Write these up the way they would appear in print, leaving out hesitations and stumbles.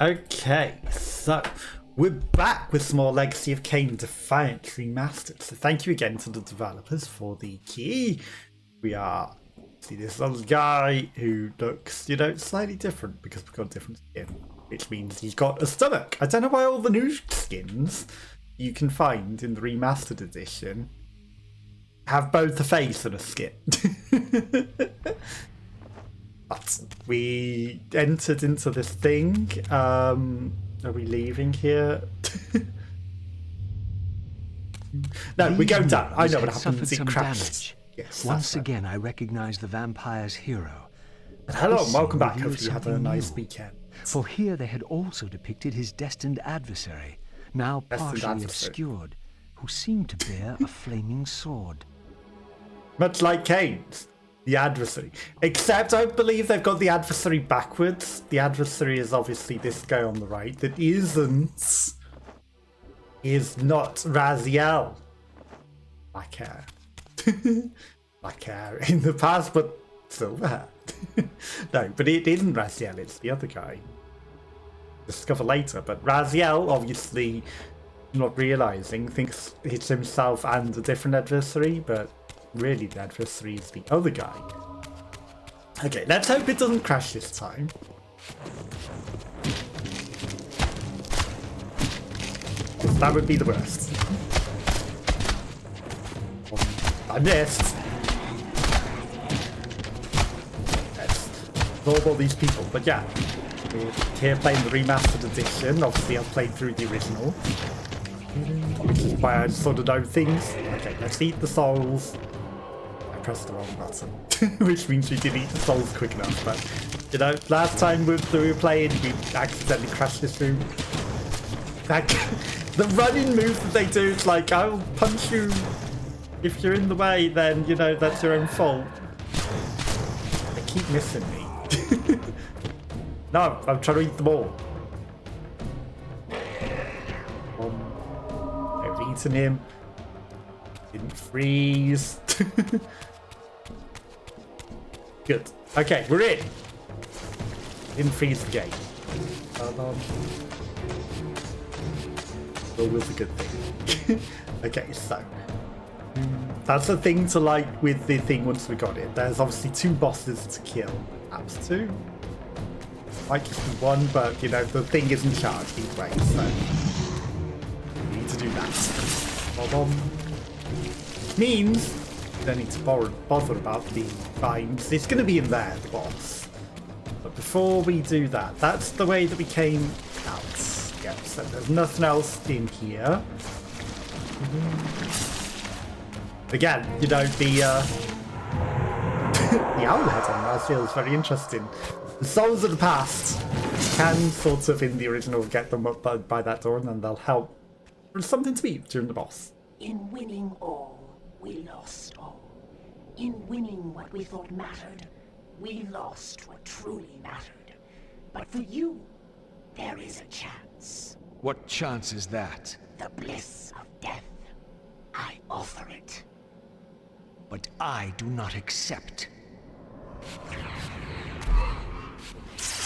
Okay, so we're back with some more Legacy of Kain Defiance Remastered. So thank you again to the developers for the key. We are see this little guy who looks, you know, slightly different because we've got a different skin, which means he's got a stomach. I don't know why all the new skins you can find in the remastered edition have both a face and a skin. But we entered into this thing. Are we leaving here? No, we go down. I know what happens. It crashed. Yes, once again, I recognize the vampire's hero. Hello, and welcome back. Hope you had a nice weekend. For here they had also depicted his destined adversary, now partially obscured, who seemed to bear a flaming sword. Much like Kain's, the adversary. Except I believe they've got the adversary backwards. The adversary is obviously this guy on the right. That is not Raziel. Black hair. Black hair in the past, but silver hair. No, but it isn't Raziel, it's the other guy. Discover later, but Raziel, obviously not realizing, thinks it's himself and a different adversary, but really the adversary is the other guy. Okay, let's hope it doesn't crash this time. That would be the worst. I missed. Let's absorb all these people, but yeah. We're here playing the remastered edition. Obviously I've played through the original, which is why I sort of know things. Okay, let's eat the souls. I pressed the wrong button, which means we didn't eat the souls quick enough, but you know, last time we were playing, we accidentally crashed this room. Like, the running move that they do is like, I'll punch you. If you're in the way, then, you know, that's your own fault. They keep missing me. No, I'm trying to eat them all. I've eaten him. Didn't freeze. Good. Okay, we're in. Didn't freeze the game. Always a good thing. Okay, so that's the thing to like with the thing once we got it. There's obviously 2 bosses to kill. Perhaps 2. Might just be 1, but you know, the thing is in charge either way, so we need to do that. Which means we don't need to bother about the vines. It's going to be in there, the boss. But before we do that, that's the way that we came out. Yeah, so there's nothing else in here. Again, you know, the owl head on Raziel is very interesting. The souls of the past can sort of, in the original, get them up by that door, and then they'll help with something to eat during the boss. In winning all, we lost all. In winning what we thought mattered, we lost what truly mattered. But for you, there is a chance. What chance is that? The bliss of death. I offer it. But I do not accept.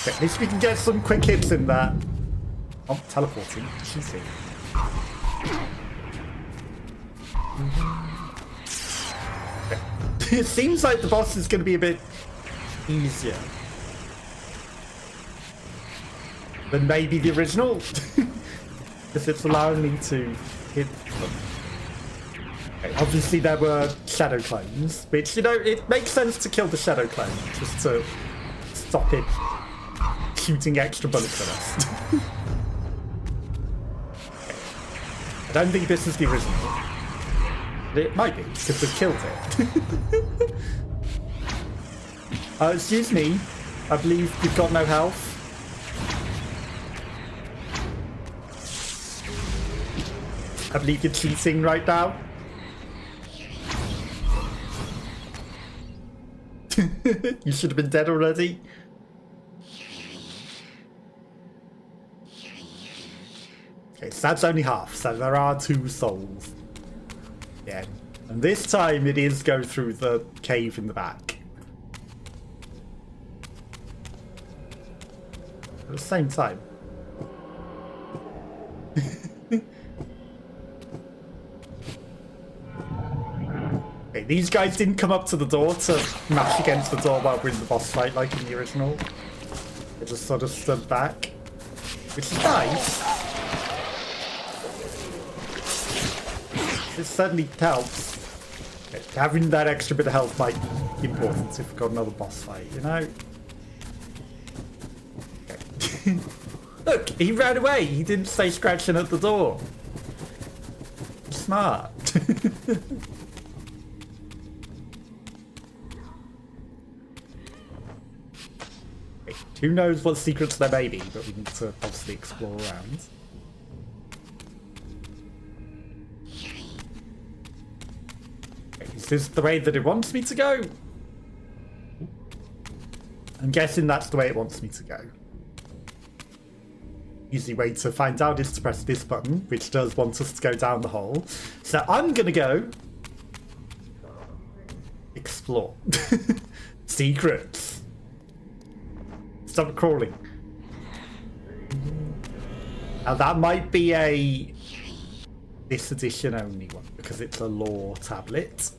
Okay, at least we can get some quick hits in there. Oh, teleporting. Cheating. Okay. It seems like the boss is going to be a bit easier than maybe the original. Because it's allowing me to hit them. Okay, obviously there were shadow clones, which, you know, it makes sense to kill the shadow clone just to stop it shooting extra bullets at us. Okay. I don't think this is the original. It might be, because we killed it. Excuse me. I believe you've got no health. I believe you're cheating right now. You should have been dead already. Okay, so that's only half, so there are 2 souls. Yeah, and this time it is go through the cave in the back. At the same time, These guys didn't come up to the door to smash against the door while we're in the boss fight like in the original. They just sort of stood back, which is nice. It certainly helps. Okay, having that extra bit of health might be important if we've got another boss fight, you know? Okay. Look, he ran away. He didn't stay scratching at the door. Smart. Who knows what secrets there may be, but we need to obviously explore around. Okay, is this the way that it wants me to go? I'm guessing that's the way it wants me to go. Easy way to find out is to press this button, which does want us to go down the hole. So I'm gonna go explore. Secrets. Stop crawling. Now that might be a this edition only one because it's a lore tablet.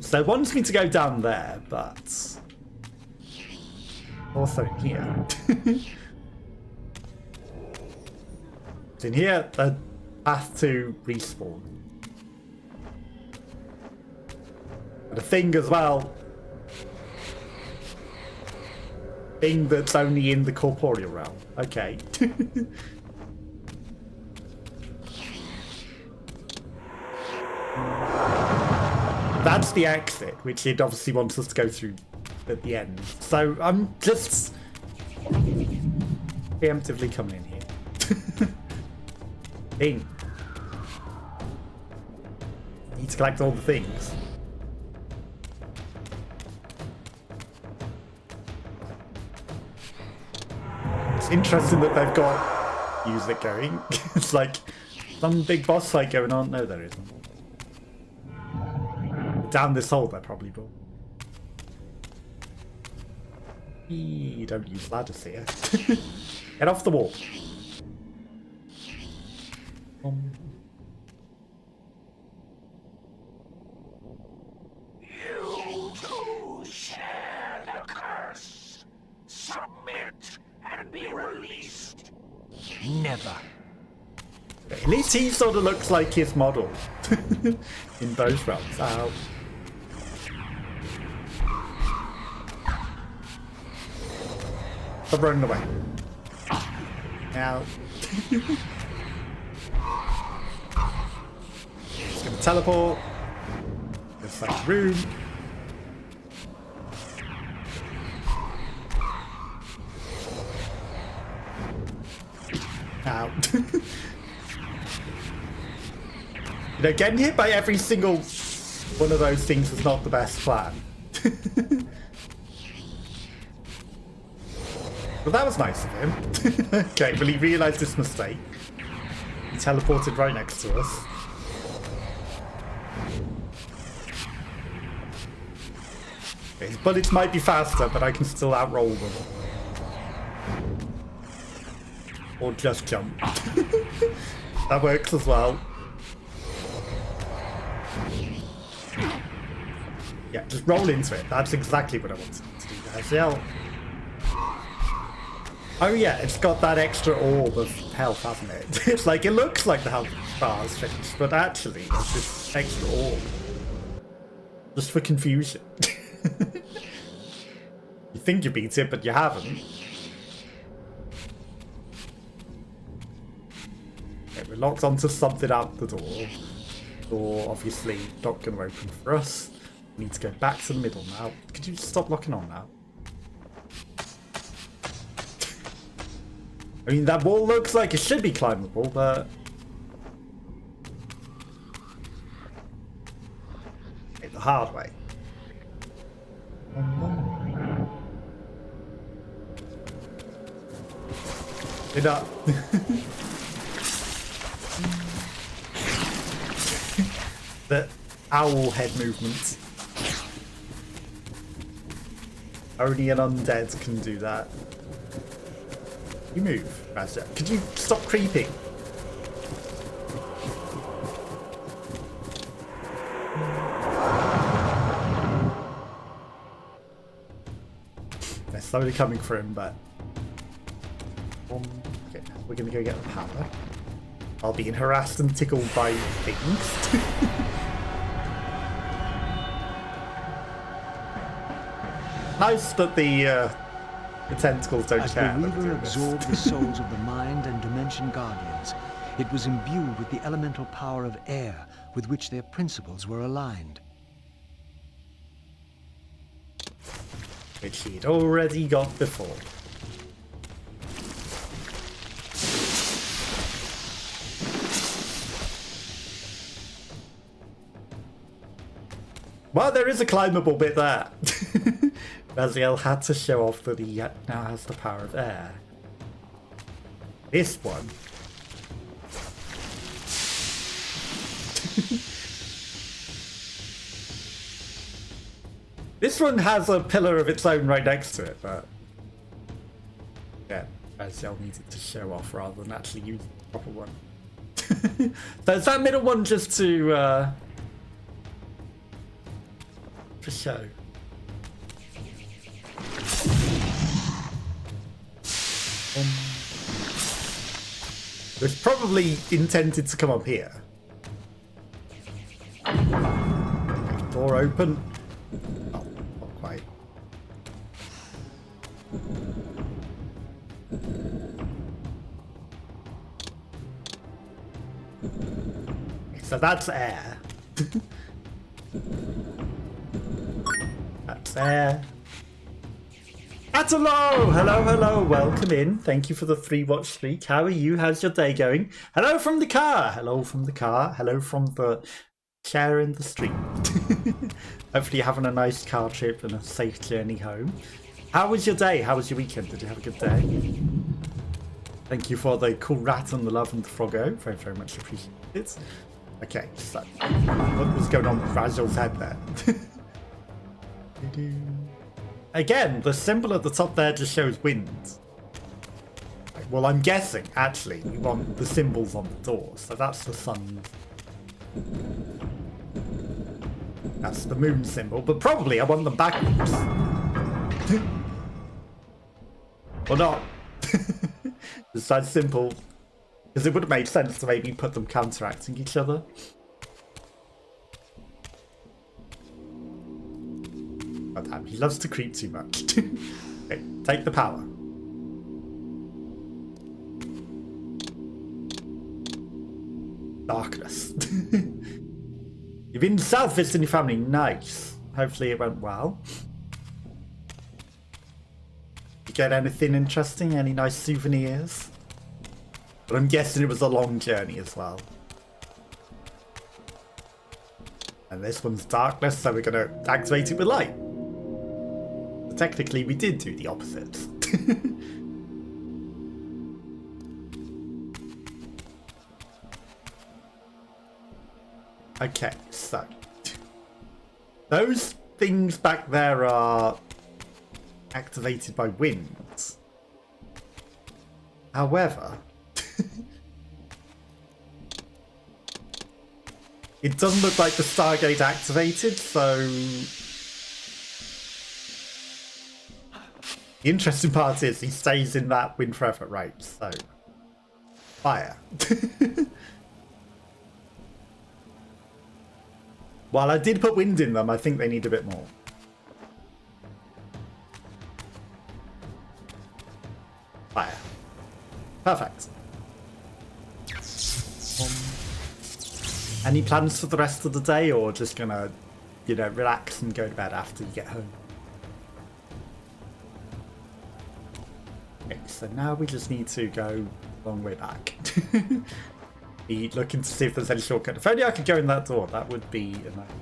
So it wants me to go down there, but also here. In here, the path to respawn. And a thing as well. Thing that's only in the corporeal realm. Okay. That's the exit, which it obviously wants us to go through at the end. So I'm just preemptively coming in here. Thing. Need to collect all the things. It's interesting that they've got music going. It's like some big boss fight going on. No, there isn't. Down this hole, there probably will. You don't use ladders here. Get off the wall. You too share the curse. Submit and be released. Never. At least he sort of looks like his model in both realms. Ow. I'm running away. Now. Just gonna teleport. There's that room. Ow. You know, getting hit by every single one of those things is not the best plan. Well, that was nice of him. Okay, well, he realised his mistake. He teleported right next to us. Okay, his bullets might be faster, but I can still outroll them. Or just jump. That works as well. Yeah, just roll into it. That's exactly what I wanted to do there. So, oh yeah, it's got that extra orb of health, hasn't it? It's like, it looks like the health bar is finished, but actually there's this extra orb. Just for confusion. You think you beat it, but you haven't. Okay, we're locked onto something out the door. Door obviously not going to open for us. We need to go back to the middle now. Could you stop locking on now? I mean, that wall looks like it should be climbable, but... Okay, the hard way. It up. The owl head movement. Only an undead can do that. You move, Razja. Could you stop creeping? they're slowly coming for him, but... okay, we're gonna go get the power. While being harassed and tickled by things. Nice that the tentacles don't care. As the Reaver absorbed the souls of the Mind and Dimension Guardians, it was imbued with the elemental power of air with which their principles were aligned. Which he'd already got before. Well, there is a climbable bit there. Raziel had to show off that he now has the power of air. This one. This one has a pillar of its own right next to it, but... yeah, Raziel needed to show off rather than actually use the proper one. So is that middle one just to show? It's probably intended to come up here. Door open. Oh, not quite. So that's air. That's air. Atalo! Hello, hello, welcome in. Thank you for the 3-watch streak. How are you? How's your day going? Hello from the car. Hello from the car. Hello from the chair in the street. Hopefully you're having a nice car trip and a safe journey home. How was your day? How was your weekend? Did you have a good day? Thank you for the cool rat and the love and the froggo. Very, very much appreciated. Okay, so what was going on with Raziel's head there? Again, the symbol at the top there just shows wind. Well, I'm guessing, actually, we want the symbols on the door. So that's the sun. That's the moon symbol, but probably I want them backwards. Or not. It's that simple. Because it would have made sense to maybe put them counteracting each other. Oh damn, he loves to creep too much. Okay, take the power. Darkness. You've been south visiting your family. Nice. Hopefully it went well. You get anything interesting? Any nice souvenirs? But I'm guessing it was a long journey as well. And this one's darkness, so we're going to activate it with light. But technically, we did do the opposite. Okay, so those things back there are activated by wind. However, it doesn't look like the Stargate activated, so the interesting part is he stays in that wind forever, right? So fire. While I did put wind in them, I think they need a bit more. Fire. Perfect. Any plans for the rest of the day, or just gonna, you know, relax and go to bed after you get home? Okay, so now we just need to go a long way back. Be looking to see if there's any shortcut. If only I could go in that door, that would be enough.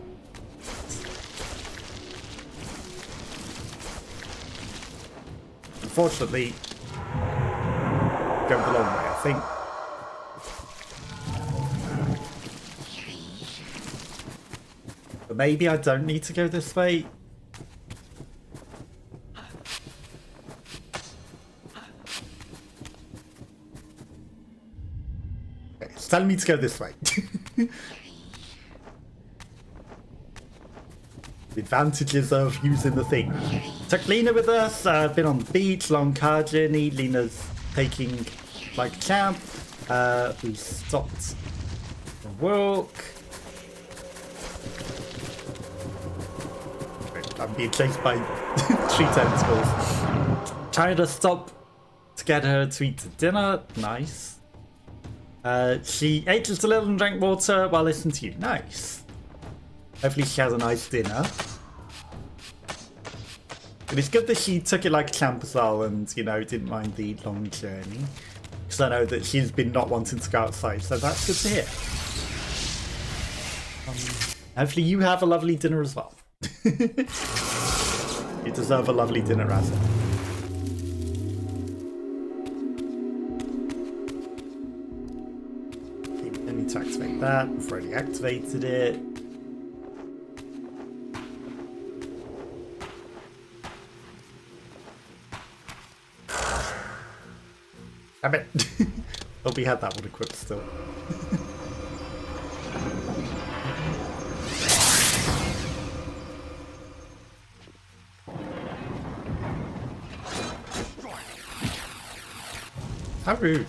Unfortunately, going the long way, I think. But maybe I don't need to go this way. Okay, it's telling me to go this way. advantages of using the thing. Took Lena with us, been on the beach, long car journey. Lena's taking like a champ. We stopped for walk. I'm being chased by tree tentacles. Trying to stop to get her to eat dinner. Nice. She ate just a little and drank water while listening to you. Nice. Hopefully she has a nice dinner. But it's good that she took it like a champ as well and, you know, didn't mind the long journey. Because I know that she's been not wanting to go outside, so that's good to hear. Hopefully you have a lovely dinner as well. You deserve a lovely dinner, Razza. Okay, I need to activate that. We've already activated it. Damn it. Oh, we had that one equipped still. How rude.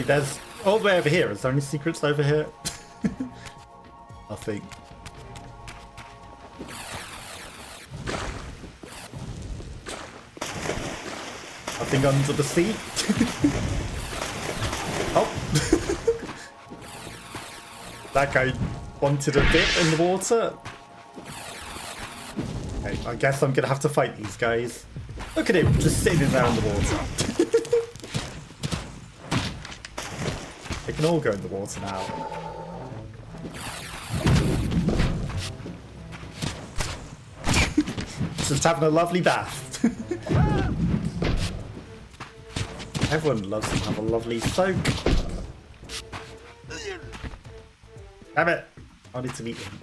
There's all the way over here. Is there any secrets over here? I think. Nothing under the sea. Oh. That guy wanted a dip in the water. Okay, I guess I'm gonna have to fight these guys. Look at him, just sitting there in the water. They can all go in the water now. Just having a lovely bath. Everyone loves to have a lovely soak. Damn it! I need to meet him.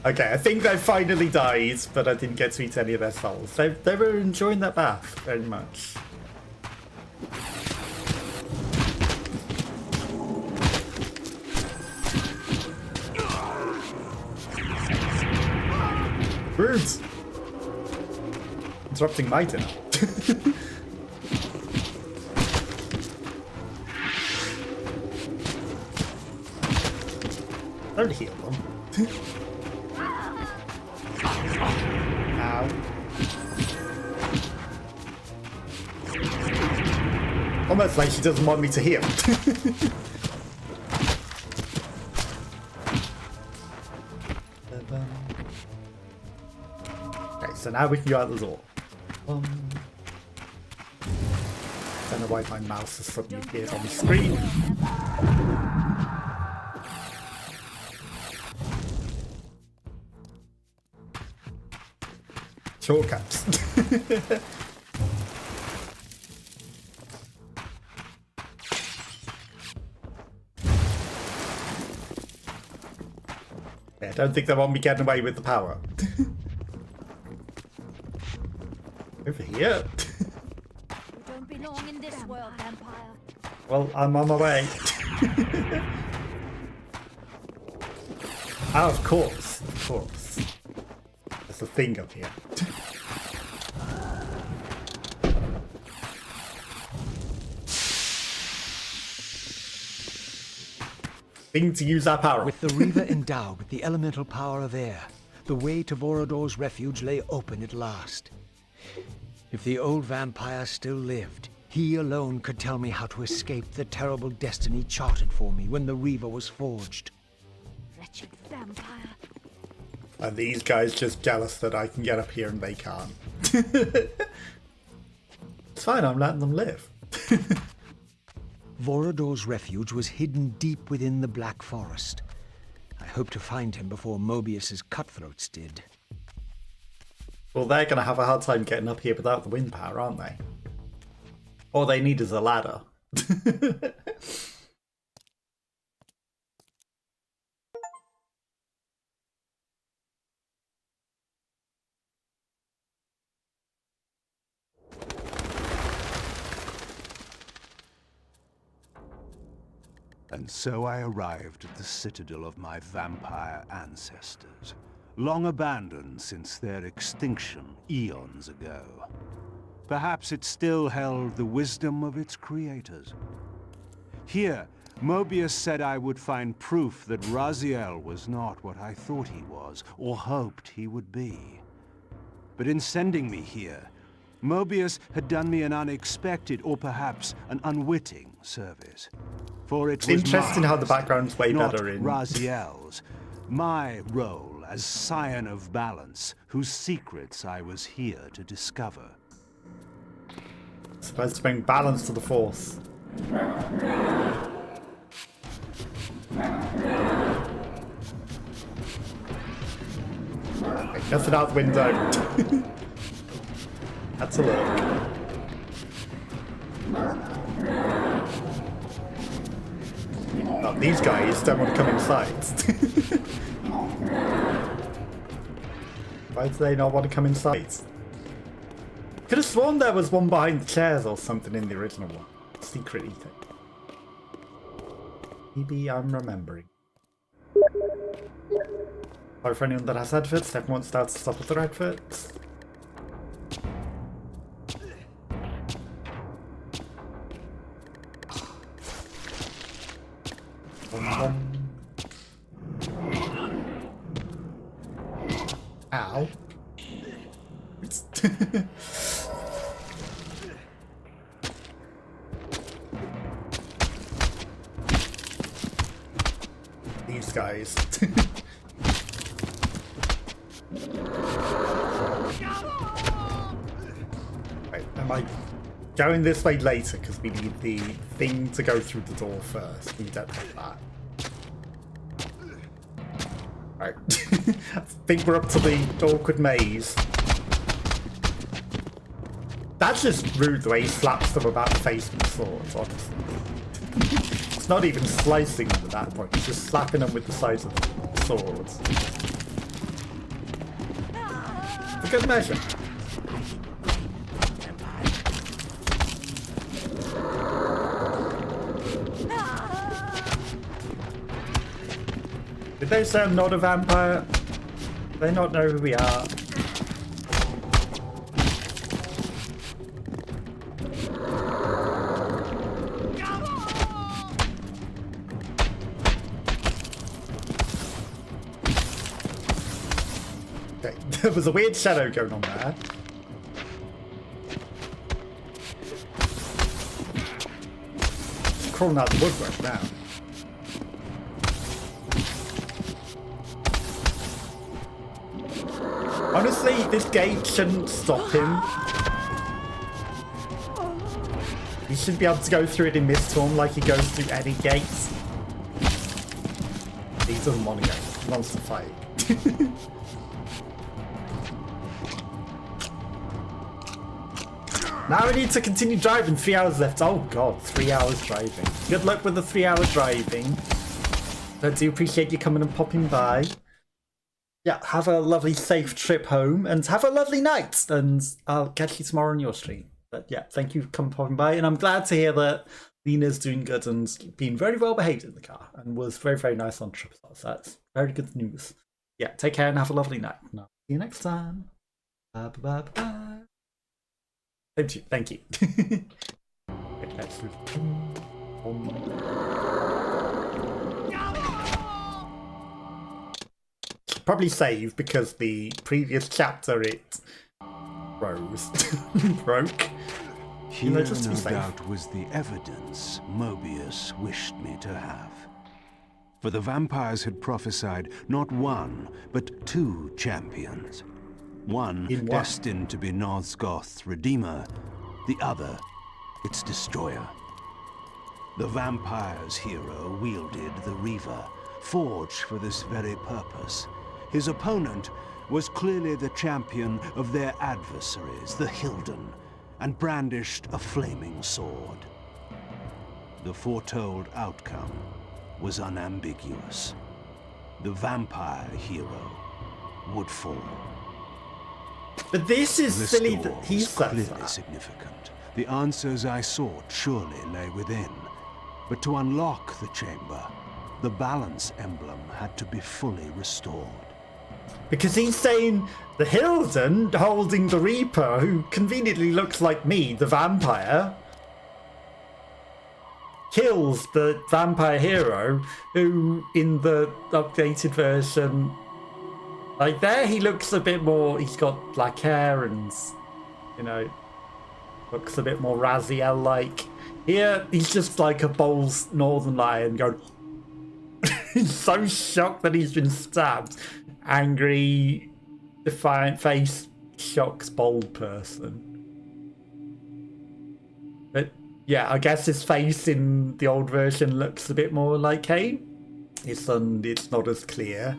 Okay, I think they finally died, but I didn't get to eat any of their souls. They were enjoying that bath very much. Rude! Interrupting my dinner. Don't heal them. Ow. Almost like she doesn't want me to heal. Okay, so now we can go out the door. Don't know why my mouse has suddenly appeared on the screen. Shortcuts. Yeah, I don't think they want me getting away with the power. Over here. You don't belong in this world, vampire. Well, I'm on my way. Oh, of course. Of course. There's a thing up here. Thing to use our power. With the Reaver endowed with the elemental power of air, the way to Vorador's refuge lay open at last. If the old vampire still lived, he alone could tell me how to escape the terrible destiny charted for me when the Reaver was forged. Wretched vampire. And these guys just jealous that I can get up here and they can't. It's fine, I'm letting them live. Vorador's refuge was hidden deep within the Black Forest. I hope to find him before Mobius's cutthroats did. Well, they're going to have a hard time getting up here without the wind power, aren't they? All they need is a ladder. And so I arrived at the citadel of my vampire ancestors, long abandoned since their extinction eons ago. Perhaps it still held the wisdom of its creators. Here, Mobius said I would find proof that Raziel was not what I thought he was, or hoped he would be. But in sending me here, Mobius had done me an unexpected, or perhaps an unwitting, service. For it was Interesting how the background's way not better in Raziel's, my role as Scion of Balance, whose secrets I was here to discover. Supposed to bring balance to the Force. Guess it out the window. That's a look. Oh, these guys don't want to come inside. Why do they not want to come inside? Could have sworn there was one behind the chairs or something in the original one. Secret eating. Maybe I'm remembering. Sorry for anyone that has adverts, everyone starts to stop with their adverts. Ow. These guys. Right, am I going this way later? Because we need the thing to go through the door first. We don't have that. Right. I think we're up to the awkward maze. That's just rude the way he slaps them about the face with the swords, honestly. It's not even slicing them at that point, he's just slapping them with the sides of the swords. For good measure. Did they say I'm not a vampire? Do they not know who we are? Okay, there was a weird shadow going on there. It's crawling out the woodwork now. Honestly, this gate shouldn't stop him. He should be able to go through it in Mistform like he goes through any gates. He doesn't want to go. He wants to fight. Now we need to continue driving. 3 hours left. Oh god, 3 hours driving. Good luck with the 3 hour driving. I do appreciate you coming and popping by. Yeah, have a lovely, safe trip home, and have a lovely night, and I'll catch you tomorrow on your stream. But yeah, thank you for coming popping by, and I'm glad to hear that Lena's doing good and being very well behaved in the car, and was very, very nice on trip. So that's very good news. Yeah, take care and have a lovely night. And I'll see you next time. Bye bye bye bye. Thank you. Probably save because the previous chapter it froze. Broke. Here, no doubt, was the evidence Mobius wished me to have. For the vampires had prophesied not one, but two champions. One destined to be Nosgoth's redeemer, the other its destroyer. The vampire's hero wielded the Reaver, forged for this very purpose. His opponent was clearly the champion of their adversaries, the Hilden, and brandished a flaming sword. The foretold outcome was unambiguous. The vampire hero would fall. But this is silly that he says clearly that. Significant. The answers I sought surely lay within. But to unlock the chamber, the balance emblem had to be fully restored. Because he's saying the Hilden holding the Reaper, who conveniently looks like me, the vampire, kills the vampire hero, who in the updated version, like there he looks a bit more, he's got black hair and, you know, looks a bit more Raziel-like. Here, he's just like a bold northern lion going, he's so shocked that he's been stabbed. Angry, defiant face, shocks bold person. But yeah, I guess his face in the old version looks a bit more like Kain. It's not as clear.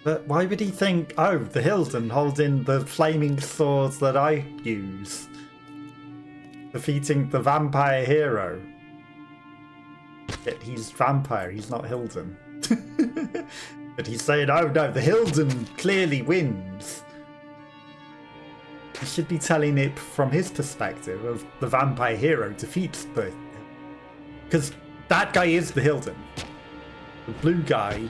But why would he think, oh, the Hilden holding the flaming swords that I use, defeating the vampire hero? Yet he's vampire, he's not Hilden. But he's saying, oh no, the Hilden clearly wins. He should be telling it from his perspective of the vampire hero defeats the... Because that guy is the Hilden. The blue guy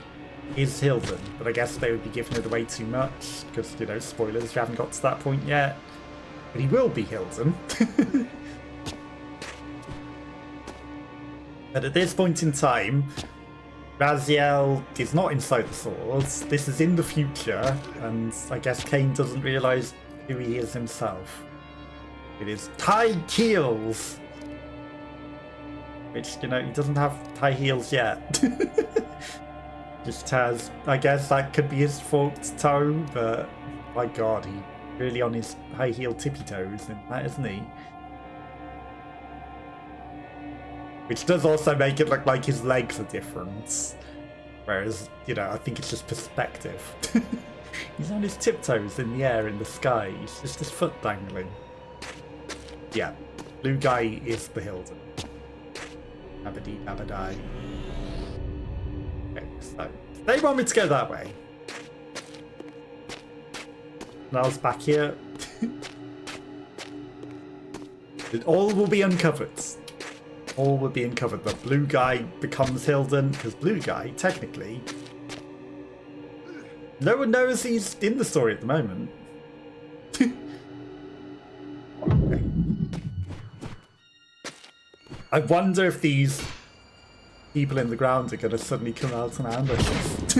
is Hilden. But I guess they would be giving it away too much. Because, you know, spoilers, if you haven't got to that point yet. But he will be Hilden. But at this point in time, Raziel is not inside the swords. This is in the future, and I guess Kain doesn't realise who he is himself. It is high heels, which, you know, he doesn't have high heels yet. Just has, I guess that could be his forked toe, but my god, he's really on his high heel tippy toes in that, isn't he? Which does also make it look like his legs are different. Whereas, you know, I think it's just perspective. He's on his tiptoes in the air in the sky. He's just his foot dangling. Yeah, blue guy is the Hilden. Abadee, abadai. Okay, so they want me to go that way. Niall's back here. It all will be uncovered. All will be uncovered. The blue guy becomes Hilden, because blue guy, technically, no one knows he's in the story at the moment. Okay. I wonder if these people in the ground are going to suddenly come out and ambush us.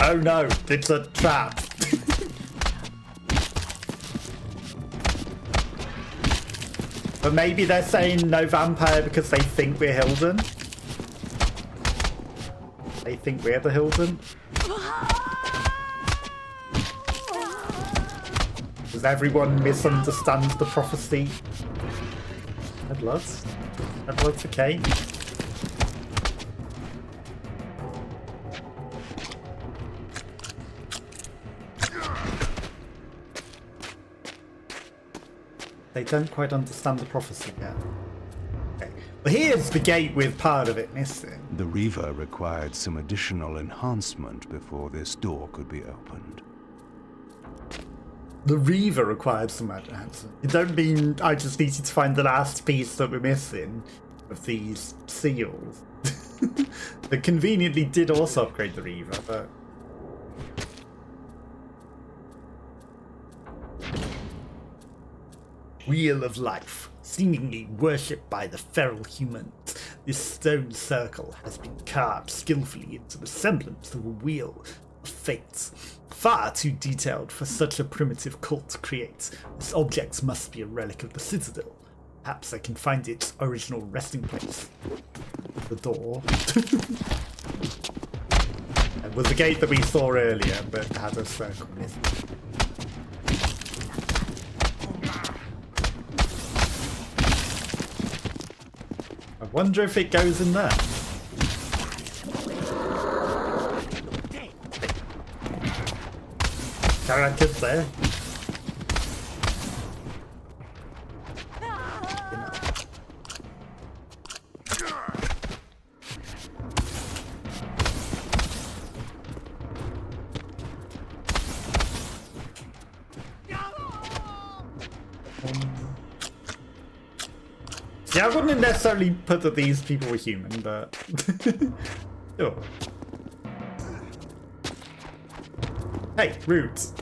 Oh no, it's a trap. But maybe they're saying no vampire because they think we're Hilden. They think we're the Hilden. Does everyone misunderstand the prophecy? Headless. Headless for Kain. They don't quite understand the prophecy yet. Okay. Well, here's the gate with part of it missing. The Reaver required some additional enhancement before this door could be opened. The Reaver required some enhancement. You don't mean I just needed to find the last piece that we're missing of these seals. They conveniently did also upgrade the Reaver, but... Wheel of Life, seemingly worshipped by the feral humans. This stone circle has been carved skillfully into the semblance of a wheel of fate. Far too detailed for such a primitive cult to create. This object must be a relic of the Citadel. Perhaps I can find its original resting place. The door. It was the gate that we saw earlier, but had a circle missing. I wonder if it goes in there. Characters there. Yeah, I wouldn't necessarily put that these people were human, but sure. Hey, roots.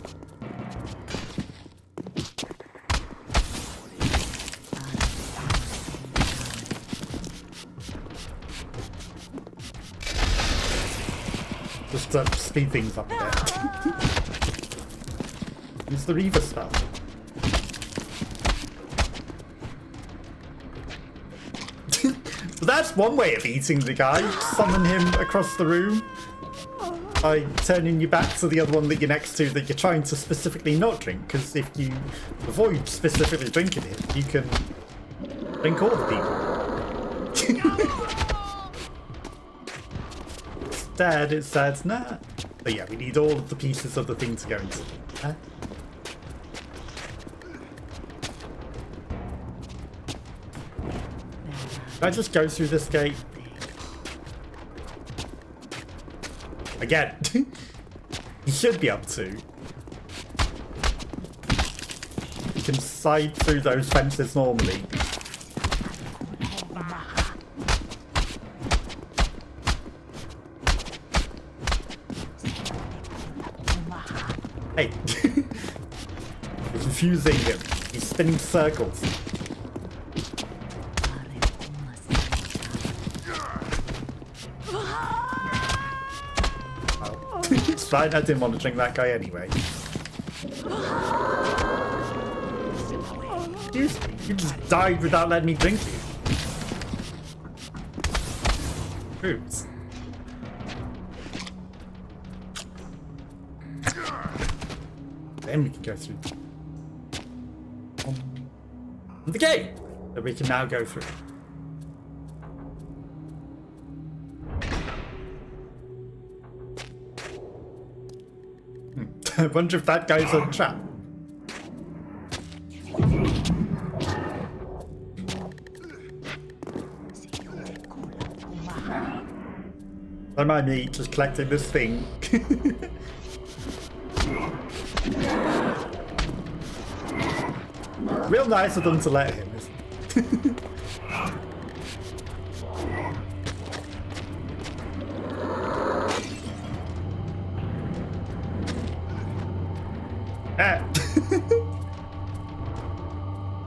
Just to speed things up a bit. Use the Reaver spell. But that's one way of eating the guy. Summon him across the room by turning your back to the other one that you're next to that you're trying to specifically not drink. Because if you avoid specifically drinking it, you can drink all the people. Instead, it says nah. But yeah, we need all of the pieces of the thing to go into. Huh? Can I just go through this gate? Again, you should be able to. You can side through those fences normally. Hey, you're confusing him. He's spinning circles. It's fine, I didn't want to drink that guy anyway. Excuse me, you just died without letting me drink you. Fruits. Then we can go through the gate that we can now go through. I wonder if that guy's a trap. Don't mind me just collecting this thing. Real nice of them to let him, isn't it?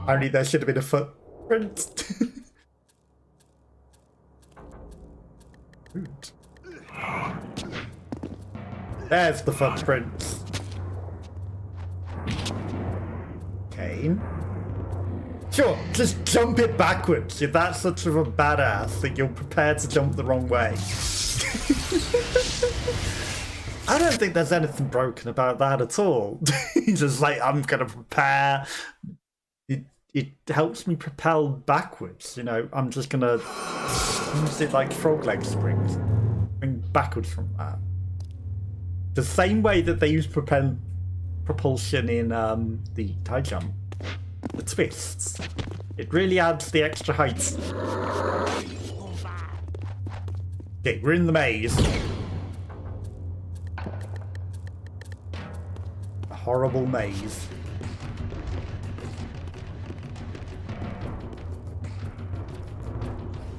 Only there should have been a footprint. There's the footprint. Kain. Sure, just jump it backwards. If that's such of a badass that you're prepared to jump the wrong way. I don't think there's anything broken about that at all. He's just like, I'm gonna prepare. It helps me propel backwards, you know. I'm just gonna use it like frog leg springs. Bring backwards from that. The same way that they use propulsion in the high jump. The twists. It really adds the extra height. Okay, we're in the maze. A horrible maze.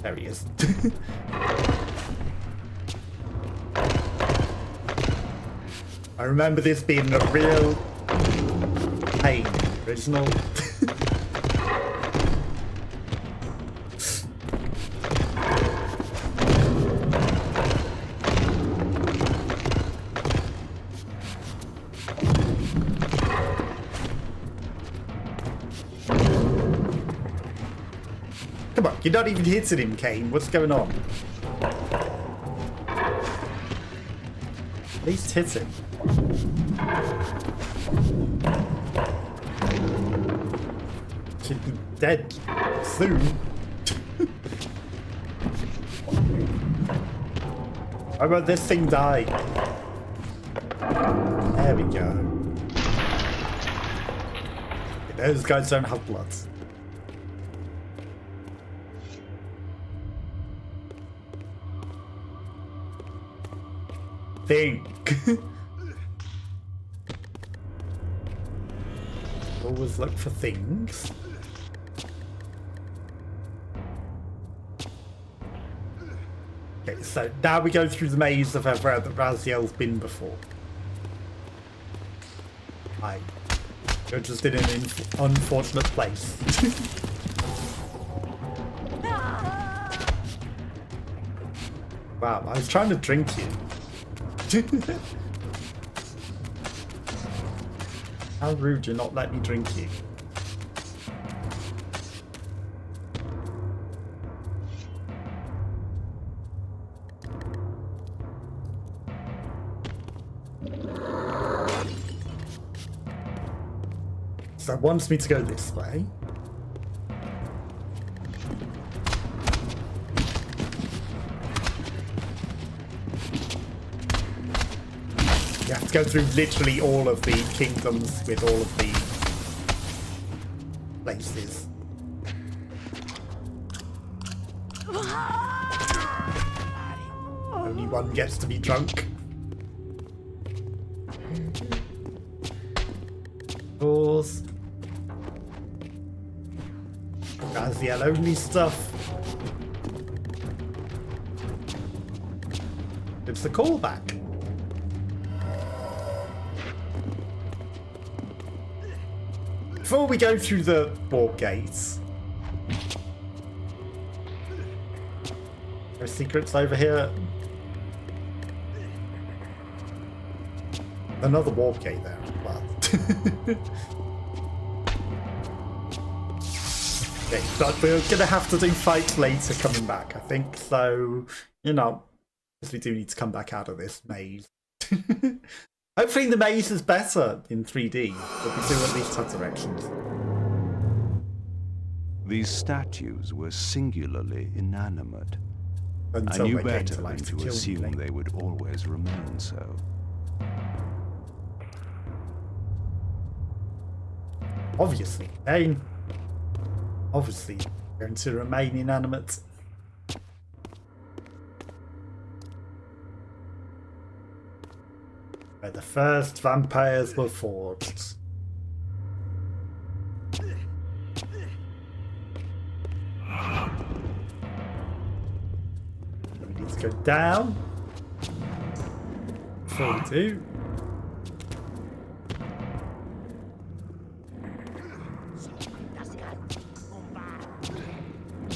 There he is. I remember this being a real pain. Original. Come on, you're not even hitting him, Kain. What's going on? At least hit him. Should be dead soon. How about this thing die? There we go. Those guys don't have blood. Think. Always look for things. Okay, so now we go through the maze of everywhere that Raziel's been before. You're just in an unfortunate place. Wow, I was trying to drink you. How rude, you're not letting me drink you. So it wants me to go this way. You have to go through literally all of the kingdoms with all of the places. Only one gets to be drunk. Doors. Raziel only stuff. It's the callback. Before we go through the warp gates, there are secrets over here. Another warp gate there. Well. Okay, but we're gonna have to do fights later coming back, I think. So, you know, because we do need to come back out of this maze. Hopefully the maze is better in 3D, but we do at least have directions. These statues were singularly inanimate. Until I knew they came better to life than to to kill assume me. they would always remain so. Obviously, Kain. Obviously, going to remain inanimate. Where the first vampires were forged. We need to go down. So we do.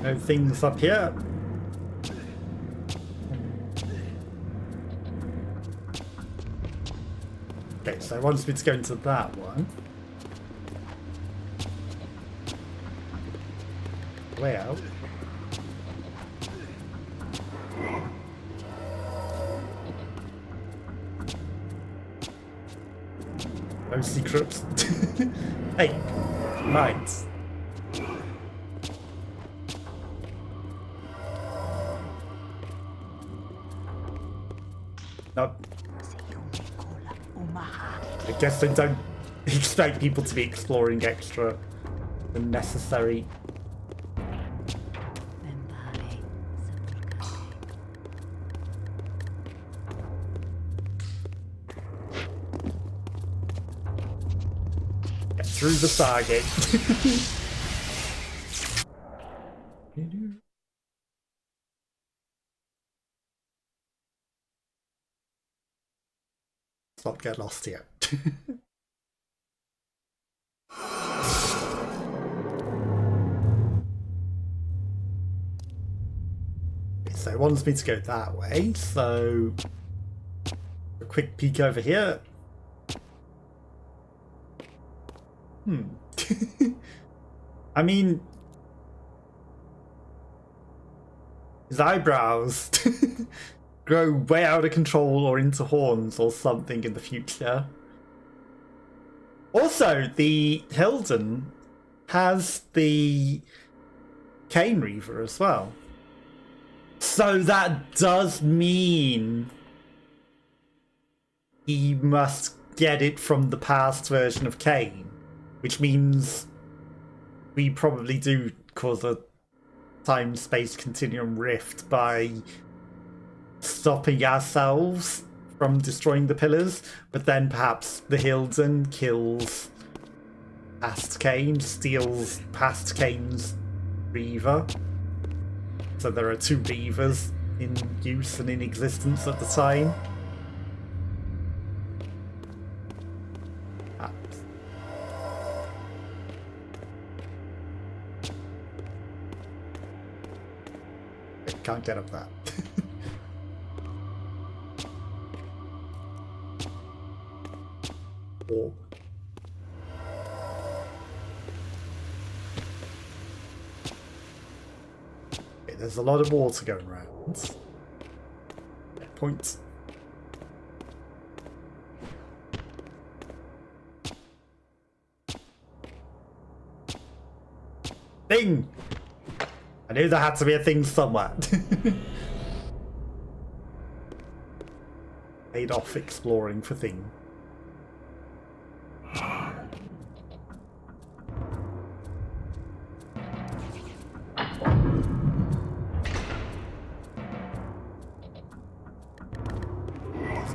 No things up here. Okay, so it wants me to go into that one. Way out. No secrets. Hey, mines. Nope. I guess I don't expect people to be exploring extra than necessary. Get through the saga. Let's not get lost here. So it wants me to go that way, so a quick peek over here. I mean, his eyebrows grow way out of control or into horns or something in the future. Also, the Hilden has the Flame Reaver as well. So that does mean he must get it from the past version of Kain, which means we probably do cause a time-space continuum rift by stopping ourselves from destroying the pillars, but then perhaps the Hilden kills past Kain, steals past Kain's Reaver. So there are two Reavers in use and in existence at the time. Can't get up that. Oh. Okay, there's a lot of water going around. Points. Thing! I knew there had to be a thing somewhere. Paid off exploring for things.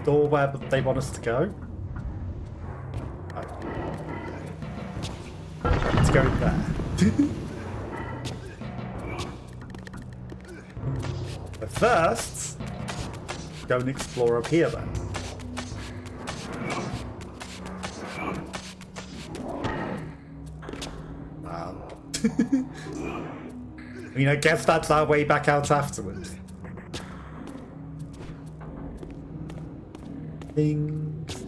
Door where they want us to go. Let's go there. But first, go and explore up here then. I mean, I guess that's our way back out afterwards. Things.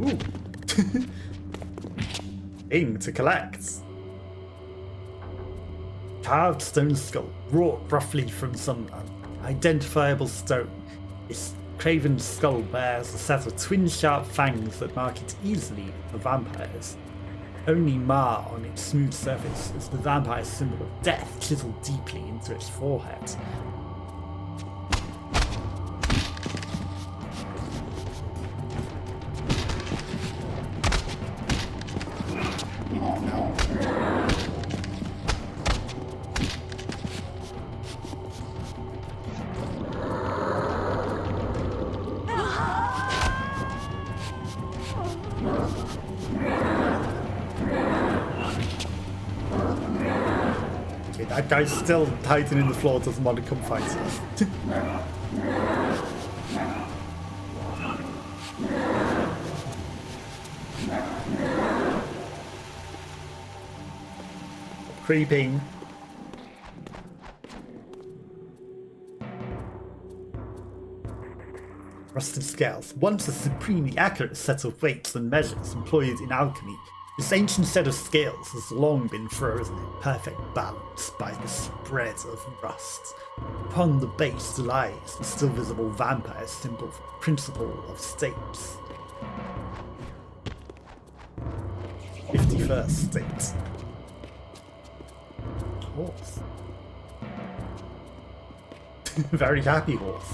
Ooh. Thing to collect. Carved stone skull, wrought roughly from some unidentifiable stone. This craven skull bears a set of twin sharp fangs that mark it easily for vampires. Only mar on its smooth surface is the vampire's symbol of death chiseled deeply into its forehead. That guy's still tightening the floor, doesn't want to come fight us. Creeping. Rusted scales, once a supremely accurate set of weights and measures employed in alchemy. This ancient set of scales has long been frozen in perfect balance by the spread of rust. Upon the base lies the still visible vampire symbol for the principle of states. 51st state. Horse. Very happy horse.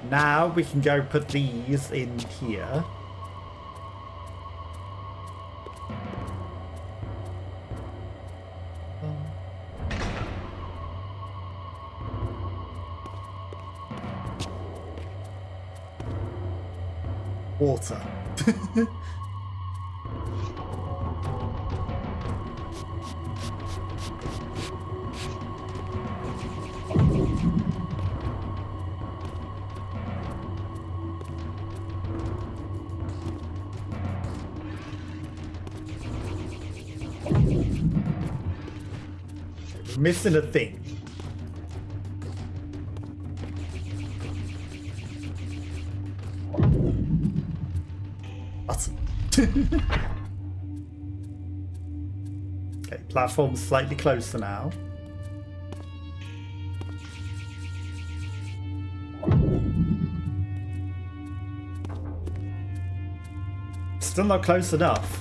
Now we can go put these in here. Water. Missing a thing. What? Okay, platform's slightly closer now. Still not close enough.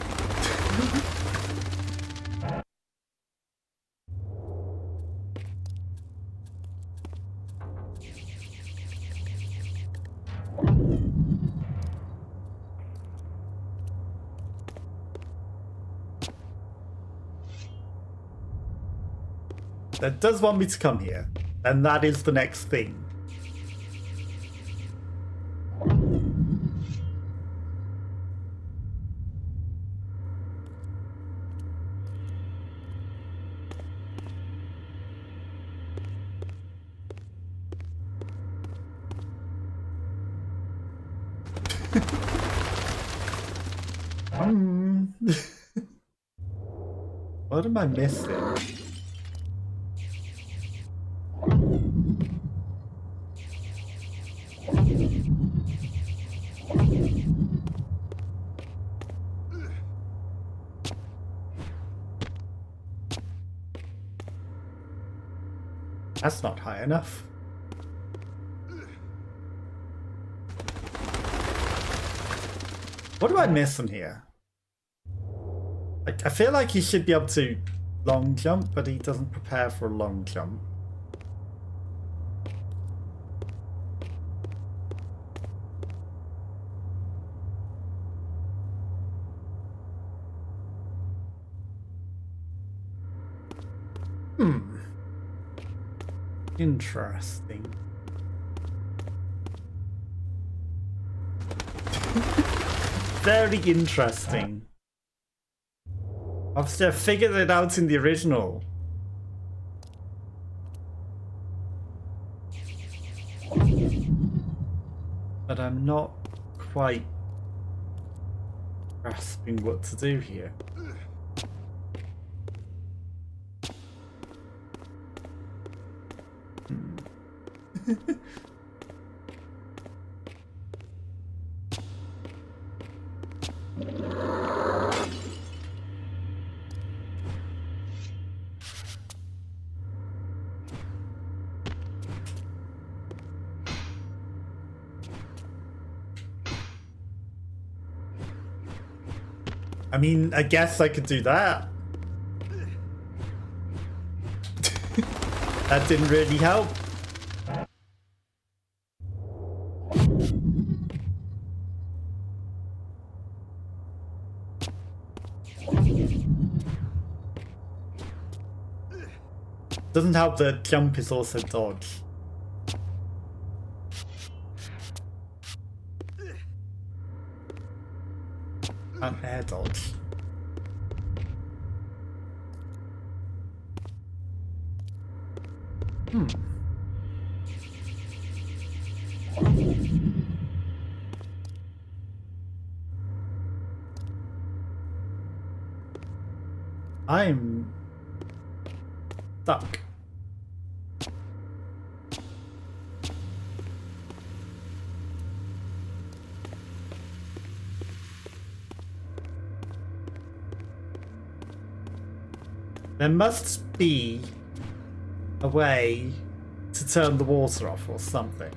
That does want me to come here. And that is the next thing. What am I missing? That's not high enough. What am I missing here? I feel like he should be able to long jump, but he doesn't prepare for a long jump. Interesting. Very interesting. Obviously, I figured it out in the original. But I'm not quite grasping what to do here. I mean, I guess I could do that. That didn't really help. Doesn't help that jump is also dodge. And air dodge. I'm stuck. There must be a way to turn the water off or something.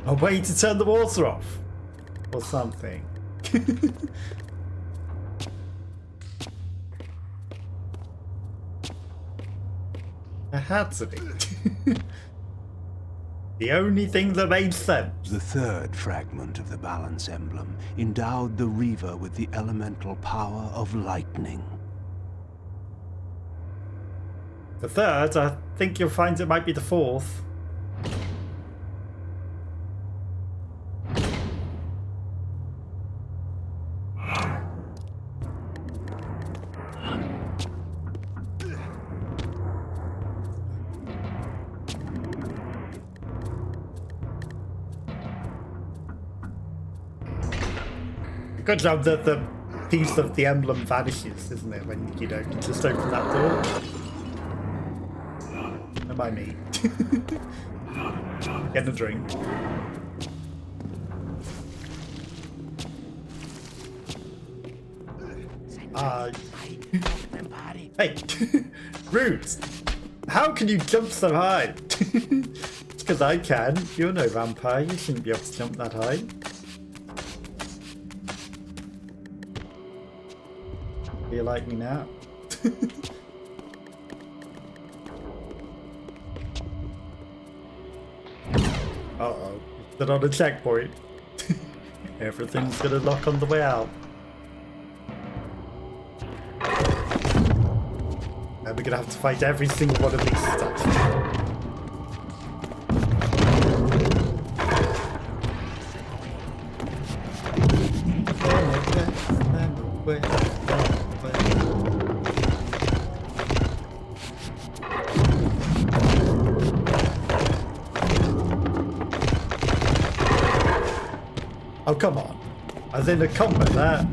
A way to turn the water off or something. There had to be. The only thing that made sense. The third fragment of the balance emblem endowed the Reaver with the elemental power of lightning. The third, I think you'll find it might be the fourth. Good job that the piece of the emblem vanishes, isn't it? When you know, you just open that door. Don't mind me. Getting a drink. Hey, rude. How can you jump so high? It's because I can. You're no vampire. You shouldn't be able to jump that high. Do you like me now? Uh-oh. Stood on a checkpoint. Everything's gonna lock on the way out. And we're gonna have to fight every single one of these statues. Oh, come on. I was in a combat there.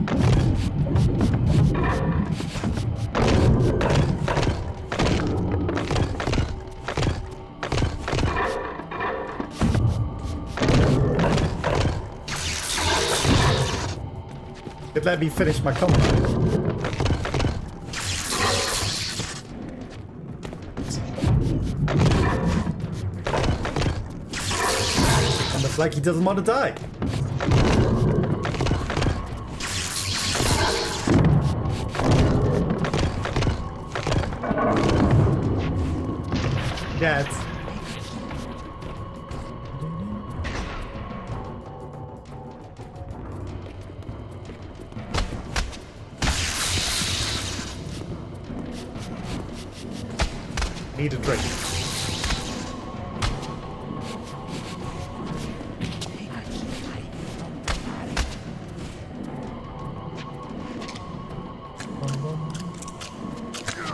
It let me finish my combat. Almost like he doesn't want to die. Dead. Need a drink.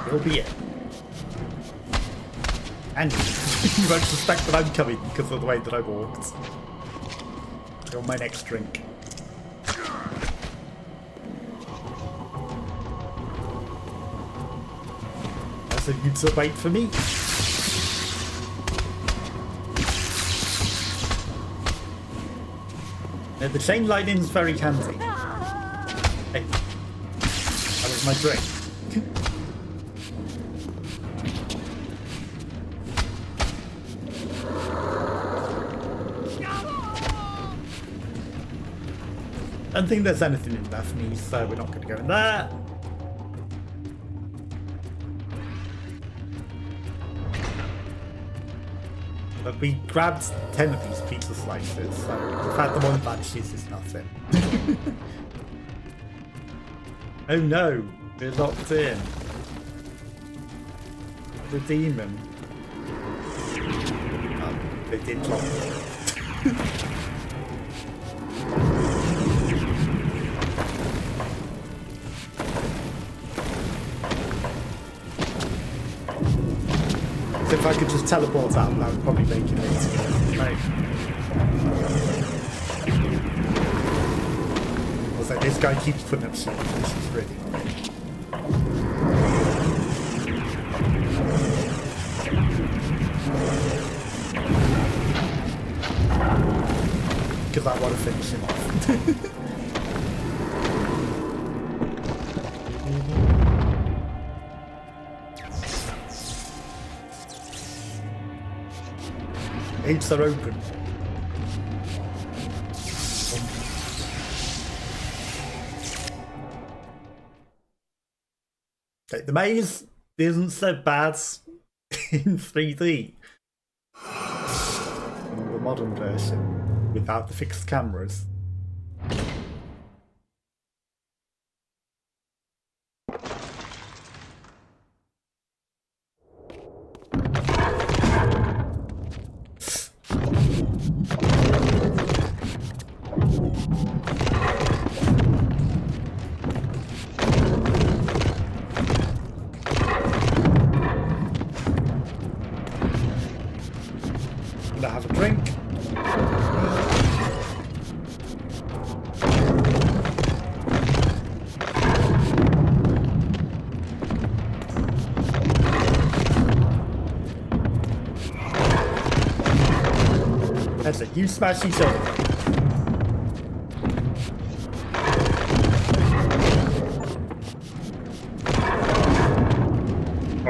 You'll be it. And you won't suspect that I'm coming because of the way that I walked. You're my next drink. I said you'd still wait for me. Now, the chain lightning's very handy. Hey, that was my drink. I don't think there's anything in there for me, so we're not going to go in there. But we grabbed 10 of these pizza slices, so in fact the one vanishes is nothing. Oh no, we're locked in. The demon. Oh, they did lock me. If I could just teleport out, that would probably make it easier. Right. Also, this guy keeps putting up shit, which is really annoying. Because I want to finish him off. Gates are open. Okay, the maze isn't so bad in 3D. In the modern version, without the fixed cameras. Have a drink. That's it. You smash each other.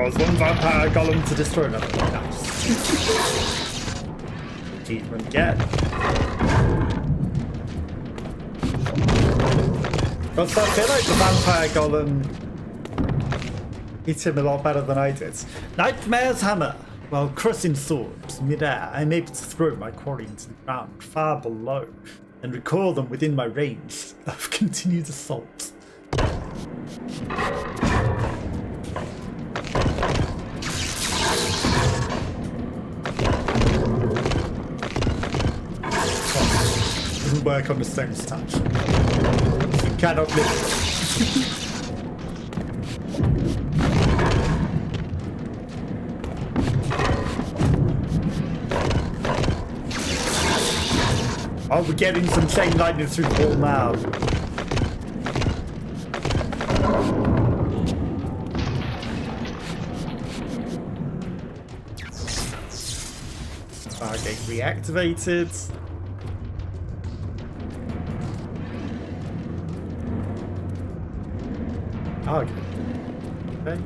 Cause one vampire golem to destroy another. Nice. Achievement again. But I feel like the vampire golem hit him a lot better than I did. Nightmare's hammer. While crossing swords mid-air, I'm able to throw my quarry into the ground far below and recall them within my range of continued assault. Doesn't work on the stone's touch. You cannot lift it. Oh, we're getting some chain lightning through the wall now. Stargate reactivated. Oh, okay. Okay.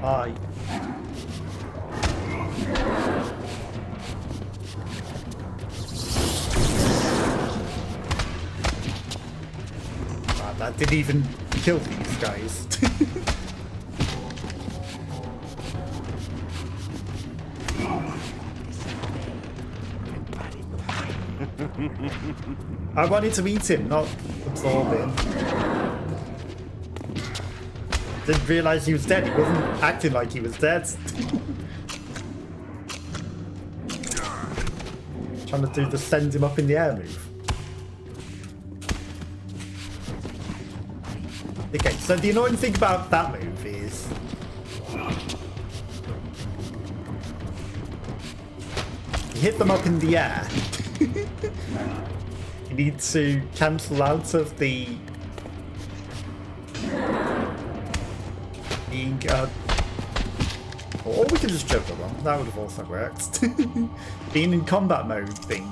Aye. Wow, that didn't even kill these guys. I wanted to eat him, not absorb him. Didn't realise he was dead. He wasn't acting like he was dead. Trying to do the send him up in the air move. Okay, so the annoying thing about that move is you hit them up in the air. You need to cancel out of the or we can just jump along. That would have also worked. Being in combat mode thing.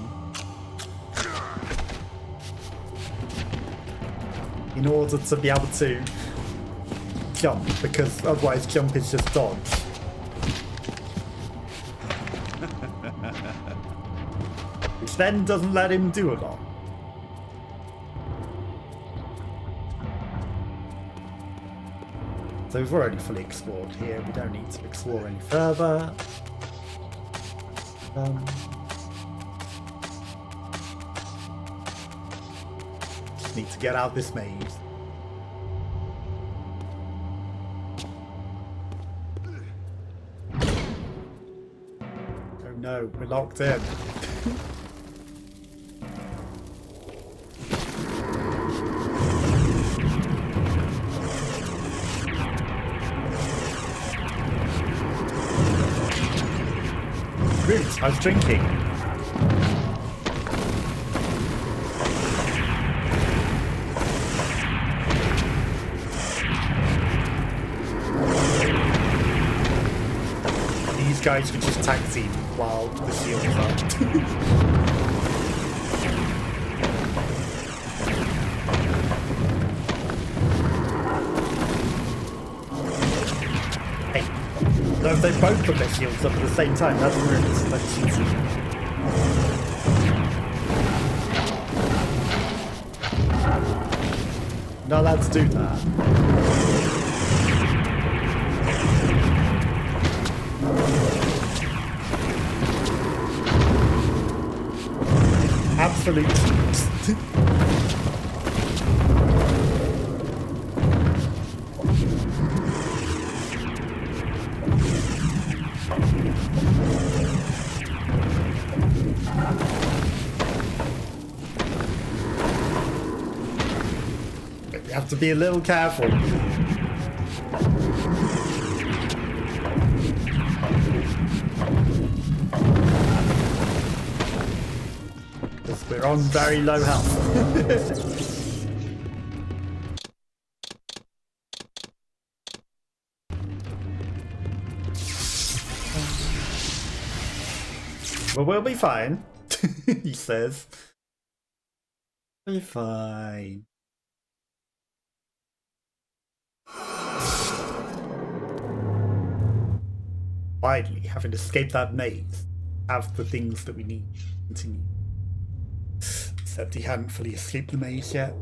In order to be able to jump, because otherwise jump is just dodge. Which then doesn't let him do a lot. So we've already fully explored here, we don't need to explore any further. Just need to get out this maze. Oh no, we're locked in. I was drinking. These guys could just tag team while the shield is up. So if they both put their shields up at the same time, that's rude. That's cheating. Not allowed to do that. Absolute cheat. You have to be a little careful. Because we're on very low health. But we'll be fine. he says. We're fine. Finally, having escaped that maze, have the things that we need to continue. Except he hadn't fully escaped the maze yet.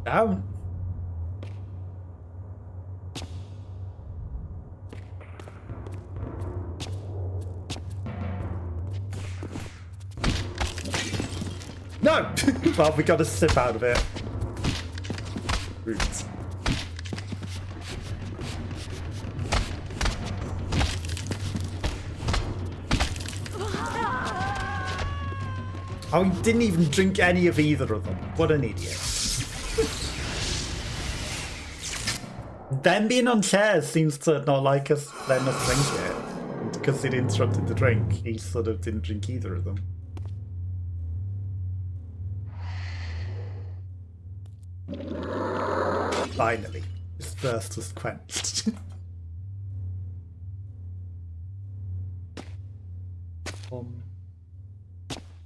Down. No! Well, we gotta sip out of it. Roots. Oh, he didn't even drink any of either of them. What an idiot. Them being on chairs seems to not like us letting us drink it. Because it interrupted the drink, he sort of didn't drink either of them. Finally, his thirst was quenched.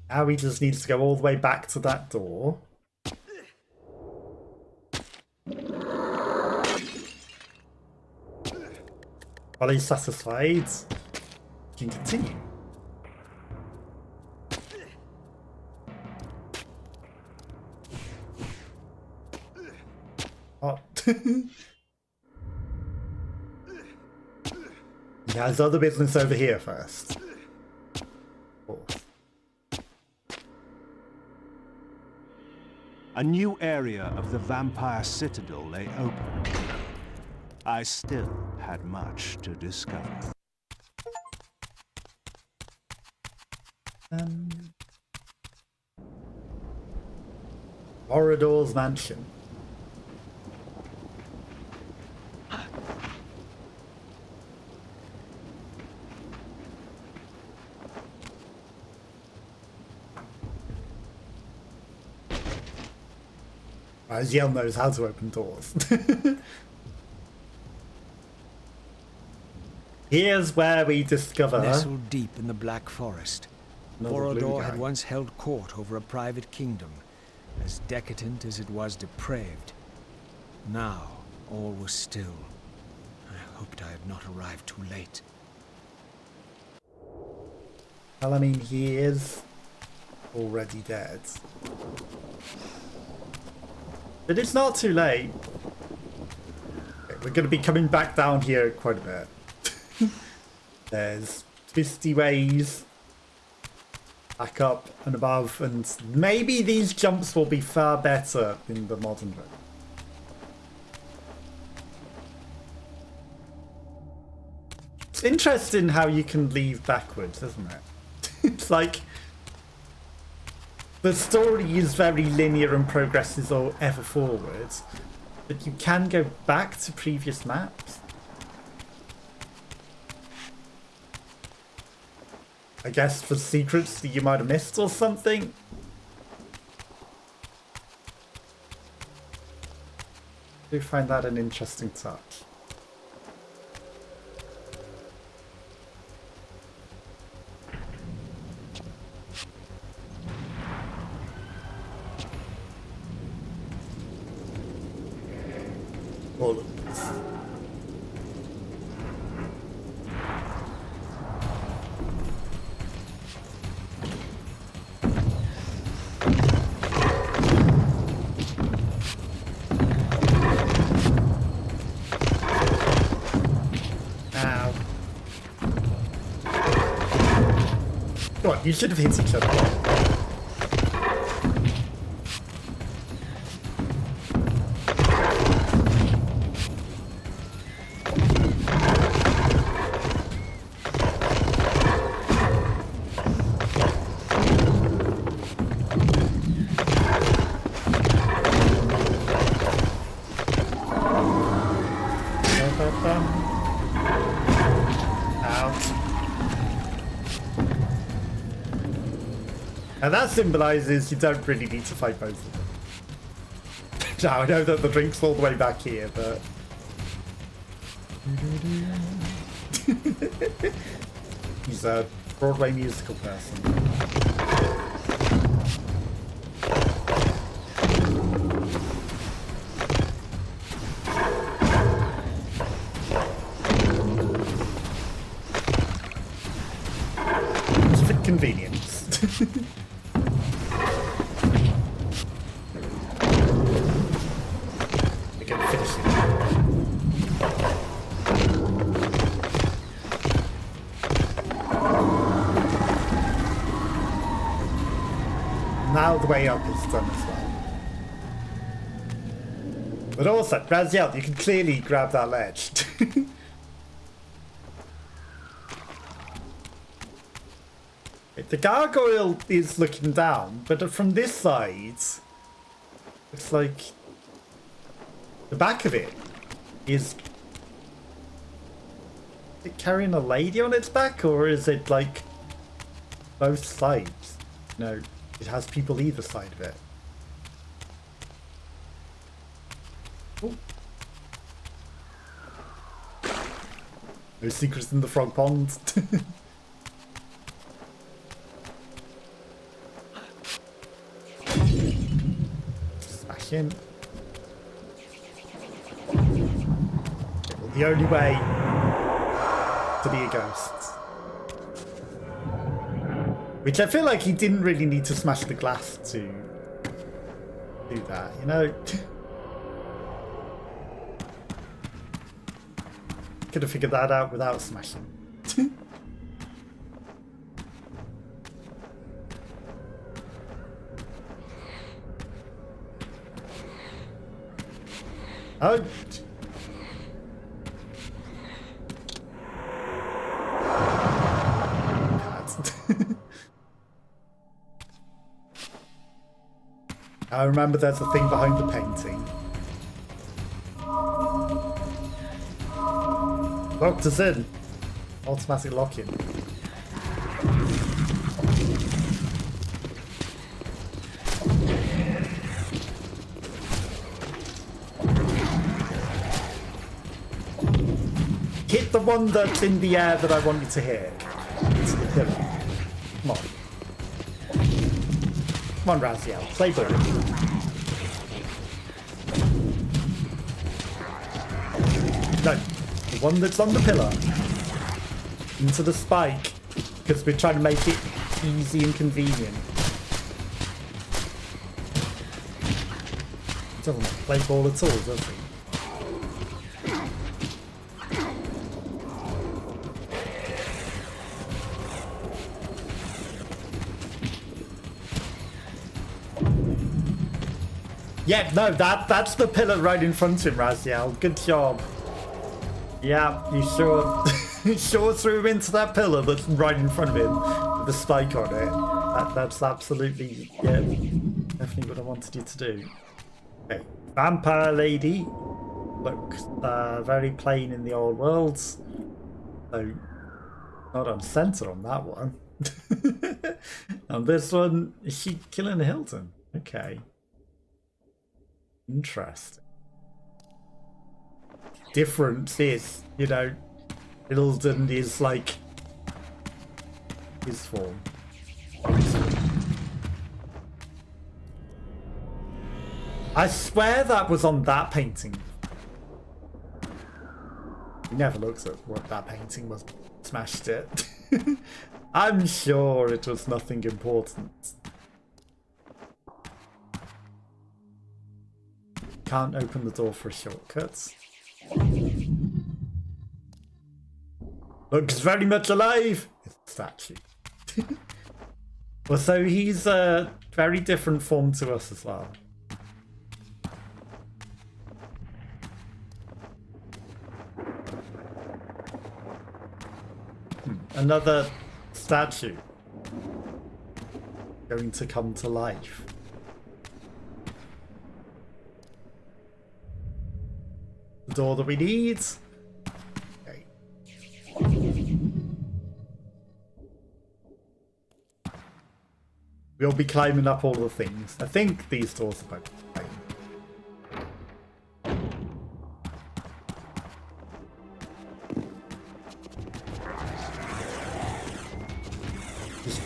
Now he just needs to go all the way back to that door. While he's satisfied, he can continue. Oh. He has other business over here first. A new area of the vampire citadel lay open. I still had much to discover. Orador's mansion. Yell knows how to open doors. Here's where we discover... Nestled deep in the Black Forest, Orador had once held court over a private kingdom, as decadent as it was depraved. Now, all was still. I hoped I had not arrived too late. Well, I mean, he is already dead. But it's not too late. We're going to be coming back down here quite a bit. There's twisty ways back up and above, and maybe these jumps will be far better in the modern version. It's interesting how you can leave backwards, isn't it? It's like the story is very linear and progresses all ever forwards, but you can go back to previous maps. I guess for secrets that you might have missed or something. I do find that an interesting touch. All of this. Ow. Come on, you should have hit each other. And that symbolises you don't really need to fight both of them. Now, I know that the drink's all the way back here, but He's a Broadway musical person. Just for convenience. We can finish it. Now the way up is done as well. But also, Raziel, you can clearly grab that ledge. The gargoyle is looking down, but from this side, it's like the back of it is it carrying a lady on its back, or is it like both sides? No, it has people either side of it. Oh. No secrets in the frog pond. Smash in. The only way to be a ghost. Which I feel like he didn't really need to smash the glass to do that, you know? Could have figured that out without smashing. Oh! I remember there's a thing behind the painting. Locked us in. Automatic lock-in. Hit the one that's in the air that I want you to hit. Come on. Come on, Raziel. Play ball. No. The one that's on the pillar. Into the spike. Because we're trying to make it easy and convenient. He doesn't play ball at all, does he? Yeah, no, that's the pillar right in front of him, Raziel. Good job. Yeah, you sure you sure threw him into that pillar that's right in front of him with the spike on it. That's absolutely, yeah, definitely what I wanted you to do. Okay, vampire lady looks very plain in the old worlds. So not on center on that one. On this one, is she killing Hilton? Okay. Interesting. Difference is, you know, Ilden is like his form. I swear that was on that painting. We never looked at what that painting was. Smashed it. I'm sure it was nothing important. Can't open the door for shortcuts. Looks very much alive. It's a statue. Well, so he's a very different form to us as well. Another statue going to come to life. The door that we need. Okay. We'll be climbing up all the things. I think these doors are both the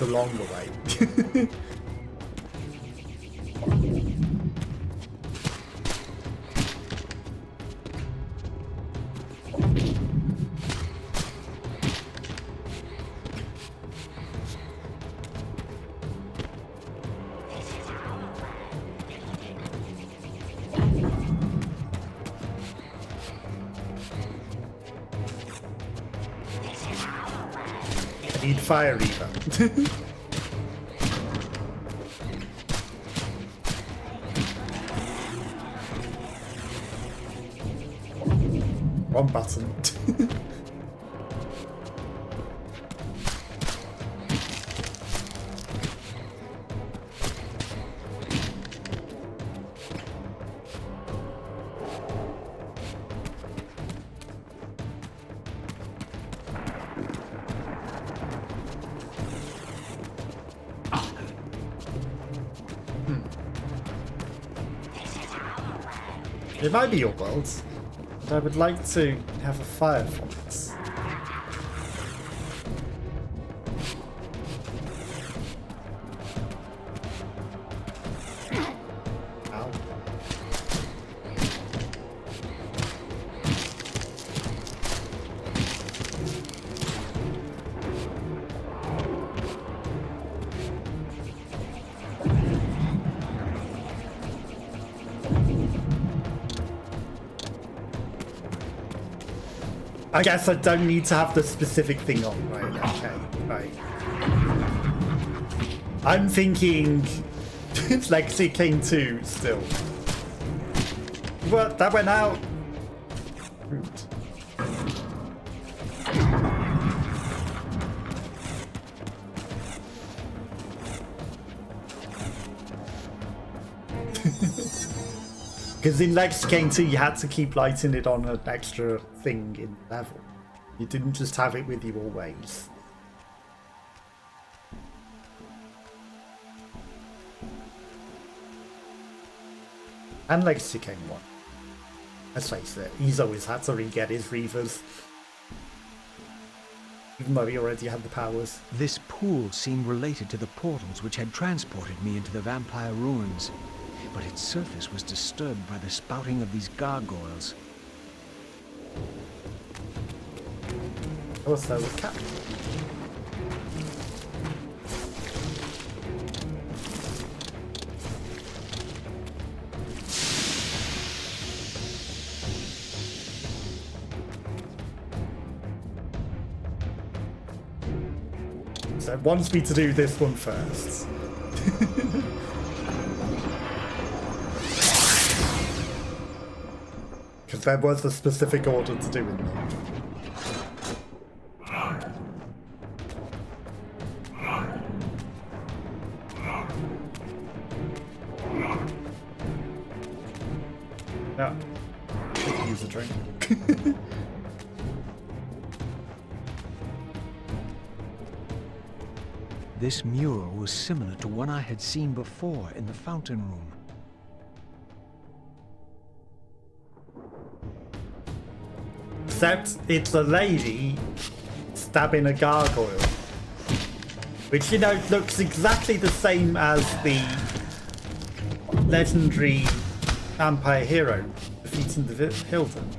the longer way. Need Fire Reaver. One button. It might be your world, but I would like to have a fire fox. Ow. I guess I don't need to have the specific thing on, right? Okay, right. I'm thinking Legacy of Kain 2 still. What? That went out? Rude. Because in Legacy of Kain 2 you had to keep lighting it on an extra thing in level. You didn't just have it with you always. And Legacy of Kain 1. Let's face it, he's always had to re-get his Reavers. Even though he already had the powers. This pool seemed related to the portals which had transported me into the vampire ruins. But its surface was disturbed by the spouting of these gargoyles. Also, a cat. So it wants me to do this one first. Because there was a specific order to do in them. No. Use a drink. This mural was similar to one I had seen before in the fountain room. Except it's a lady stabbing a gargoyle. Which, you know, looks exactly the same as the legendary vampire hero defeating the Hilden.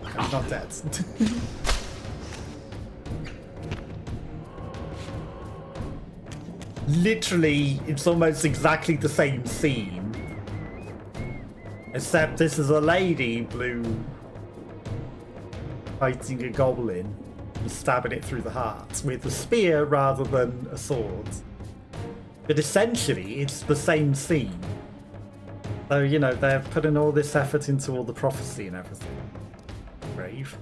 I'm not dead. Literally, it's almost exactly the same scene. Except this is a lady blue fighting a goblin and stabbing it through the heart with a spear rather than a sword. But essentially, it's the same scene. So, you know, they're putting all this effort into all the prophecy and everything. Brave.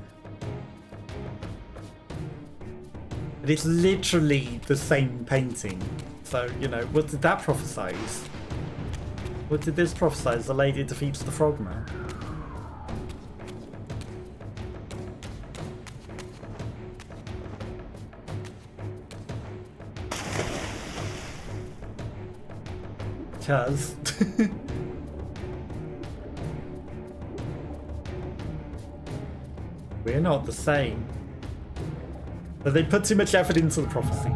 But it's literally the same painting. So, you know, what did that prophesize? What did this prophesize? The lady defeats the frogman. Chaz. We're not the same. But they put too much effort into the prophecy.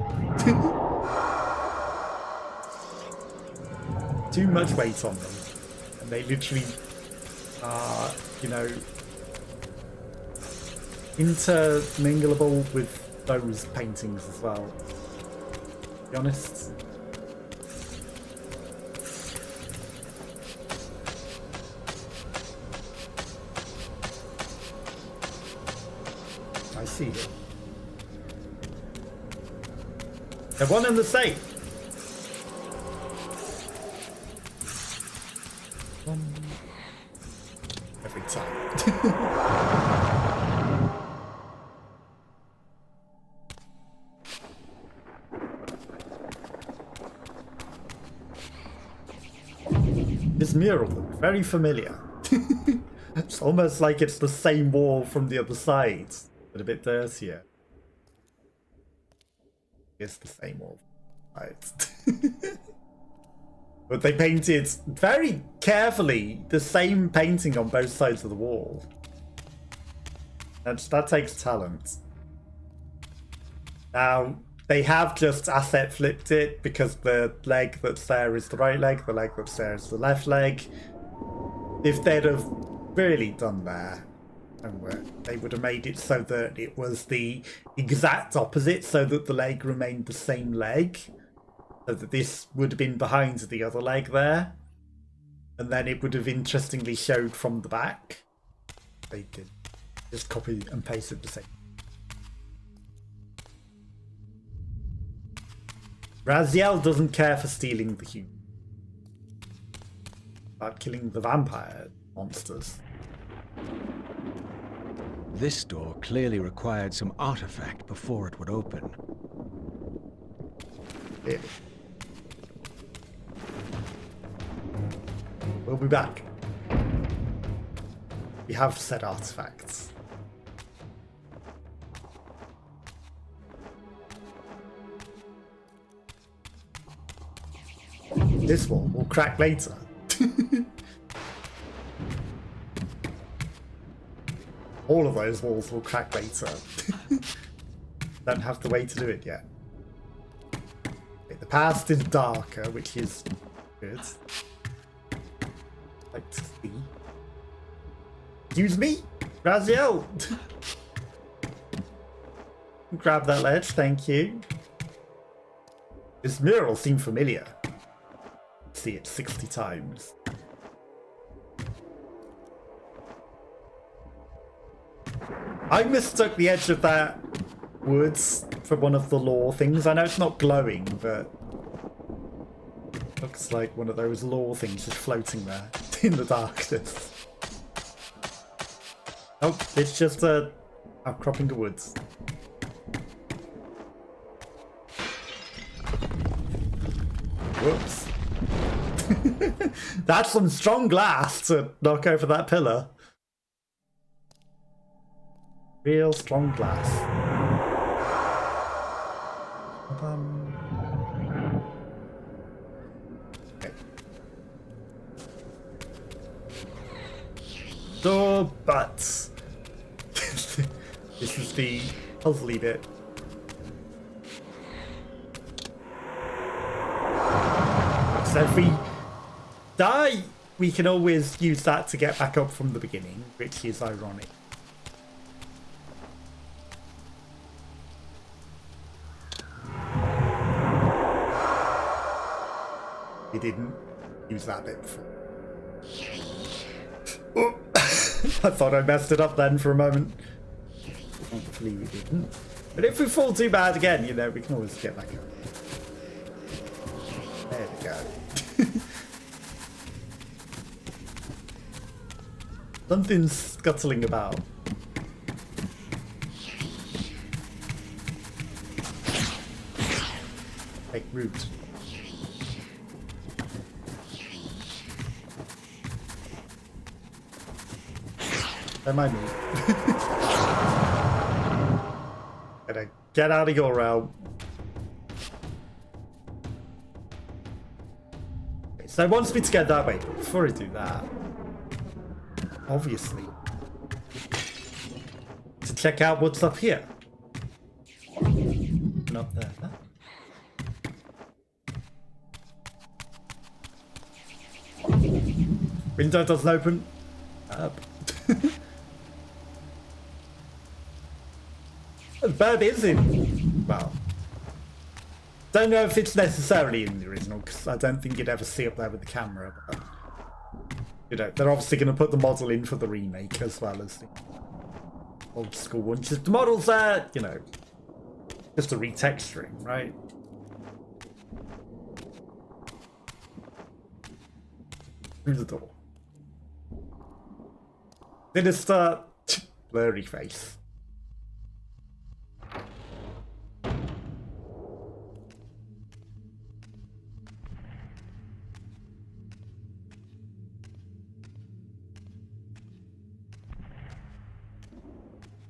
Too much weight on them. And they literally are, you know, interminglable with those paintings as well. To be honest. I see it. They're one and the same. Every time. This mural looks very familiar. It's almost like it's the same wall from the other side, but a bit dirtier. It's the same wall. Right. But they painted very carefully the same painting on both sides of the wall. That takes talent. Now, they have just asset flipped it because the leg that's there is the right leg, the leg that's there is the left leg. If they'd have really done that, they would have made it so that it was the exact opposite, so that the leg remained the same leg. So that this would have been behind the other leg there. And then it would have interestingly showed from the back. They did. Just copy and pasted the same. Raziel doesn't care for stealing the human. About killing the vampire monsters. This door clearly required some artifact before it would open. Clearly. We'll be back. We have said artifacts. This one will crack later. All of those walls will crack later. Don't have the way to do it yet. Okay, the past is darker, which is good. Like to see. Excuse me, Raziel. Grab that ledge, thank you. This mural seemed familiar. See it 60 times. I mistook the edge of that woods for one of the lore things. I know it's not glowing, but looks like one of those lore things just floating there in the darkness. Oh, it's just a outcropping of woods. Whoops. That's some strong glass to knock over that pillar. Real strong glass. Okay. Door butts. This is the puzzly bit. So if we die, we can always use that to get back up from the beginning, which is ironic. We didn't use that bit before. Oh. I thought I messed it up then for a moment. Hopefully we didn't. But if we fall too bad again, you know, we can always get back up. There we go. Something's scuttling about. Take root. Don't mind me. Gotta get out of your realm. Okay, so it wants me to go that way. Before I do that, obviously, to check out what's up here. Not there. Window doesn't open. Up. The bird is in. Well, don't know if it's necessarily in the original because I don't think you'd ever see up there with the camera. But, you know, they're obviously going to put the model in for the remake as well as the old school one. Just the models are, you know, just a retexturing, right? Through the door. Sinister, blurry face.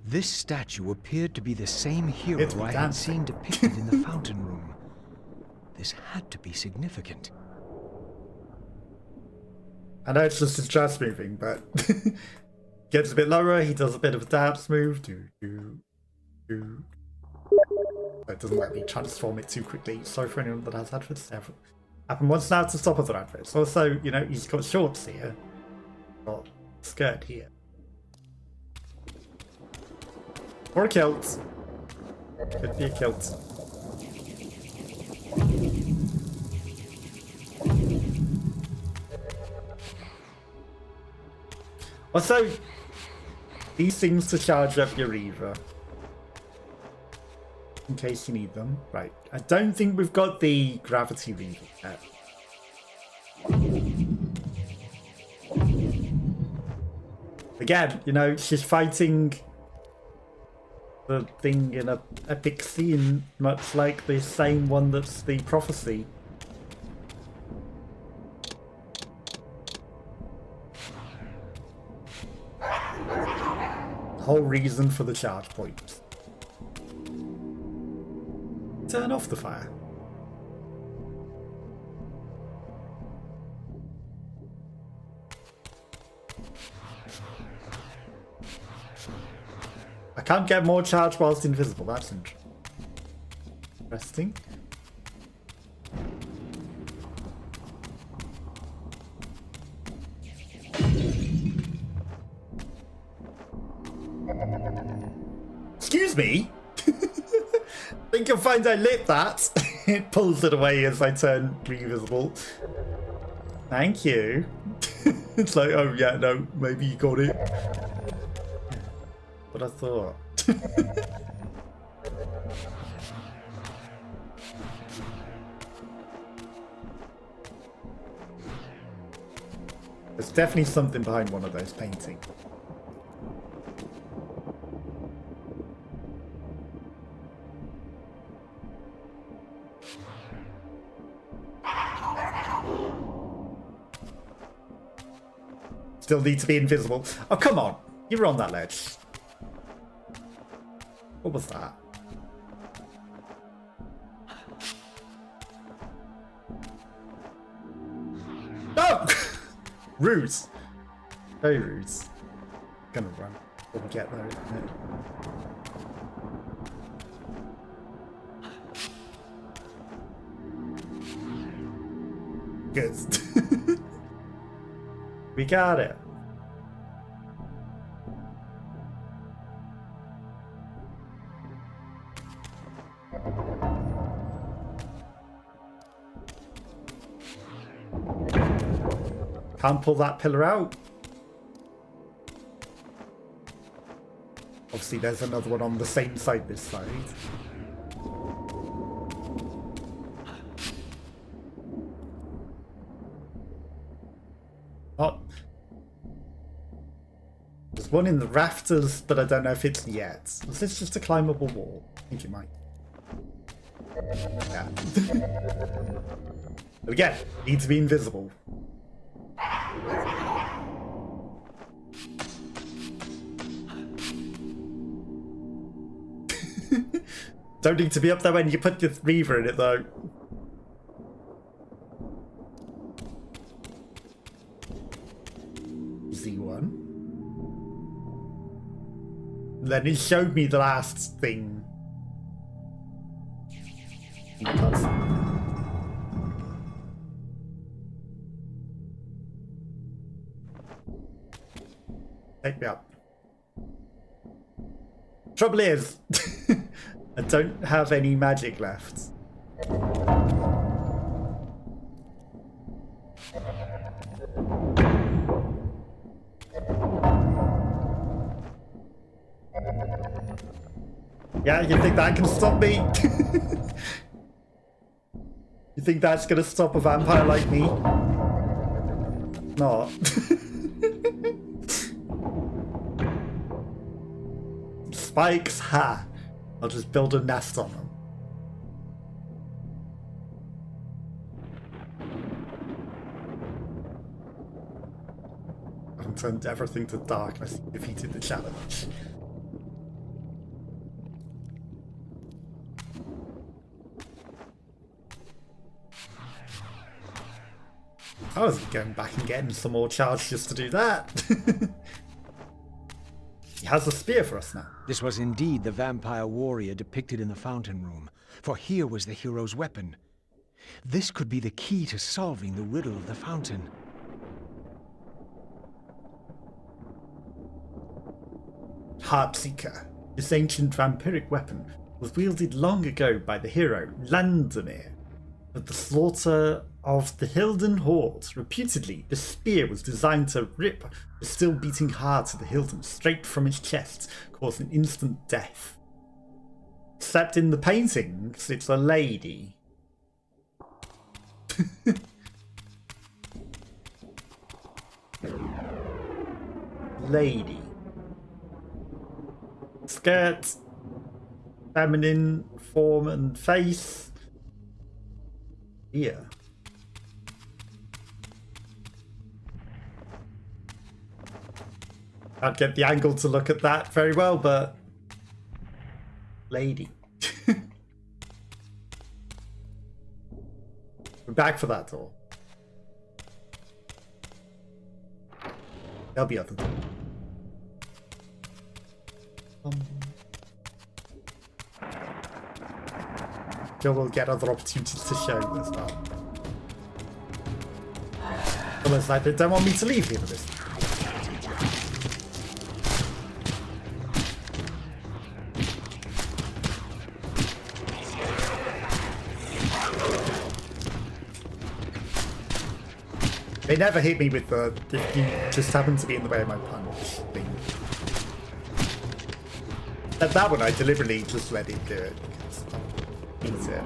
This statue appeared to be the same hero It's I had dancing. seen depicted in the fountain room. This had to be significant. I know it's just his chest moving, but gets a bit lower. He does a bit of a dance move. It doesn't let me transform it too quickly. Sorry for anyone that has adverts. Happen once now to stop other adverts. Also, you know, he's got shorts here, got skirt here, or a kilt. Could be a kilt. Also, these things to charge up your Reaver. In case you need them. Right. I don't think we've got the gravity Reaver yet. Again, you know, she's fighting the thing in a epic scene, much like the same one that's the prophecy. Whole reason for the charge point. Turn off the fire. I can't get more charge whilst invisible. That's interesting. Excuse me? I think you'll find I lit that. It pulls it away as I turn invisible. Thank you. It's like, oh yeah, no, maybe you got it. But I thought. There's definitely something behind one of those paintings. Still need to be invisible. Oh, come on. You were on that ledge. What was that? No! Rude. Very rude. Gonna run when we get there, isn't it? Good. We got it. Can't pull that pillar out. Obviously, there's another one on the same side this side. Oh. There's one in the rafters, but I don't know if it's yet. Is this just a climbable wall? I think it might. Yeah. But again, need to be invisible. Don't need to be up there when you put your Reaver in it, though. Z1. Then it showed me the last thing. Take me up. Trouble is, I don't have any magic left. Yeah, you think that can stop me? You think that's gonna stop a vampire like me? Not. Spikes, ha! I'll just build a nest on them. I've turned everything to darkness, defeated the challenge. I was going back and getting some more charge just to do that. He has a spear for us now. This was indeed the vampire warrior depicted in the fountain room, for here was the hero's weapon. This could be the key to solving the riddle of the fountain. Heartseeker. This ancient vampiric weapon was wielded long ago by the hero Landemir. At the slaughter of the Hilden Horde, reputedly, the spear was designed to rip the still beating heart of the Hilden straight from its chest, causing instant death. Except in the paintings, it's a lady. Lady. Skirt, feminine form and face. Here. Can't get the angle to look at that very well, but lady. We're back for that door. There'll be other doors. Sure, we'll get other opportunities to show as well. Almost like they don't want me to leave here for this. They never hit me with the if you just happen to be in the way of my punch thing. At that one I deliberately just let it do it because I beat it.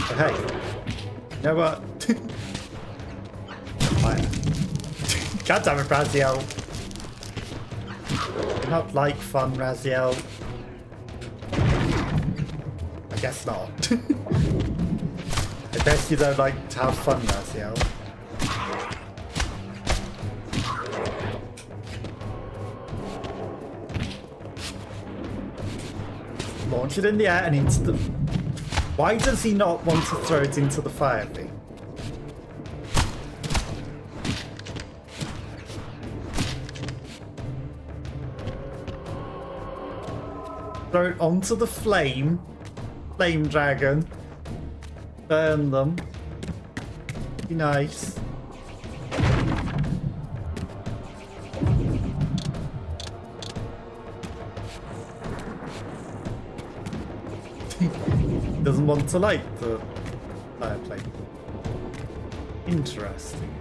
But hey, you know what? Fire. God damn it, Raziel. Not like fun, Raziel. I guess not. I guess you don't like to have fun, Raziel. Launch it in the air and into the... Why does he not want to throw it into the fire thing? Throw it onto the flame dragon, burn them. Be nice. Doesn't want to light the fireplace. Interesting.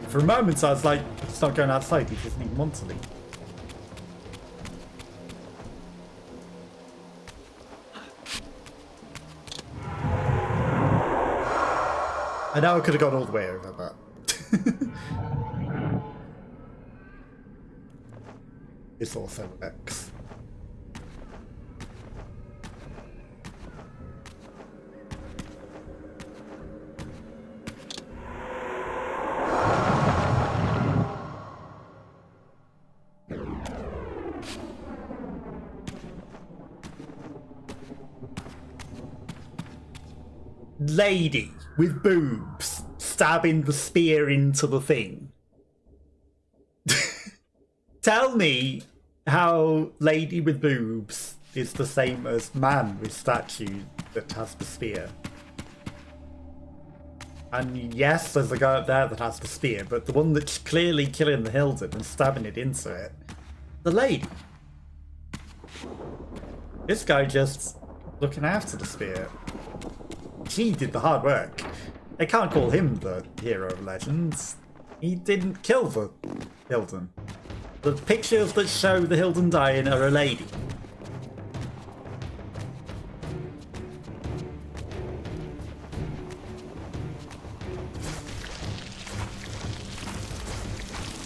For a moment I was like, it's not going outside, he doesn't even want to leave. I know I could have gone all the way over, but... This also works. lady with boobs stabbing the spear into the thing. Tell me how lady with boobs is the same as man with statue that has the spear. And yes, there's a guy up there that has the spear, but the one that's clearly killing the Hilden and stabbing it into it, the lady. This guy just looking after the spear. She did the hard work. They can't call him the hero of legends. He didn't kill the Hilden. The pictures that show the Hilden dying are a lady.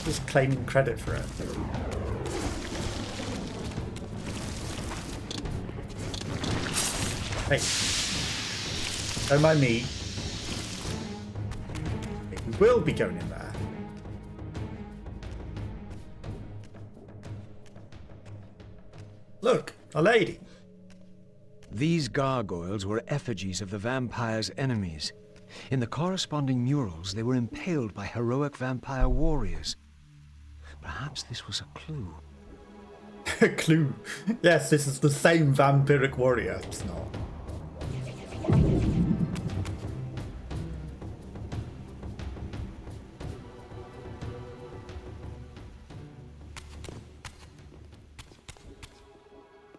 Just claiming credit for it. Hey, don't mind me. We will be going in there. Look, a lady. These gargoyles were effigies of the vampire's enemies. In the corresponding murals, they were impaled by heroic vampire warriors. Perhaps this was a clue. A clue. Yes, this is the same vampiric warrior. It's not.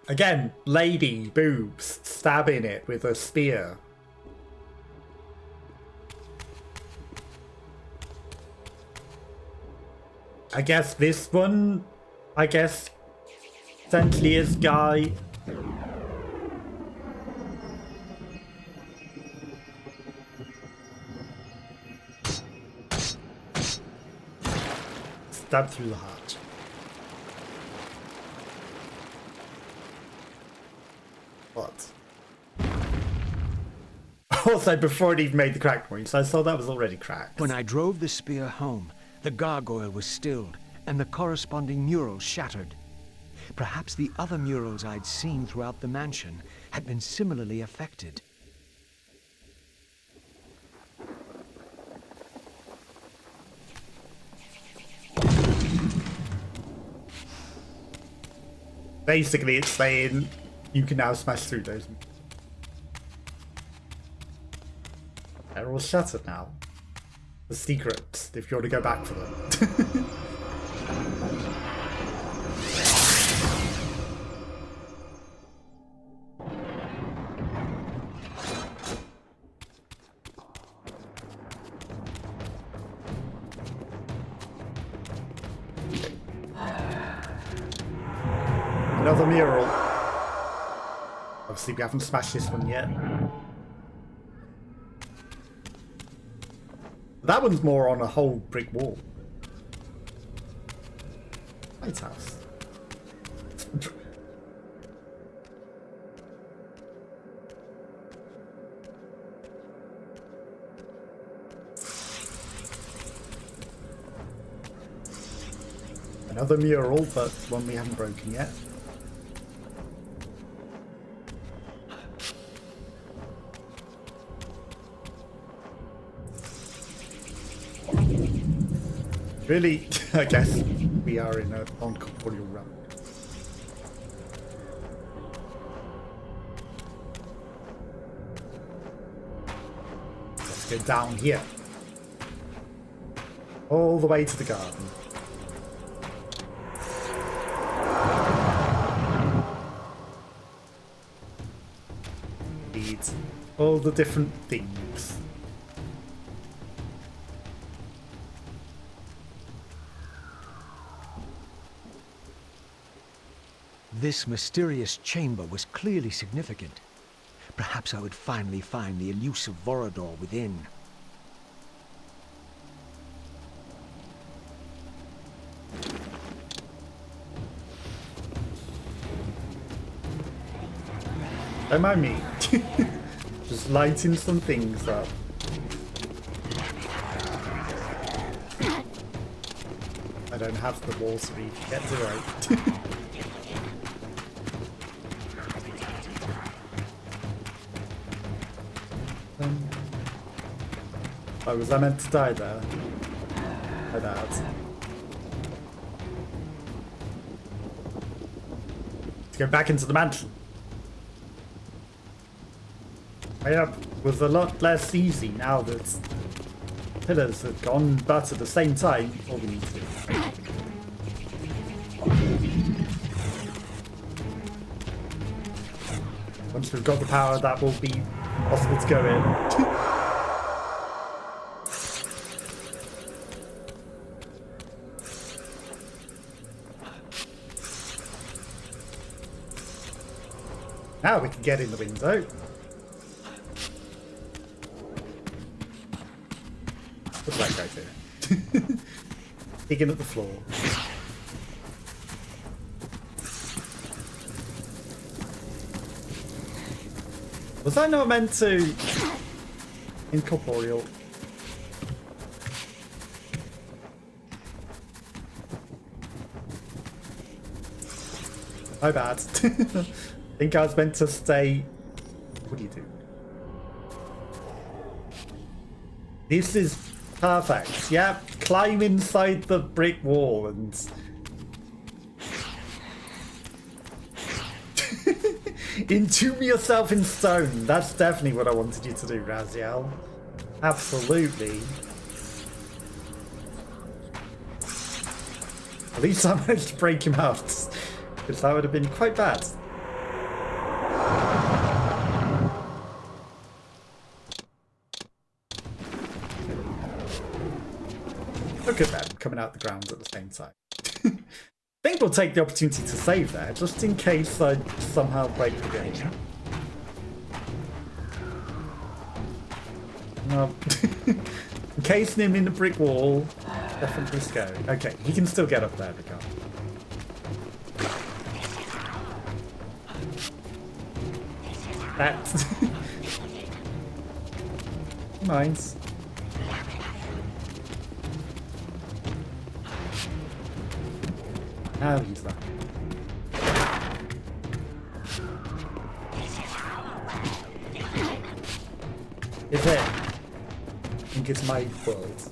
Again, lady, boobs, stabbing it with a spear. I guess this one, essentially is guy. Stabbed through the heart. What? Also, before it even made the crack points, I saw that was already cracked. When I drove the spear home, the gargoyle was stilled, and the corresponding murals shattered. Perhaps the other murals I'd seen throughout the mansion had been similarly affected. Basically, it's saying you can now smash through those. They're all shattered now. The secrets, if you want to go back for them. Another mural. Obviously, we haven't smashed this one yet. That one's more on a whole brick wall. Lighthouse. Another mural, but one we haven't broken yet. Really, I guess we are in an uncorporeal realm. Let's go down here. All the way to the garden. Need all the different things. This mysterious chamber was clearly significant. Perhaps I would finally find the elusive Vorador within. Don't mind me. Just lighting some things up. I don't have the wall to read yet, do I? Oh, was I meant to die there? My bad. Let's go back into the mansion. Yeah, it was a lot less easy now that pillars have gone, but at the same time, all we need to do. Once we've got the power, that will be possible to go in. Now we can get in the window. What's that guy doing? Digging at the floor. Was I not meant to incorporeal? My bad. I think I was meant to stay. What do you do? This is perfect. Yeah, climb inside the brick wall and entomb yourself in stone. That's definitely what I wanted you to do, Raziel. Absolutely. At least I managed to break him out, because that would have been quite bad. Look at them coming out the ground at the same time. I think we'll take the opportunity to save there, just in case I somehow break the game. No. Encasing him in the brick wall, definitely scary. Okay, he can still get up there regardless. That minds. Now he's there. Is it? I think it's my world.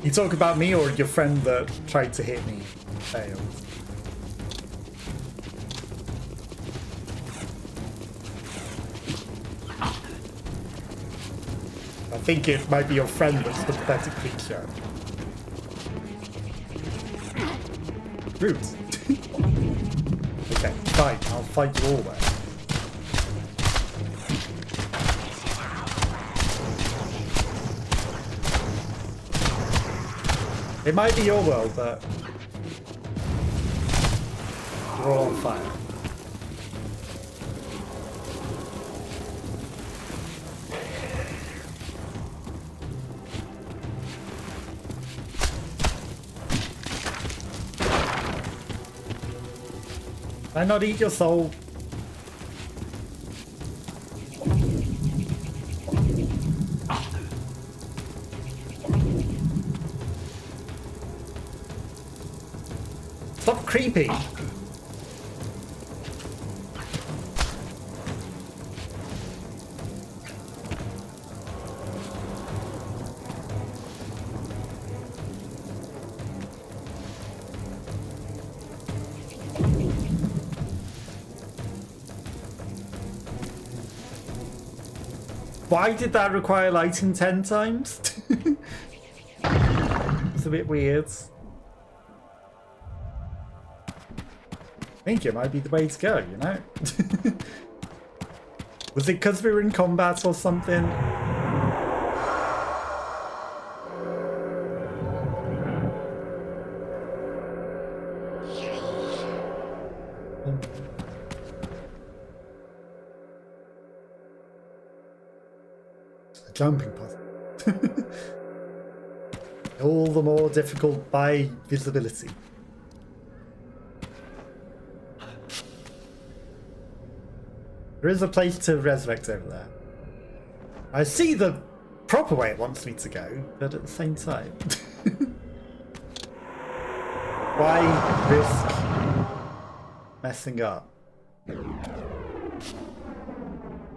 You talk about me or your friend that tried to hit me failed? I think it might be your friend that's the pathetic creature. Rude. Okay, fine. I'll fight you all then. It might be your world, but you're all on fire. Can I not eat your soul? Stop creeping! Why did that require lighting 10 times? It's a bit weird. I think it might be the way to go, you know? Was it because we were in combat or something? A jumping puzzle. All the more difficult by visibility. There is a place to resurrect over there. I see the proper way it wants me to go, but at the same time. Why risk messing up?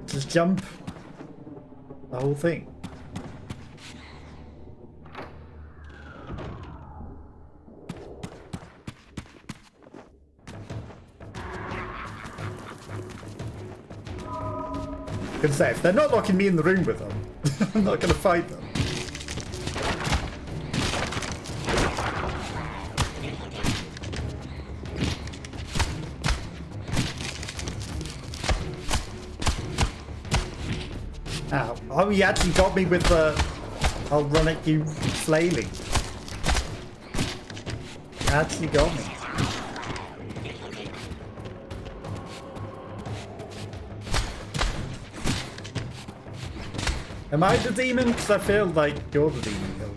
Just jump the whole thing. I can say, if they're not locking me in the room with them, I'm not going to fight them. Ow. Oh, he actually got me with the I'll run at you flailing. He actually got me. Am I the demon? Because I feel like you're the demon build.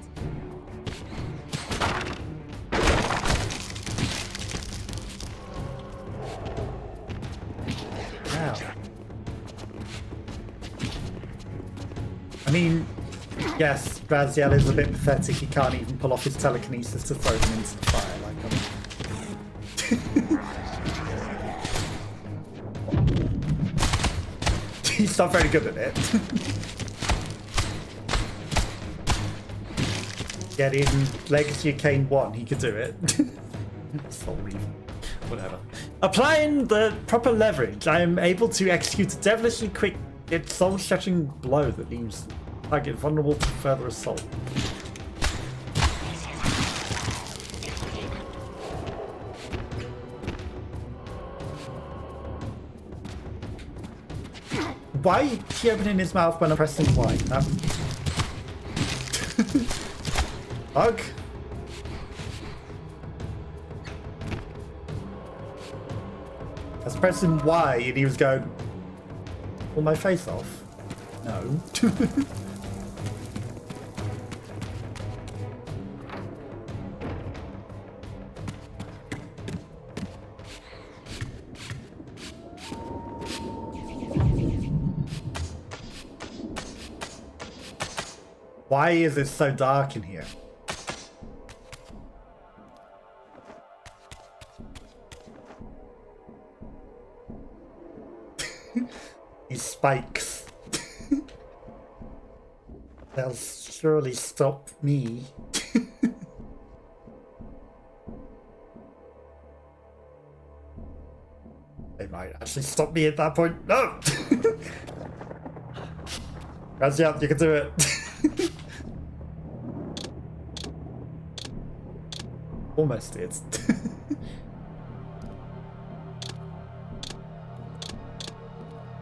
Wow. I mean, yes, Raziel is a bit pathetic. He can't even pull off his telekinesis to throw them into the fire like He's not very good at it. Get in Legacy of Kain 1, he could do it. Soul Reaver. Whatever. Applying the proper leverage, I am able to execute a devilishly quick yet soul-shattering blow that leaves target vulnerable to further assault. Why is he opening his mouth when I'm pressing Y? Bug? I was pressing Y and he was going, pull my face off. No. Why is it so dark in here? These spikes. They'll surely stop me. They might actually stop me at that point. No! Raziel, you can do it. Almost did.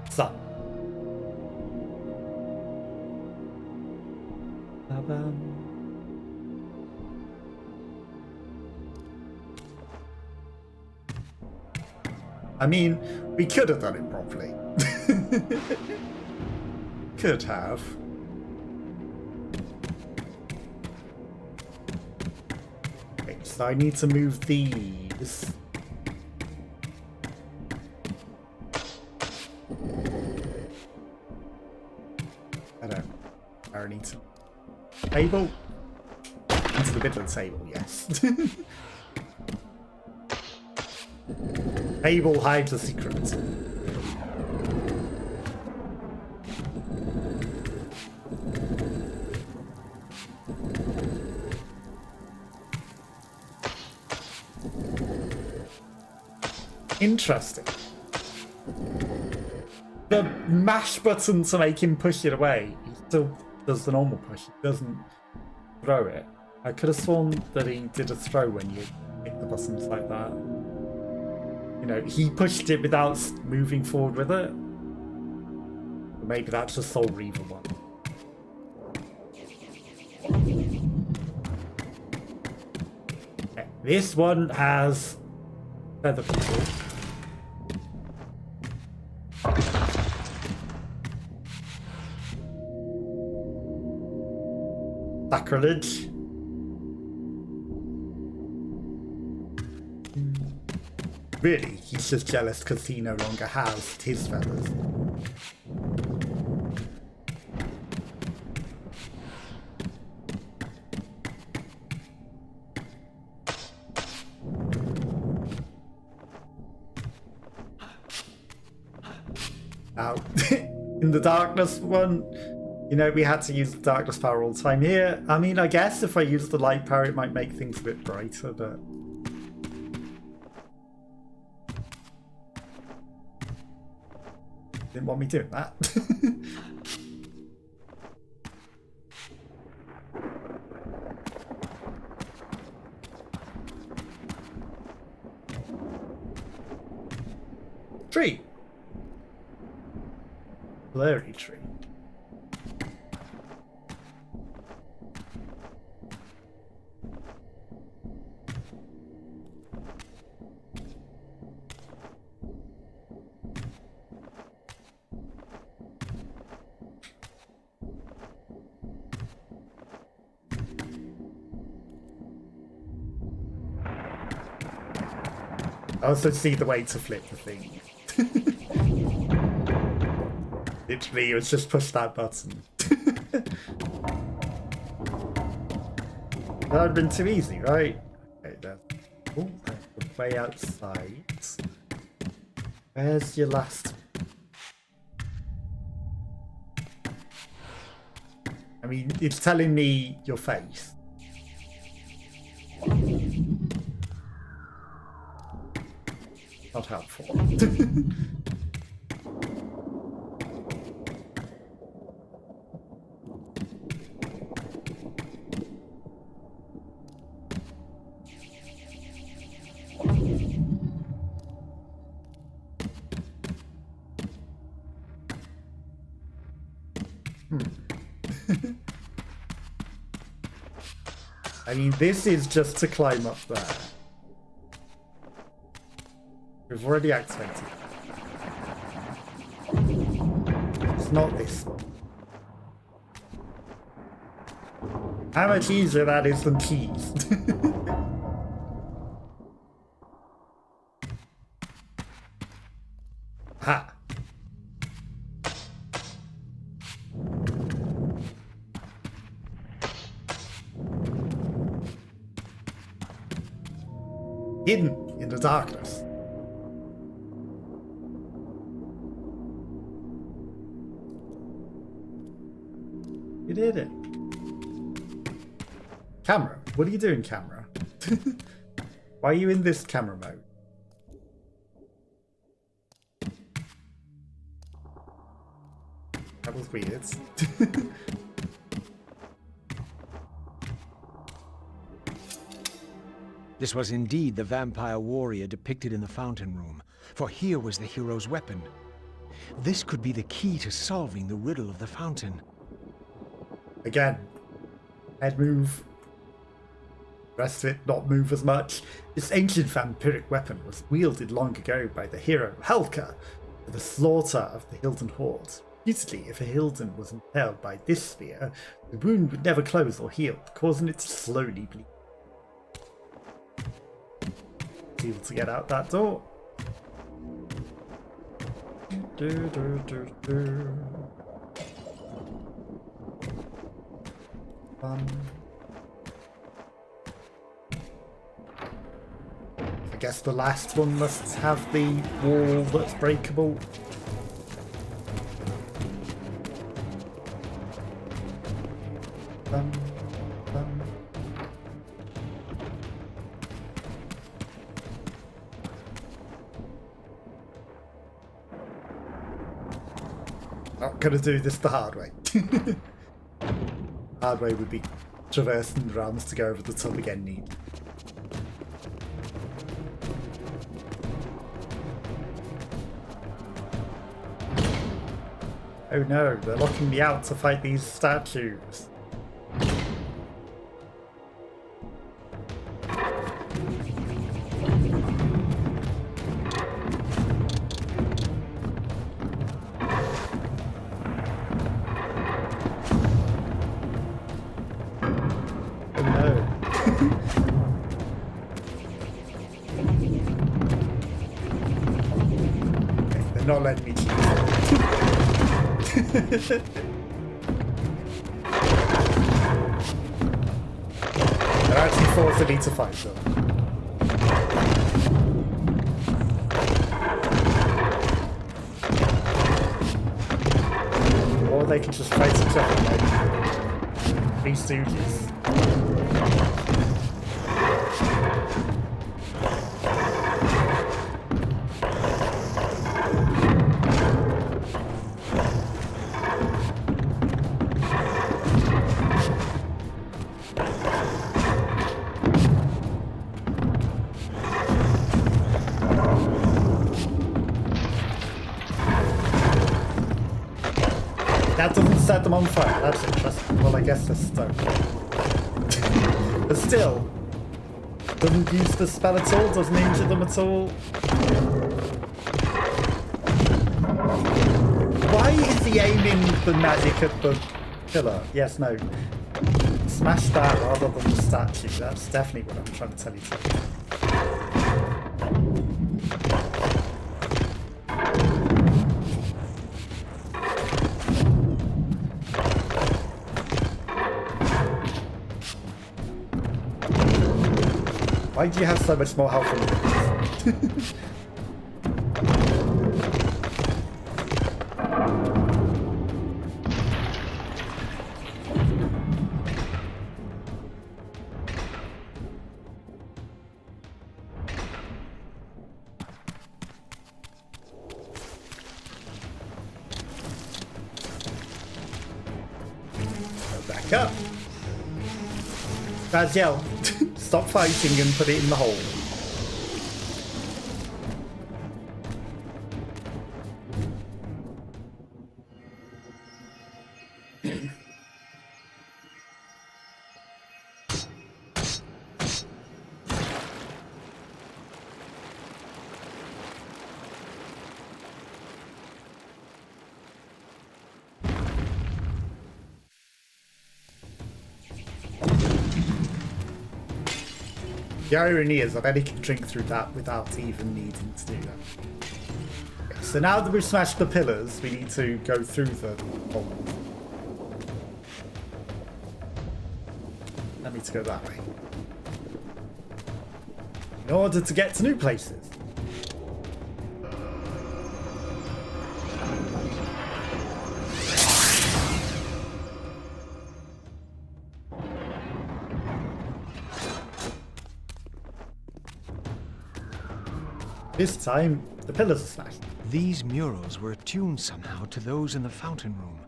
So. I mean, we could have done it properly. Could have. Okay, so I need to move these. I need to table into the middle of the table, yes. Table hides a secret. Interesting. The mash button to make him push it away, he still does the normal push. He doesn't throw it. I could have sworn that he did a throw when you hit the buttons like that. You know, he pushed it without moving forward with it. Or maybe that's a Soul Reaver one. Okay, this one has feather people. Sacrilege. Really, he's just jealous because he no longer has his feathers. out. In the darkness one, you know, we had to use the darkness power all the time. Here, I mean, I guess if I use the light power, it might make things a bit brighter, but... Didn't want me doing that. Tree. Blurry tree. I also see the way to flip the thing. Literally, it was just push that button. That would have been too easy, right? Okay, that's the way outside. Where's your last? I mean, it's telling me your face. Not helpful. I mean, this is just to climb up there. We've already activated it. It's not this one. How much easier that is than keys. Ha! Hidden in the darkness. You did it. Camera. What are you doing, camera? Why are you in this camera mode? That was weird. This was indeed the vampire warrior depicted in the fountain room, for here was the hero's weapon. This could be the key to solving the riddle of the fountain. Again, head move. Rest of it not move as much. This ancient vampiric weapon was wielded long ago by the hero Helka for the slaughter of the Hilden horde. Usually, if a Hilden was impaled by this spear, the wound would never close or heal, causing it to slowly bleed. Able to get out that door. I guess the last one must have the wall that's breakable. Not gonna do this the hard way. Hard way would be traversing the realms to go over the top again neat. Oh no, they're locking me out to fight these statues. Not letting me cheat. They're actually forcing me to fight them. they could just fight each other like Three Stooges. That doesn't set them on fire. That's interesting. Well, I guess they're stone. But still, doesn't use the spell at all, doesn't injure them at all. Why is he aiming the magic at the pillar? Yes, no. Smash that rather than the statue. That's definitely what I'm trying to tell you. Why do you have so much more health than this? Go back up. Raziel, stop fighting and put it in the hole. The irony is that Eddie can drink through that without even needing to do that. Okay, so now that we've smashed the pillars, we need to go through the hole. I need to go that way. In order to get to new places. This time, the pillars are smashed. These murals were attuned somehow to those in the fountain room,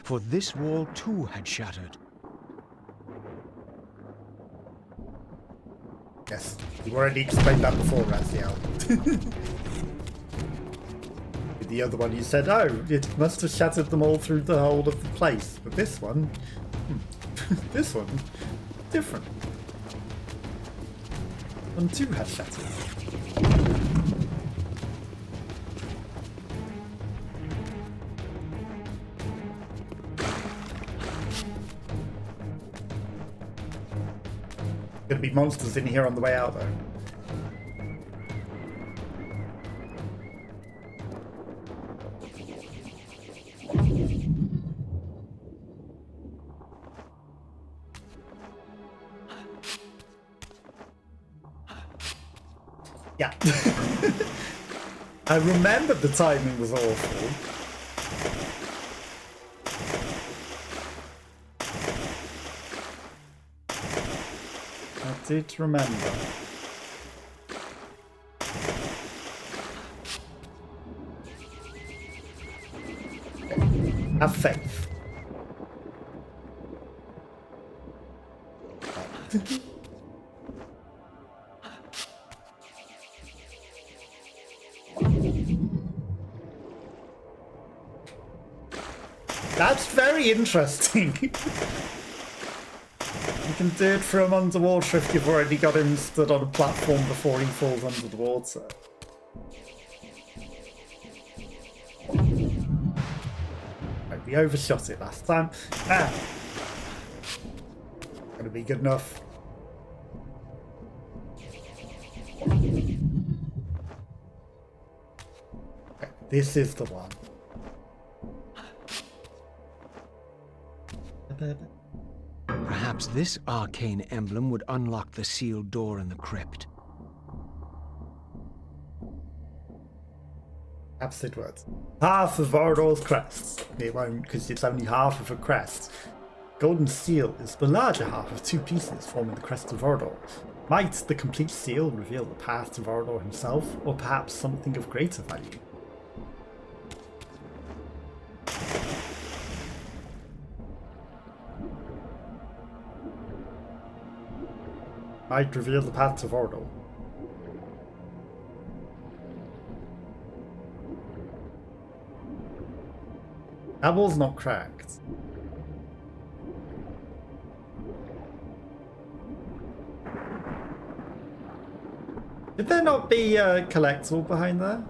for this wall too had shattered. Yes, you already explained that before, Raziel. With the other one, you said, oh, it must have shattered them all through the whole of the place. But this one, this one, different. One too had shattered. Gonna be monsters in here on the way out, though. Yeah. I remembered the timing was awful. I did remember. Have faith. That's very interesting. You can do it from underwater if you've already got him stood on a platform before he falls under the water. Right, we overshot it last time. Ah! Gonna be good enough. Okay, this is the one. Perhaps this arcane emblem would unlock the sealed door in the crypt. Perhaps it would. Half of Vorador's crest. It won't, because it's only half of a crest. Golden seal is the larger half of two pieces forming the crest of Vorador. Might the complete seal reveal the path to Vorador himself, or perhaps something of greater value? Might reveal the path to Vorador. That wall's not cracked. Did there not be a collectible behind there?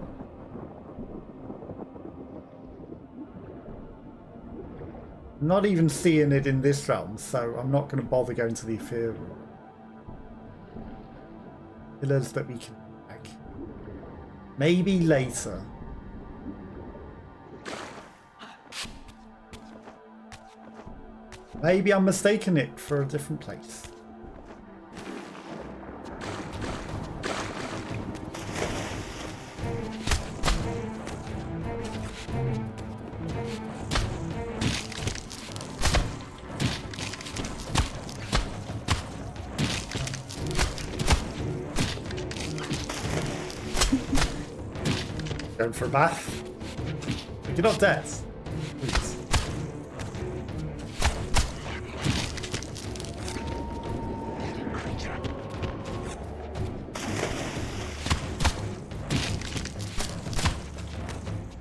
Not even seeing it in this realm, so I'm not going to bother going to the ethereal. Pillars that we can crack. Maybe later. Maybe I'm mistaking it for a different place. Going for a bath? You're not dead. Please.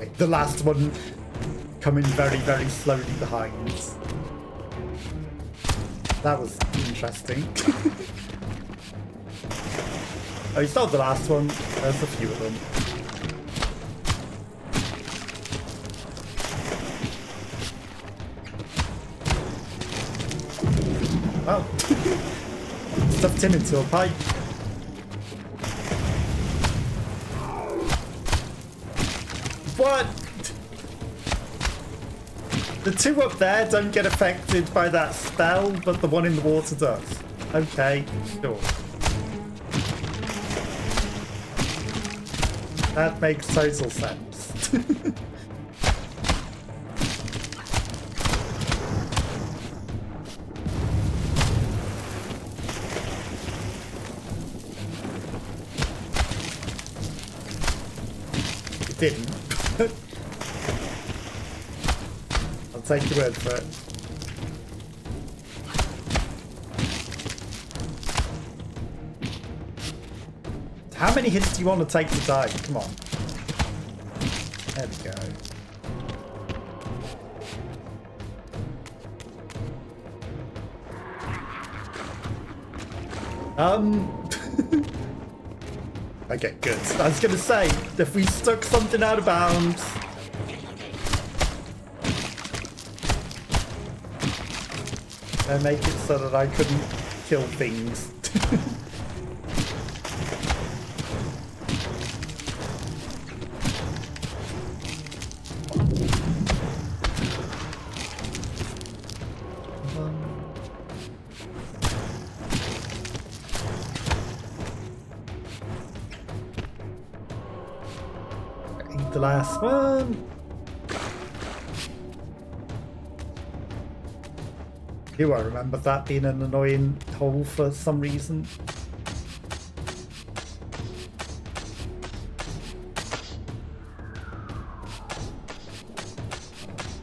Wait, the last one coming very, very slowly behind. That was interesting. Oh, he's not the last one. There's a few of them. Oh. Stuffed him into a pipe. What? The two up there don't get affected by that spell, but the one in the water does. Okay, sure. That makes total sense. Didn't. I'll take your word for it. How many hits do you want to take to die? Come on. There we go. Okay, good. I was going to say, if we stuck something out of bounds... and make it so that I couldn't kill things. The last one. Do I remember that being an annoying hole for some reason?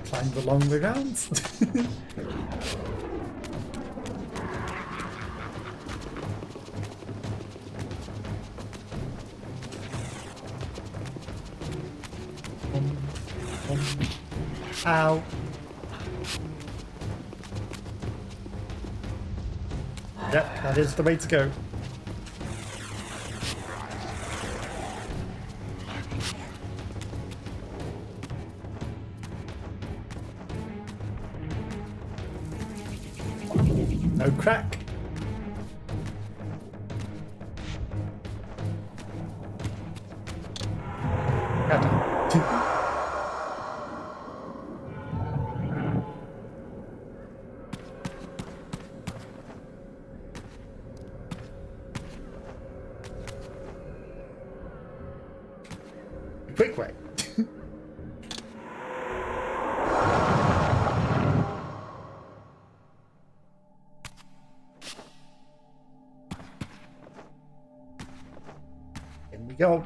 Climb the long way round. Ow. Yep, that is the way to go. No crack. Quick way. go.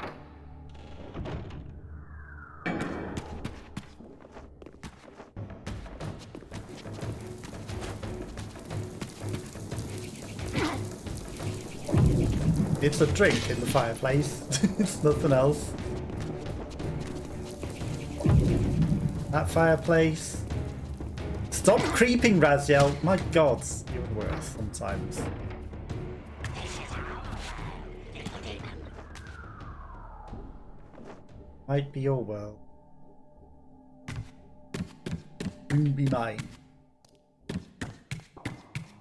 It's a drink in the fireplace. It's nothing else. That fireplace. Stop creeping, Raziel. My God, you're worse sometimes. Might be your world. Soon be mine.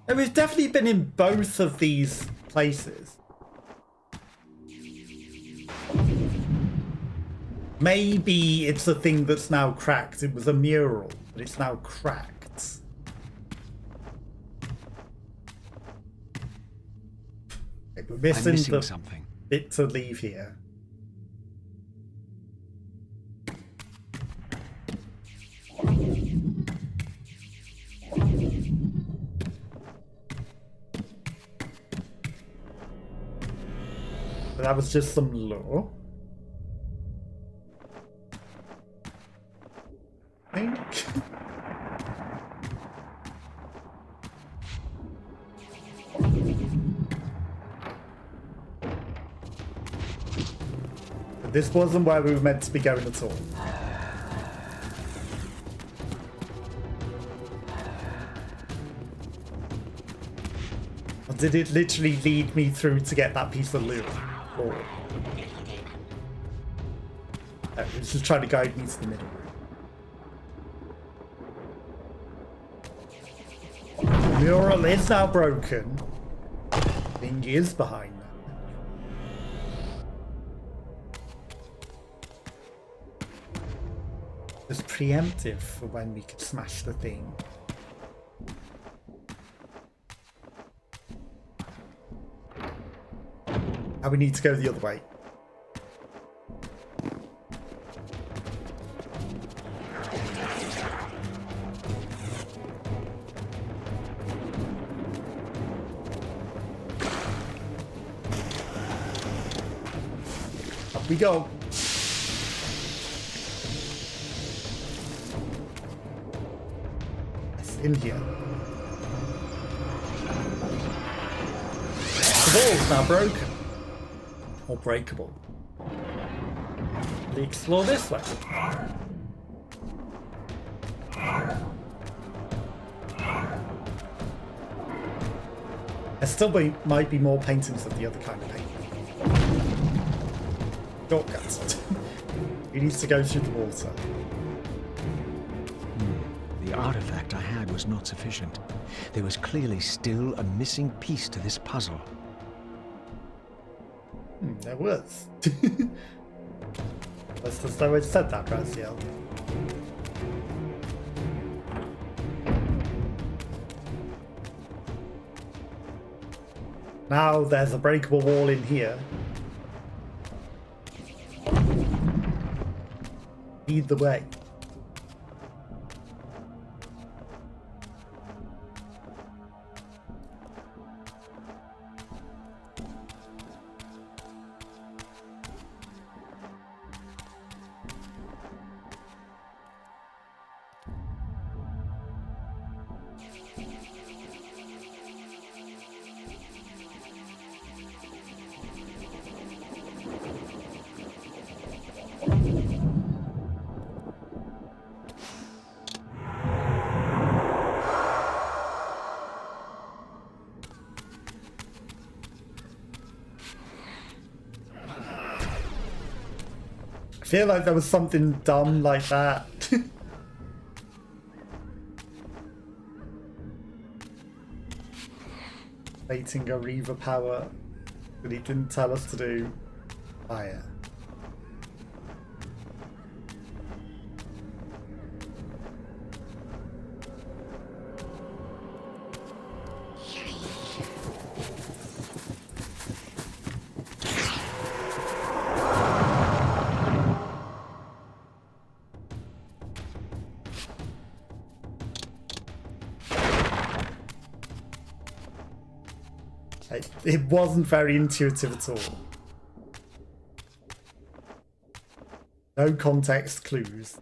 And we've definitely been in both of these places. Maybe it's a thing that's now cracked. It was a mural, but it's now cracked. We're missing the something. bit to leave here. But that was just some lore. I think. But this wasn't where we were meant to be going at all. Or did it literally lead me through to get that piece of loot? Or... it was just trying to guide me to the middle. The mural is now broken. Thing is behind that. It was preemptive for when we could smash the thing. And we need to go the other way. Up we go. It's in here. The wall's now broken. Or breakable. Let's explore this way. There still might be more paintings of the other kind of painting. Shortcuts. He needs to go through the water. The artifact I had was not sufficient. There was clearly still a missing piece to this puzzle. There was. That's just the way it said that, Raziel. Now there's a breakable wall in here. Either way. I feel like there was something dumb like that. Waiting a Reaver power, but he didn't tell us to do fire. It wasn't very intuitive at all. No context clues.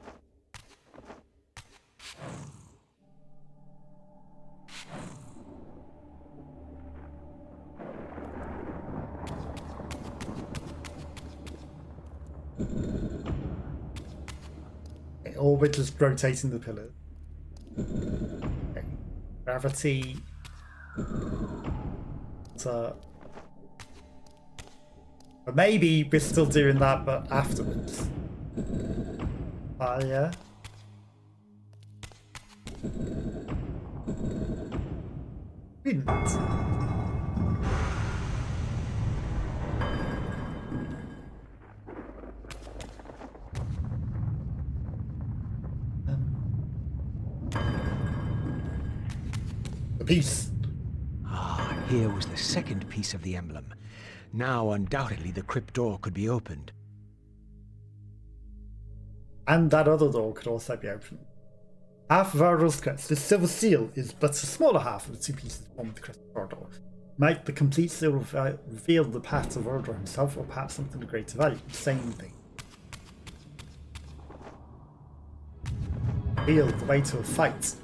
Or we're just rotating the pillars. Okay. Gravity. So, but maybe we're still doing that, but afterwards. Yeah. Wind. The piece. Ah, here was the second piece of the emblem. Now, undoubtedly, the crypt door could be opened. And that other door could also be opened. Half of our crest, this silver seal is but a smaller half of the two pieces form the crest of Orador. Might the complete seal reveal the path to Orador himself, or perhaps something of greater value? Same thing. Reveal the way to a fight.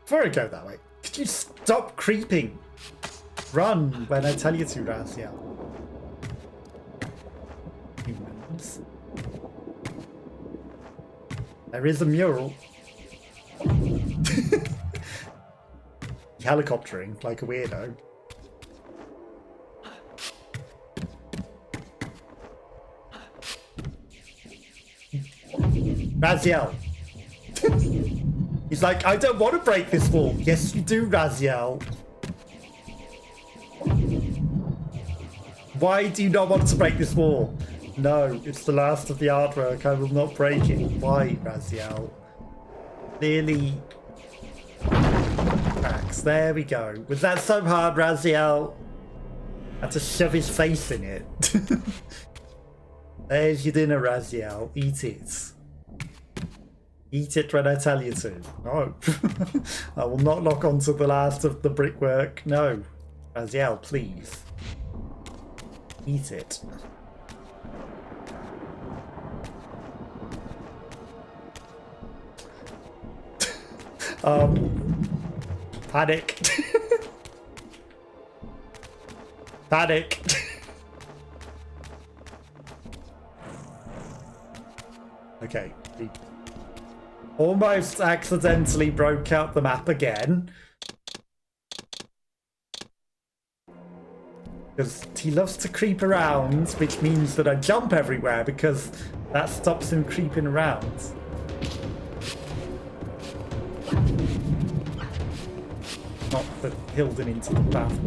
Before I go that way, could you stop creeping? Run when I tell you to, Raziel. Humans. There is a mural. Helicoptering like a weirdo. Raziel. He's like, I don't want to break this wall. Yes, you do, Raziel. Why do you not want to break this wall? No, it's the last of the artwork. I will not break it. Why, Raziel? Clearly. Cracks. There we go. Was that so hard, Raziel? Had to shove his face in it. There's your dinner, Raziel. Eat it. Eat it when I tell you to. No. I will not lock onto the last of the brickwork. No. Raziel, please. Eat it. Panic. Panic. Okay. Almost accidentally broke out the map again. Because he loves to creep around, which means that I jump everywhere because that stops him creeping around. Not the Hilden into the battle.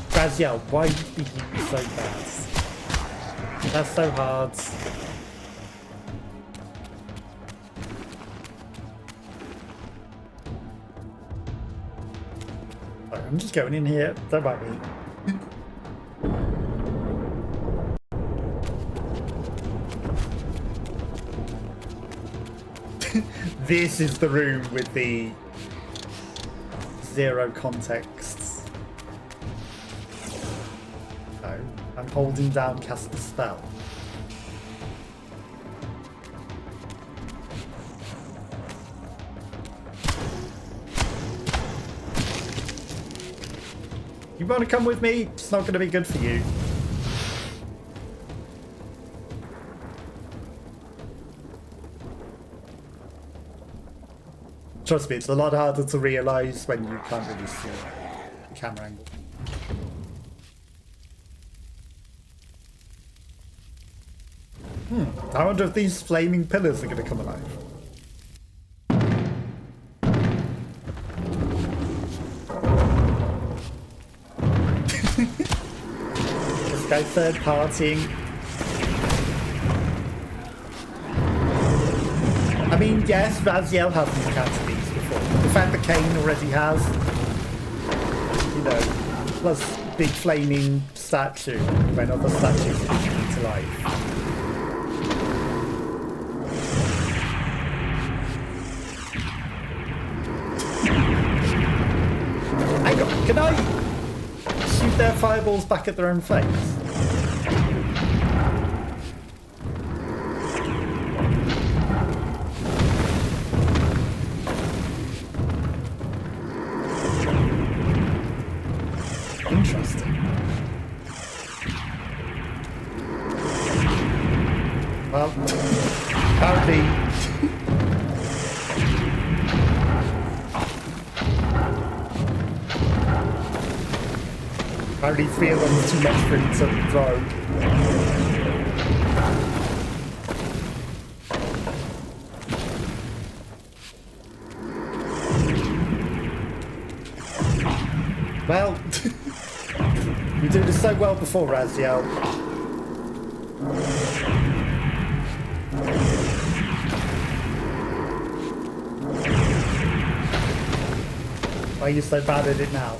Raziel, why did you be so bad? That's so hard. I'm just going in here. Don't mind me. This is the room with the zero contexts. So, I'm holding down cast the spell. You want to come with me? It's not going to be good for you. Trust me, it's a lot harder to realise when you can't really see the camera angle. I wonder if these flaming pillars are going to come alive. This guy's third partying. I mean, yes, Raziel hasn't encountered these before. The fact that Kain already has, you know, plus big flaming statue when other statues come to life. Hang on, can I shoot their fireballs back at their own face? Interesting. Well, apparently... apparently 3 of them is too much for him to throw. Well... we did this so well before, Raziel. Why are you so bad at it now?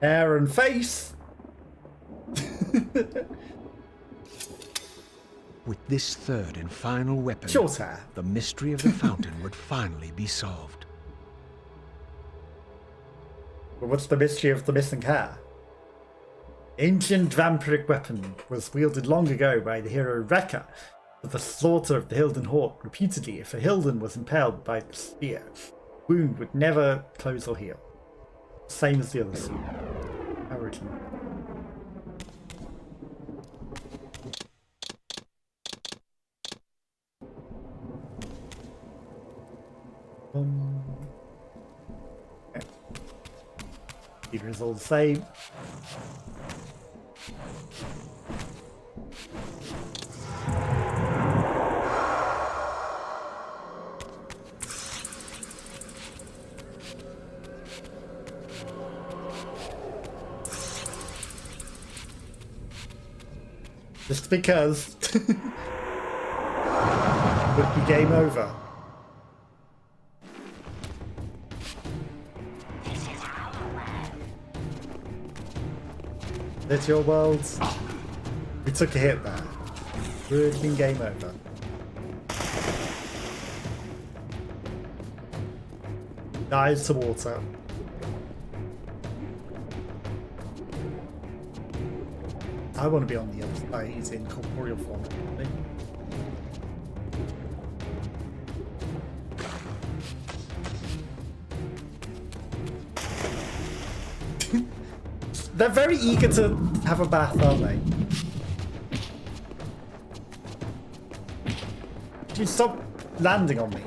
Hair and face! With this third and final weapon, Short hair. the mystery of the fountain would finally be solved. But what's the mystery of the missing hair? Ancient vampiric weapon was wielded long ago by the hero Rekka for the slaughter of the Hilden Hawk. Repeatedly, if a Hilden was impaled by the spear, the wound would never close or heal. Same as the other spear. Original. Okay. Here is all the same. Just because would be game over. That's your world. We took a hit there. Would have been game over. Dives to water. I want to be on the other side. He's in corporeal form. They're very eager to have a bath, aren't they? Could you stop landing on me?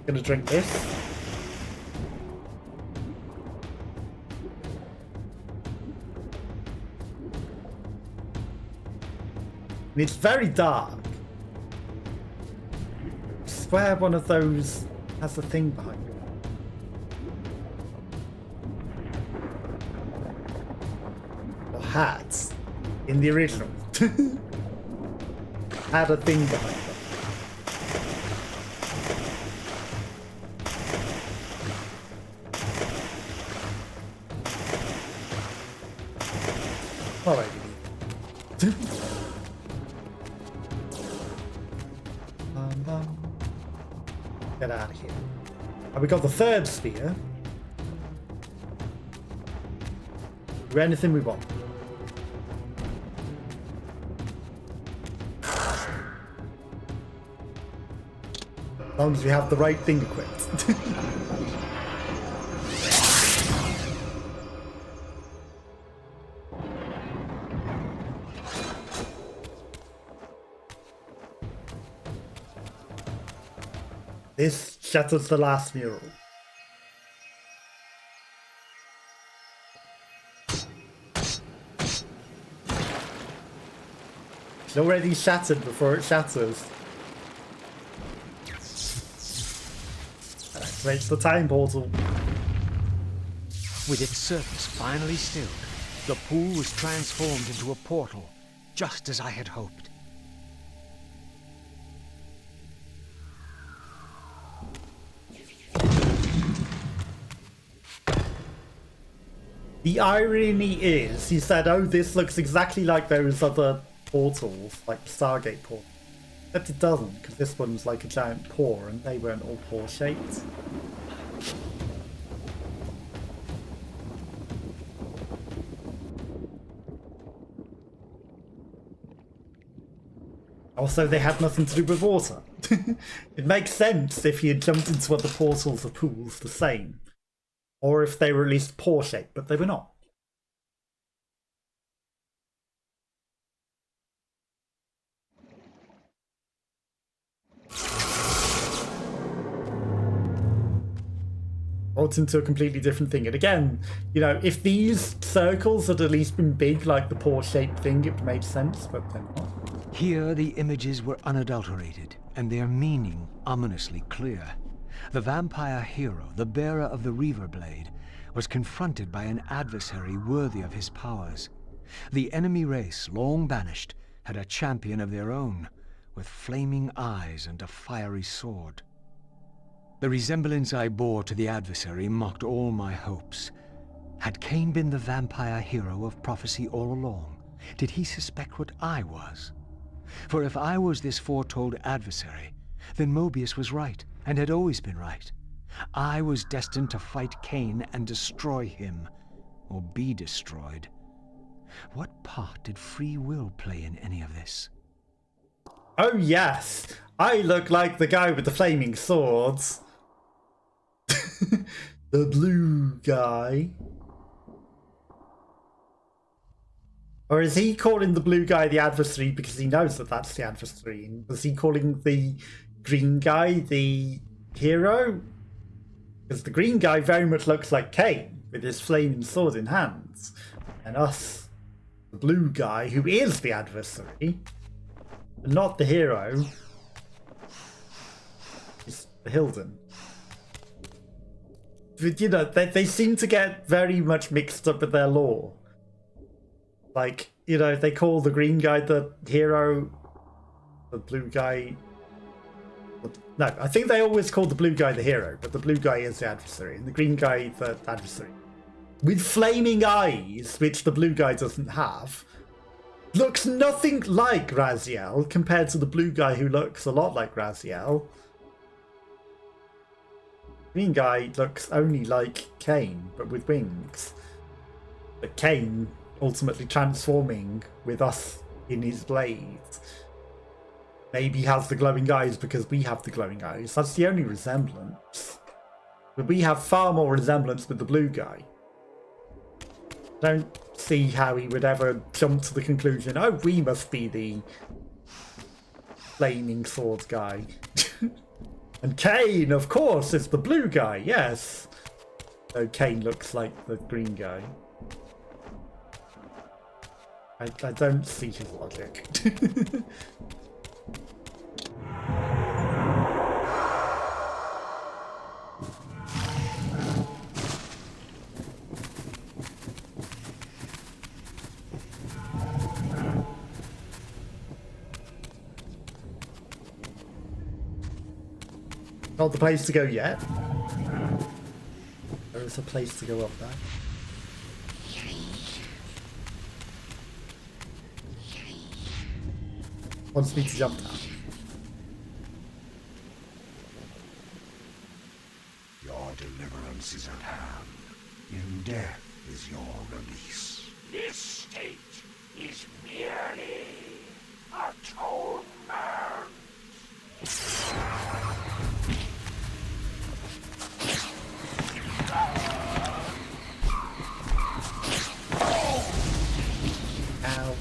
Gonna drink this. And it's very dark. I swear one of those has a thing behind it. Or had in the original. Had a thing behind them. Alright. Get out of here. And we got the third spear. Do anything we want. As long as we have the right thing equipped. This shatters the last mural. It's already shattered before it shatters. That activates the time portal. With its surface finally stilled, the pool was transformed into a portal, just as I had hoped. The irony is, he said, oh, this looks exactly like those other portals, like the Stargate portal. Except it doesn't, because this one's like a giant pore, and they weren't all pore-shaped. Also, they had nothing to do with water. It makes sense if you had jumped into other portals or pools the same. Or if they were at least pore-shaped, but they were not. Rolled into a completely different thing. And again, you know, if these circles had at least been big like the pore-shaped thing, it made sense, but they're not. Here the images were unadulterated, and their meaning ominously clear. The vampire hero, the bearer of the Reaver blade, was confronted by an adversary worthy of his powers. The enemy race, long banished, had a champion of their own, with flaming eyes and a fiery sword. The resemblance I bore to the adversary mocked all my hopes. Had Kain been the vampire hero of prophecy all along? Did he suspect what I was? For if I was this foretold adversary, then Mobius was right, and had always been right. I was destined to fight Kain and destroy him, or be destroyed. What part did free will play in any of this? Oh yes, I look like the guy with the flaming swords. The blue guy. Or is he calling the blue guy the adversary because he knows that that's the adversary? And was he calling the green guy the hero? Because the green guy very much looks like Kain with his flaming sword in hands. And us, the blue guy, who is the adversary, but not the hero, is the Hilden. But, you know, they seem to get very much mixed up with their lore. Like, you know, they call the green guy the hero, the blue guy... No, I think they always call the blue guy the hero, but the blue guy is the adversary, and the green guy the adversary. With flaming eyes, which the blue guy doesn't have, looks nothing like Raziel compared to the blue guy who looks a lot like Raziel. Green guy looks only like Kain, but with wings. But Kain ultimately transforming with us in his blades. Maybe has the glowing eyes because we have the glowing eyes. That's the only resemblance. But we have far more resemblance with the blue guy. Don't see how he would ever jump to the conclusion, oh, we must be the flaming sword guy. And Kain, of course, is the blue guy, yes. So Kain looks like the green guy. I don't see his logic. Not the place to go yet. There is a place to go up there. Wants me to jump down. Your deliverance is at hand. In death is your release. This state is merely atonement. Ow.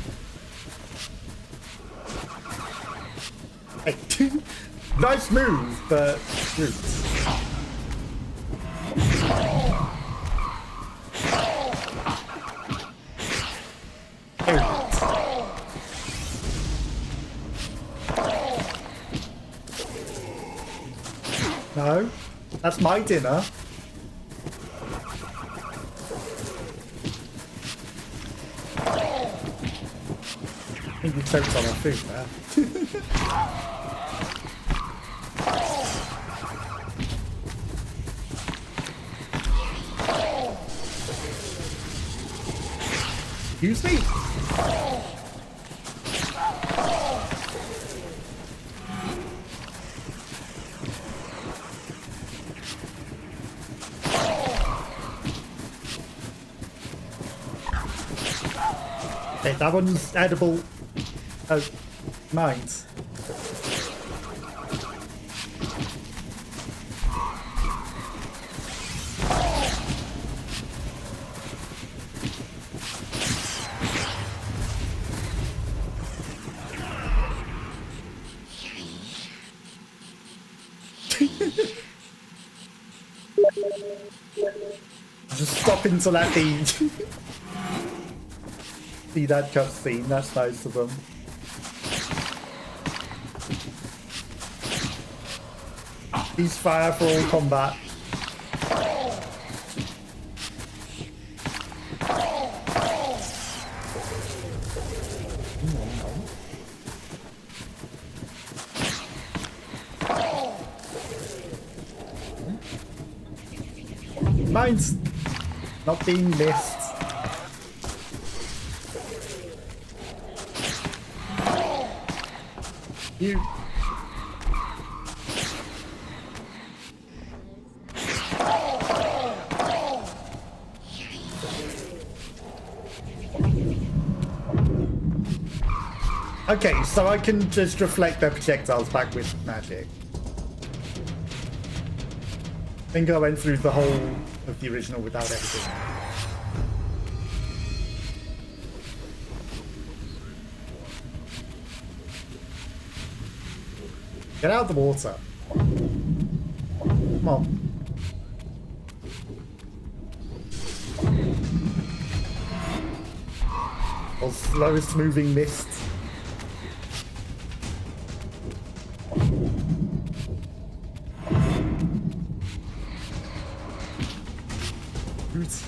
Hey, nice move, but roots. No, that's my dinner. We choked on our food there. Excuse me? Okay, that one's edible. Oh, mines. Just stopping to let me see that cutscene. That's nice of them. Ceasefire for all combat. Mine's not being missed. You. Okay, so I can just reflect their projectiles back with magic. I think I went through the whole of the original without everything. Get out of the water. Come on. Or slowest moving mist. Roots.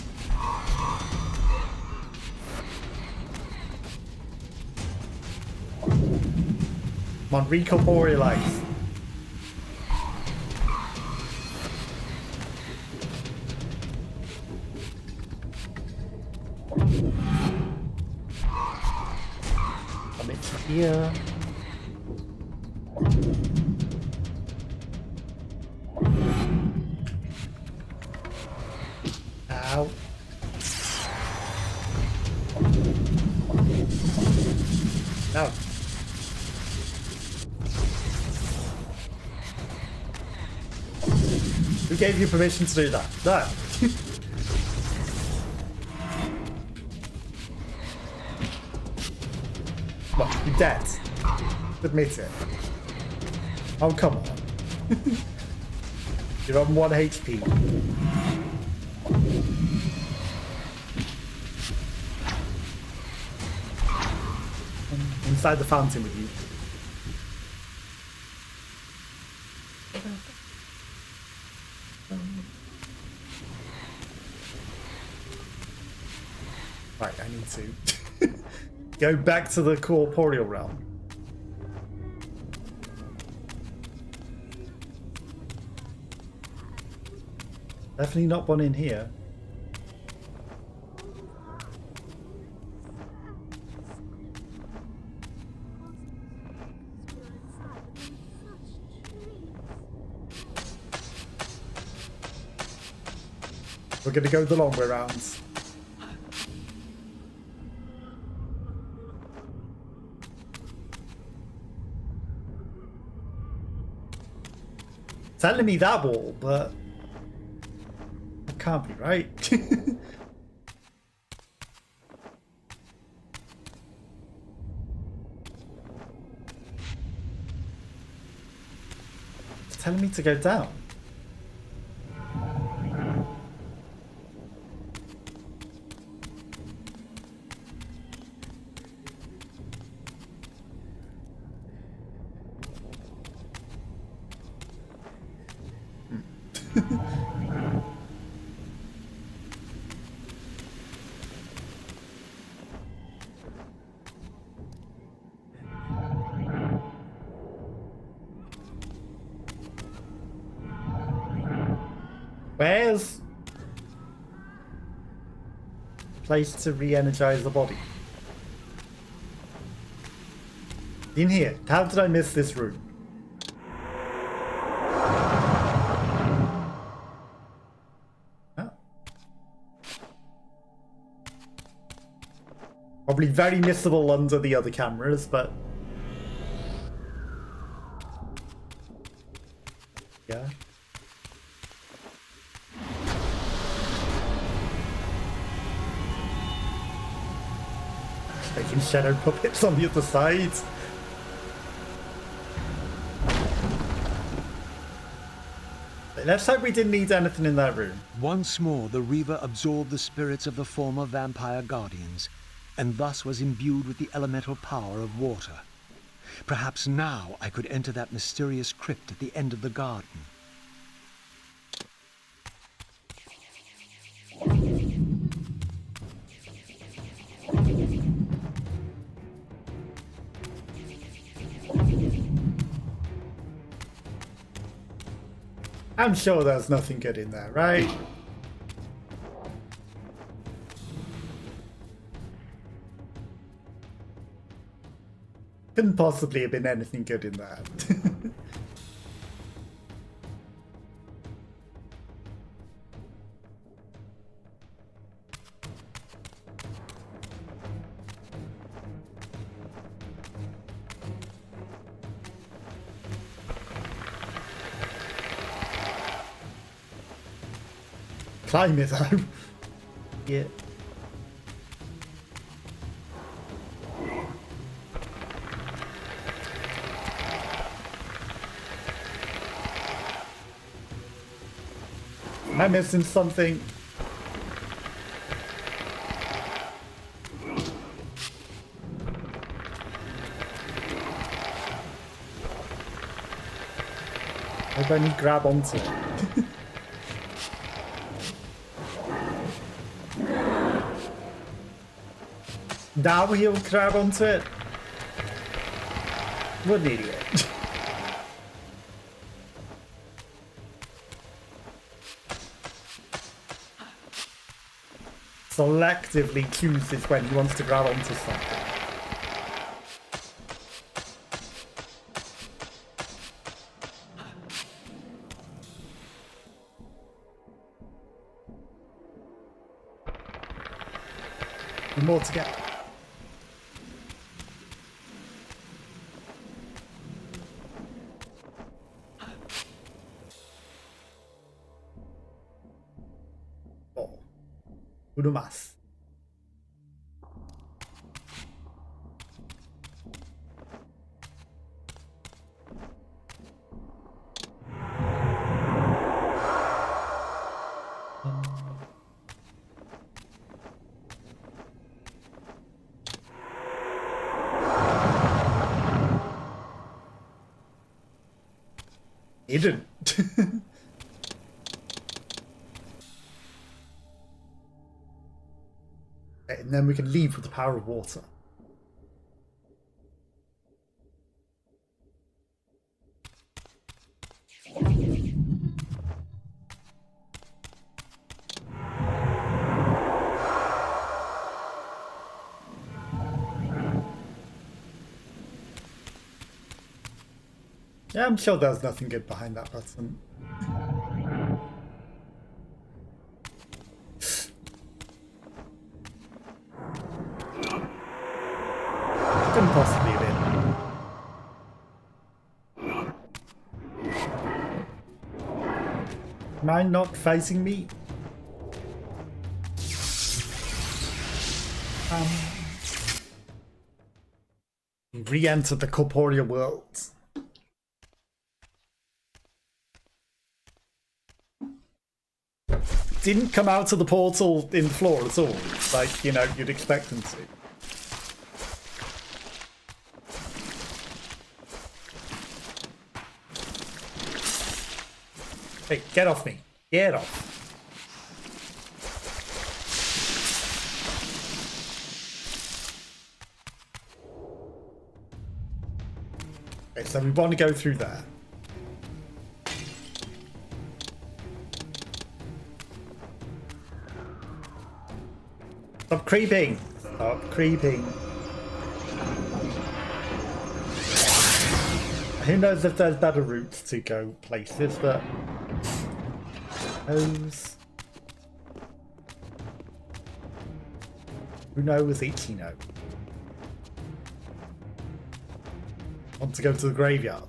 Come on, recorporialize. Come into here. Ow. No. Who gave you permission to do that? No. What? You're dead. Admit it. Oh, come on. You're on 1 HP. I'm inside the fountain with you. Right, I need to go back to the corporeal realm. Definitely not one in here. We're gonna go the long way round. Telling me that wall, but that can't be right. It's telling me to go down. Where's place to re-energize the body? In here. How did I miss this room? Oh. Probably very missable under the other cameras, but yeah. Making shadow puppets on the other side. Let's hope we didn't need anything in that room. Once more, the Reaver absorbed the spirits of the former vampire guardians, and thus was imbued with the elemental power of water. Perhaps now I could enter that mysterious crypt at the end of the garden. I'm sure there's nothing good in there, right? Couldn't possibly have been anything good in that. Climb it though. Yeah. Am I missing something? Maybe I need to grab onto it. Now he'll grab onto it. What an idiot. Selectively chooses when he wants to grab onto something. More to get. Uno más. It didn't. And then we can leave with the power of water. Yeah, I'm sure there's nothing good behind that button. Couldn't possibly have been. Mind not facing me? Re-enter the corporeal world. Didn't come out of the portal in the floor at all, like, you know, you'd expect them to. Hey, get off me. Get off. Okay, so we want to go through there. Stop creeping! Stop creeping. Who knows if there's better routes to go places, but who knows each, you know. Want to go to the graveyard?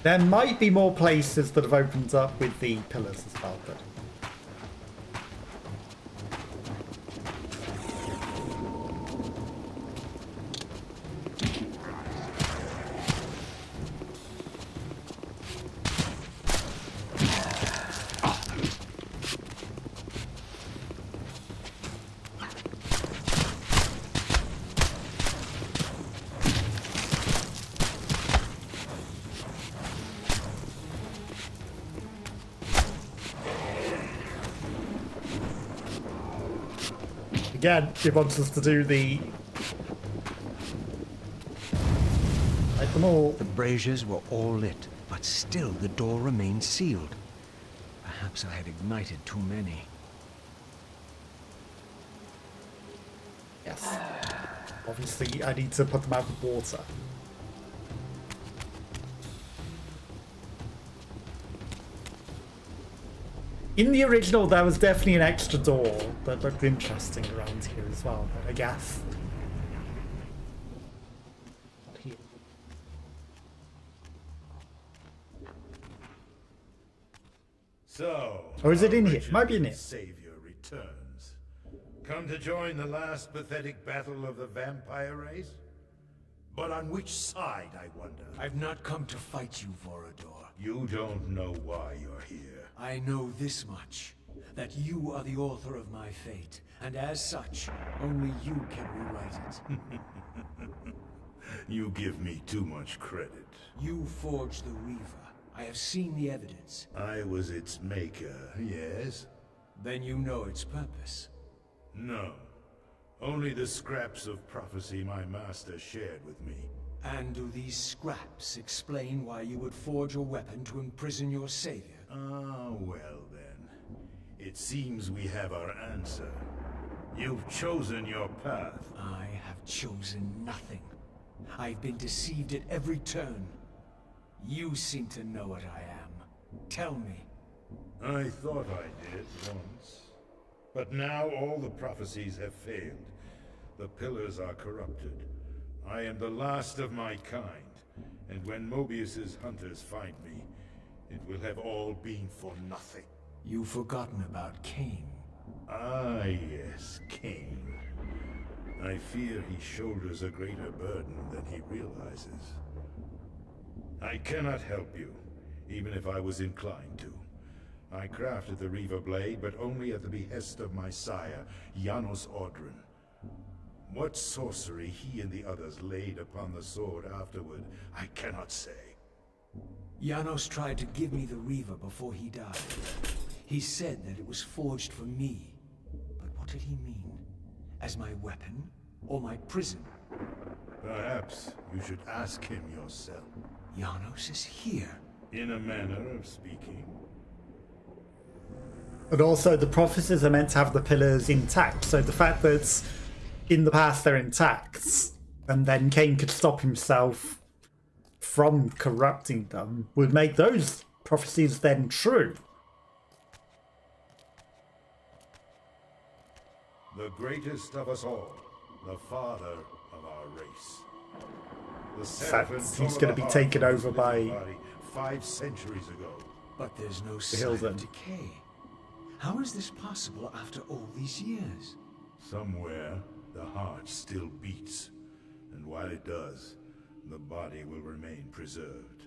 There might be more places that have opened up with the pillars as well, but again, it wants us to do the... Light them all. The braziers were all lit, but still the door remained sealed. Perhaps I had ignited too many. Yes. Obviously, I need to put them out with water. In the original, there was definitely an extra door that looked interesting around here as well, but I guess. Not here. So, Or is it in here? our Might be in wretched here. Savior returns. Come to join the last pathetic battle of the vampire race? But on which side, I wonder? I've not come to fight you, Vorador. You don't know why you're here. I know this much, that you are the author of my fate, and as such, only you can rewrite it. You give me too much credit. You forged the Reaver. I have seen the evidence. I was its maker, yes? Then you know its purpose. No. Only the scraps of prophecy my master shared with me. And do these scraps explain why you would forge a weapon to imprison your savior? Ah, well then. It seems we have our answer. You've chosen your path. I have chosen nothing. I've been deceived at every turn. You seem to know what I am. Tell me. I thought I did once. But now all the prophecies have failed. The pillars are corrupted. I am the last of my kind, and when Mobius's hunters find me, it will have all been for nothing. You've forgotten about Kain. Ah, yes, Kain. I fear he shoulders a greater burden than he realizes. I cannot help you, even if I was inclined to. I crafted the Reaver blade, but only at the behest of my sire, Janos Audron. What sorcery he and the others laid upon the sword afterward, I cannot say. Janos tried to give me the Reaver before he died. He said that it was forged for me. But what did he mean? As my weapon? Or my prison? Perhaps you should ask him yourself. Janos is here. In a manner of speaking. And also, the prophecies are meant to have the pillars intact, so the fact that in the past they're intact, and then Kain could stop himself from corrupting them, would make those prophecies then true. The greatest of us all, the father of our race. The Seraphim He's tore going to the be heart taken from his over by living body 5 centuries ago. But there's no sign Hilden. of decay. How is this possible after all these years? Somewhere, the heart still beats, and while it does, the body will remain preserved.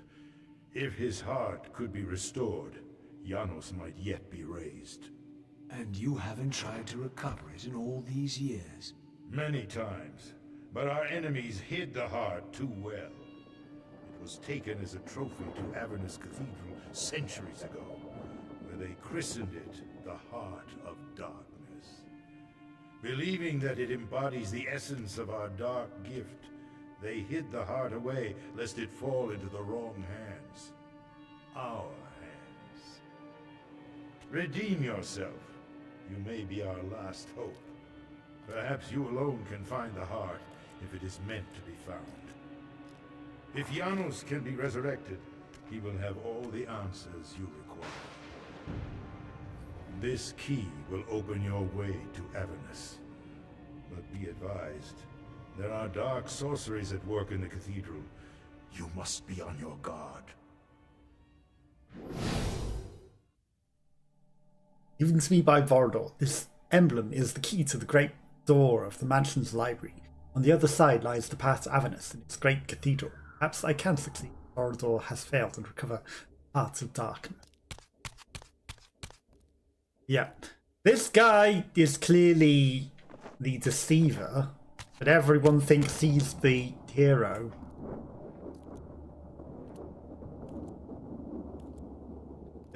If his heart could be restored, Janos might yet be raised. And you haven't tried to recover it in all these years? Many times, but our enemies hid the heart too well. It was taken as a trophy to Avernus Cathedral centuries ago, where they christened it the Heart of Darkness. Believing that it embodies the essence of our dark gift, they hid the heart away lest it fall into the wrong hands. Our hands. Redeem yourself. You may be our last hope. Perhaps you alone can find the heart if it is meant to be found. If Janos can be resurrected, he will have all the answers you require. This key will open your way to Avernus. But be advised, there are dark sorceries at work in the cathedral. You must be on your guard. Given to me by Vorador, this emblem is the key to the great door of the mansion's library. On the other side lies the path to Avernus and its great cathedral. Perhaps I can succeed. Vorador has failed and recover parts of darkness. Yeah. This guy is clearly the deceiver, but everyone thinks he's the hero.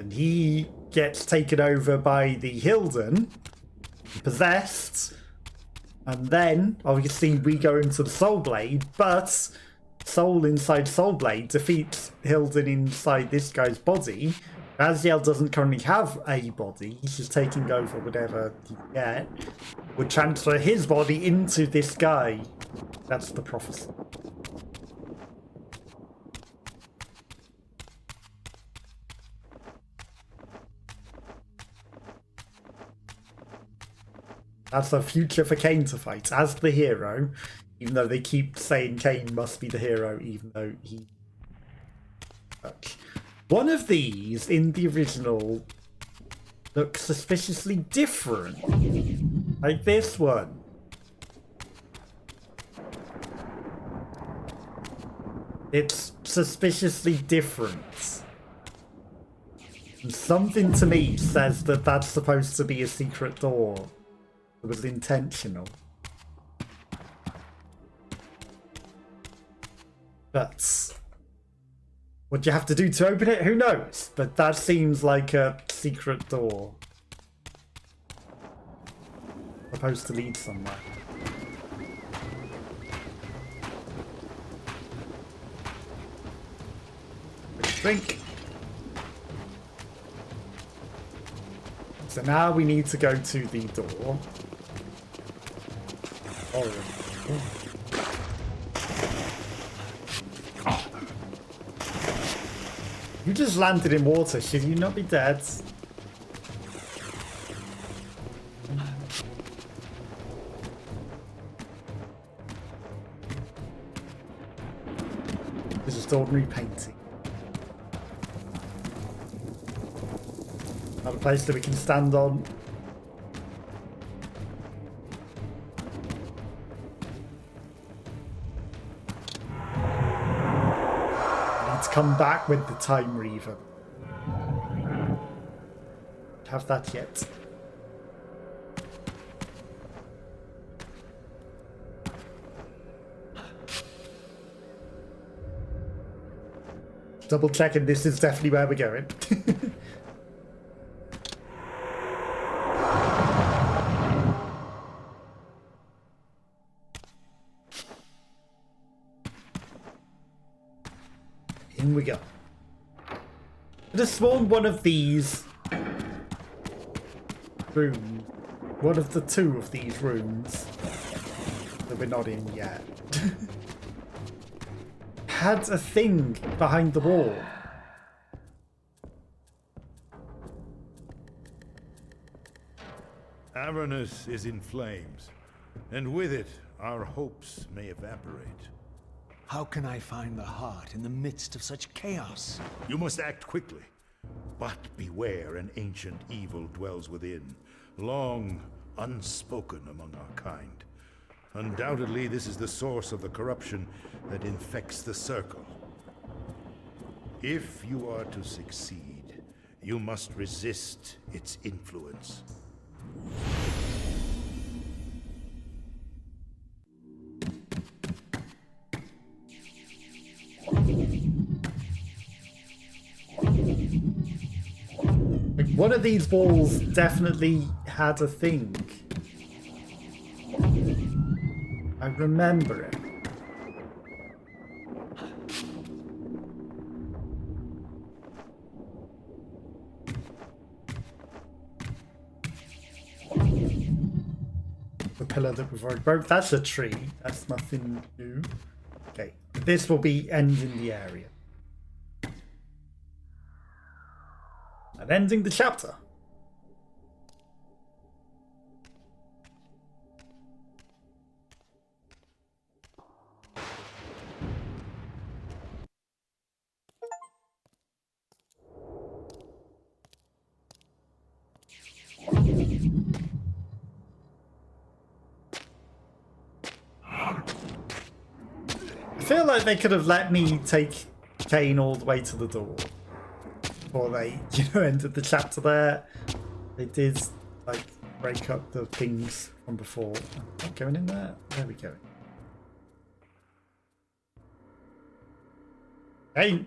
And he gets taken over by the Hilden, possessed, and then obviously we go into the Soul Blade, but Soul inside Soul Blade defeats Hilden inside this guy's body. Raziel doesn't currently have a body, he's just taking over whatever he can get. Would transfer his body into this guy. That's the prophecy. That's the future for Kain to fight as the hero, even though they keep saying Kain must be the hero, even though he... One of these in the original looks suspiciously different. Like this one. It's suspiciously different. And something to me says that that's supposed to be a secret door. It was intentional. But what you have to do to open it, who knows? But that seems like a secret door. Supposed to lead somewhere. Drink. So now we need to go to the door. Oh. You just landed in water, should you not be dead? It's just ordinary painting. Another place that we can stand on. Come back with the Flame Reaver. Have that yet. Double checking this is definitely where we're going. In we go. I just spawned one of these rooms. One of the two of these rooms that we're not in yet. Had a thing behind the wall. Avernus is in flames, and with it, our hopes may evaporate. How can I find the heart in the midst of such chaos? You must act quickly, but beware an ancient evil dwells within, long unspoken among our kind. Undoubtedly, this is the source of the corruption that infects the Circle. If you are to succeed, you must resist its influence. One of these walls definitely had a thing. I remember it. pillar that we've already broke. That's a tree. That's nothing new. Okay, this will be ending the area. And ending the chapter. I feel like they could have let me take Kain all the way to the door before they, ended the chapter there. They did, like, break up the things from before. I'm going in there? There we go. Kain!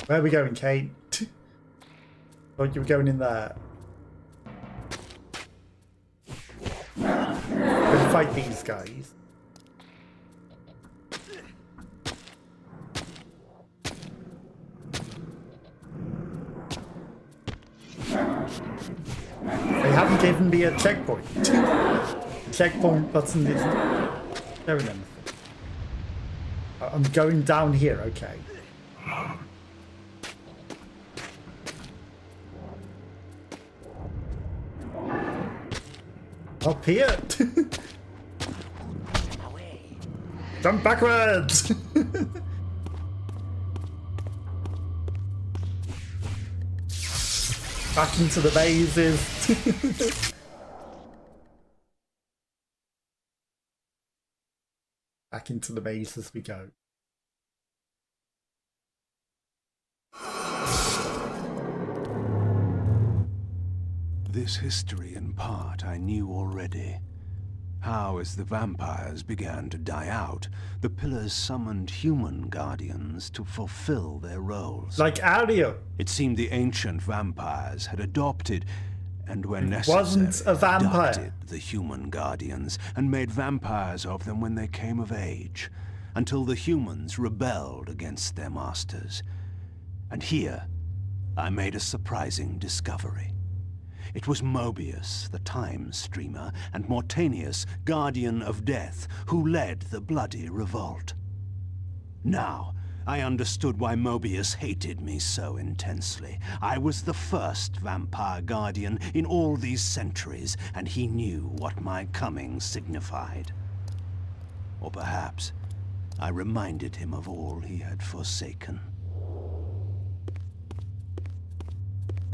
Where are we going, Kain? Thought you were going in there. Gonna fight these guys. They haven't given me a checkpoint. Checkpoint button is there in them. I'm going down here, okay. Up here. Jump backwards. Back into the mazes. Back into the mazes we go. This history, in part, I knew already. How, as the vampires began to die out, the pillars summoned human guardians to fulfill their roles. Like Aria. It seemed the ancient vampires had adopted, and when Wasn't a vampire. abducted the human guardians and made vampires of them when they came of age, until the humans rebelled against their masters. And here, I made a surprising discovery. It was Mobius, the time streamer, and Mortanius, guardian of death, who led the bloody revolt. Now, I understood why Mobius hated me so intensely. I was the first vampire guardian in all these centuries, and he knew what my coming signified. Or perhaps I reminded him of all he had forsaken.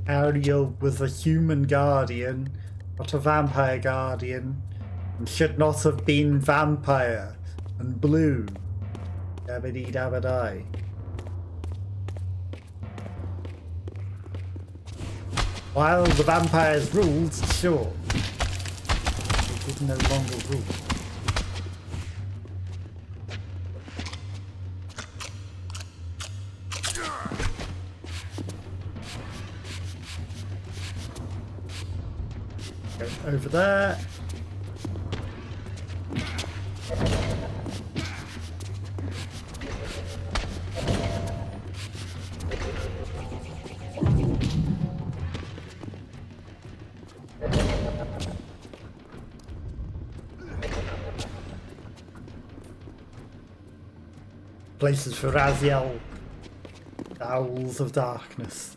Aria was a human guardian, not a vampire guardian, and should not have been vampire and blue. Dabba-dee dabba-die. While the vampires ruled, sure, they did no longer rule. Over there. Places for Raziel, the Owls of Darkness.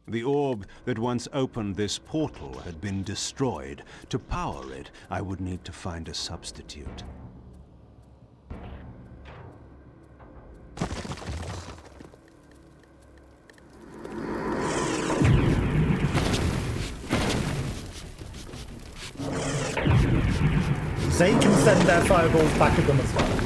The orb that once opened this portal had been destroyed. To power it, I would need to find a substitute. They can send their fireballs back at them as well.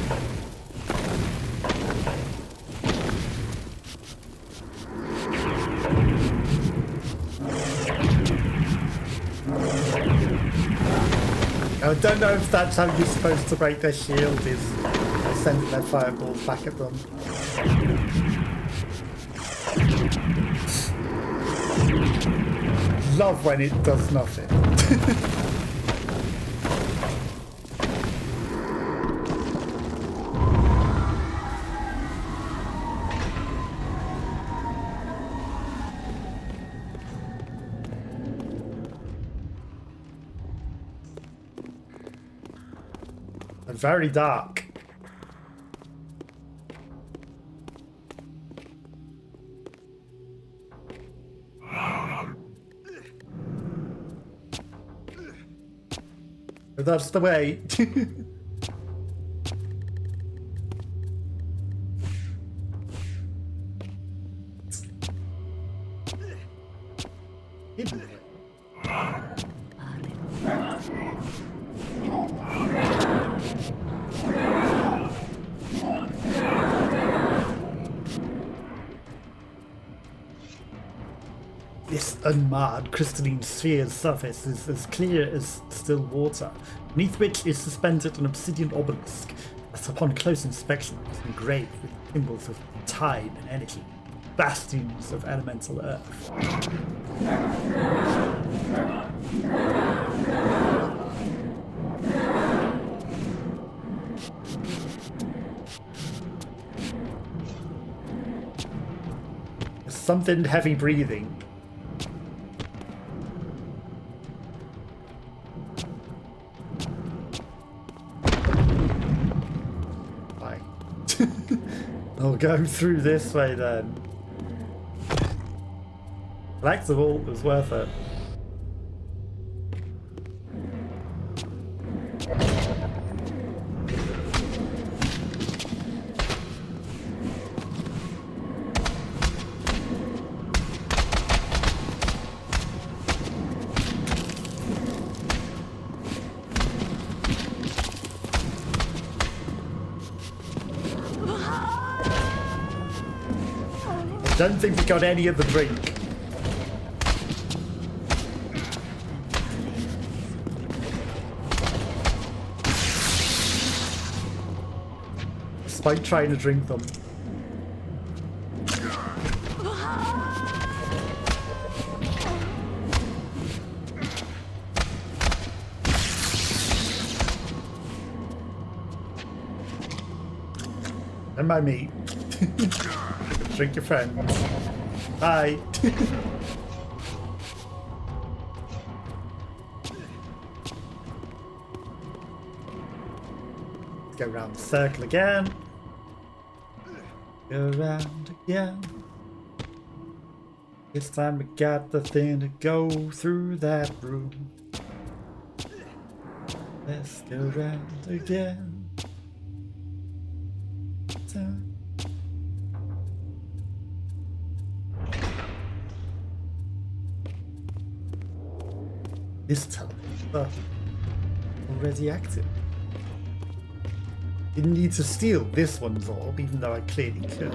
I don't know if that's how you're supposed to break their shield, is sending their fireballs back at them. Love when it does nothing. And very dark. That's the way. This unmarred crystalline sphere's surface is as clear as still water, beneath which is suspended an obsidian obelisk that upon close inspection is engraved with symbols of time and energy, bastions of elemental earth. There's something heavy breathing. I'll go through this way then. Collectible was worth it. Don't think we got any of the drink. Despite trying to drink them. And my meat. Drink your friend. Bye. Let's go around the circle again. Go around again. This time we got the thing to go through that room. Let's go around again. This teleporter already active. Didn't need to steal this one's orb, even though I clearly could.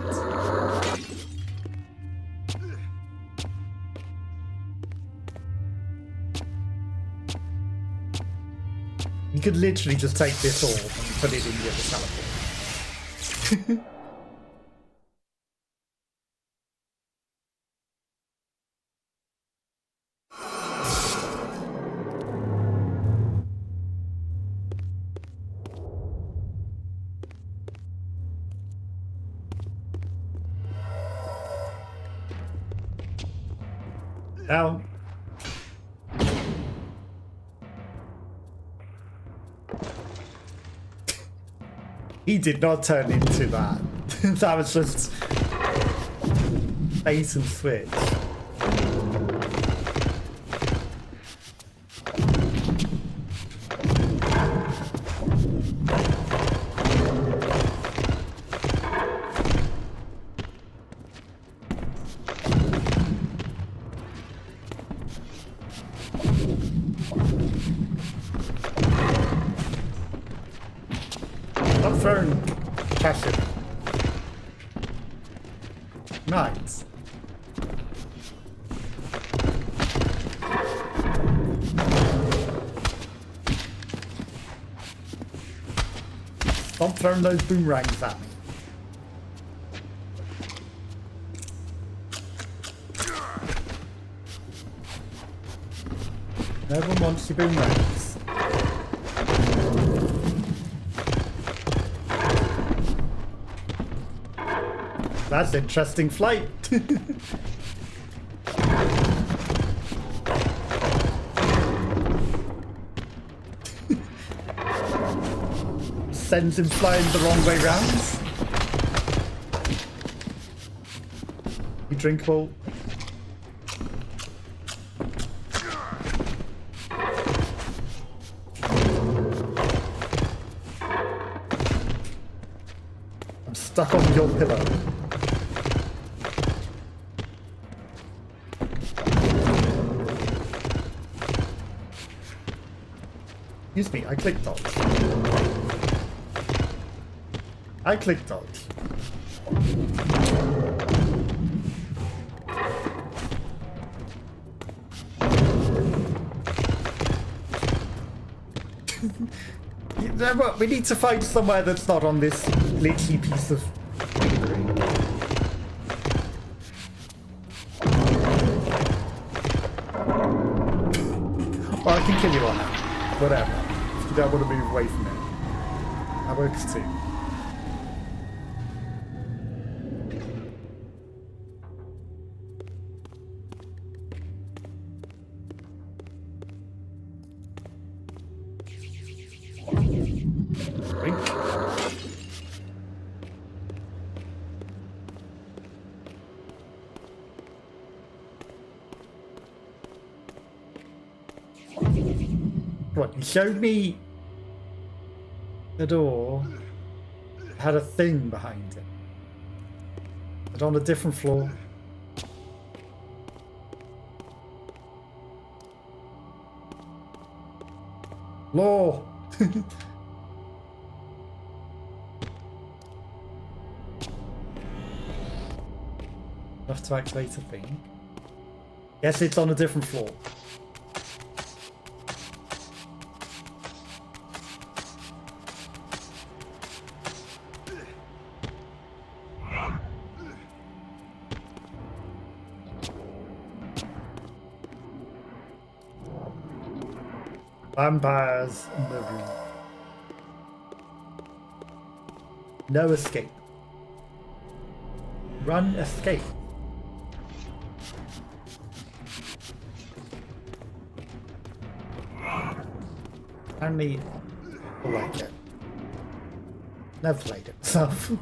You could literally just take this orb and put it in the other teleporter. Down. He did not turn into that. That was just bait and switch. Passion. Nice. Stop throwing those boomerangs at me. No one wants your boomerangs. That's interesting flight. Sends him flying the wrong way round. You drinkable. I'm stuck on your pillow. Excuse me, I clicked dodge. I clicked dodge. You know what? We need to find somewhere that's not on this glitchy piece of scenery. Or I can kill you on that. Whatever. If you don't want to move away from it. That works too. What, you showed me the door had a thing behind it, but on a different floor. Law. Enough to activate a thing. Yes, it's on a different floor. Vampires in the room. No escape. Run, escape. Apparently, I like it. Never played it myself.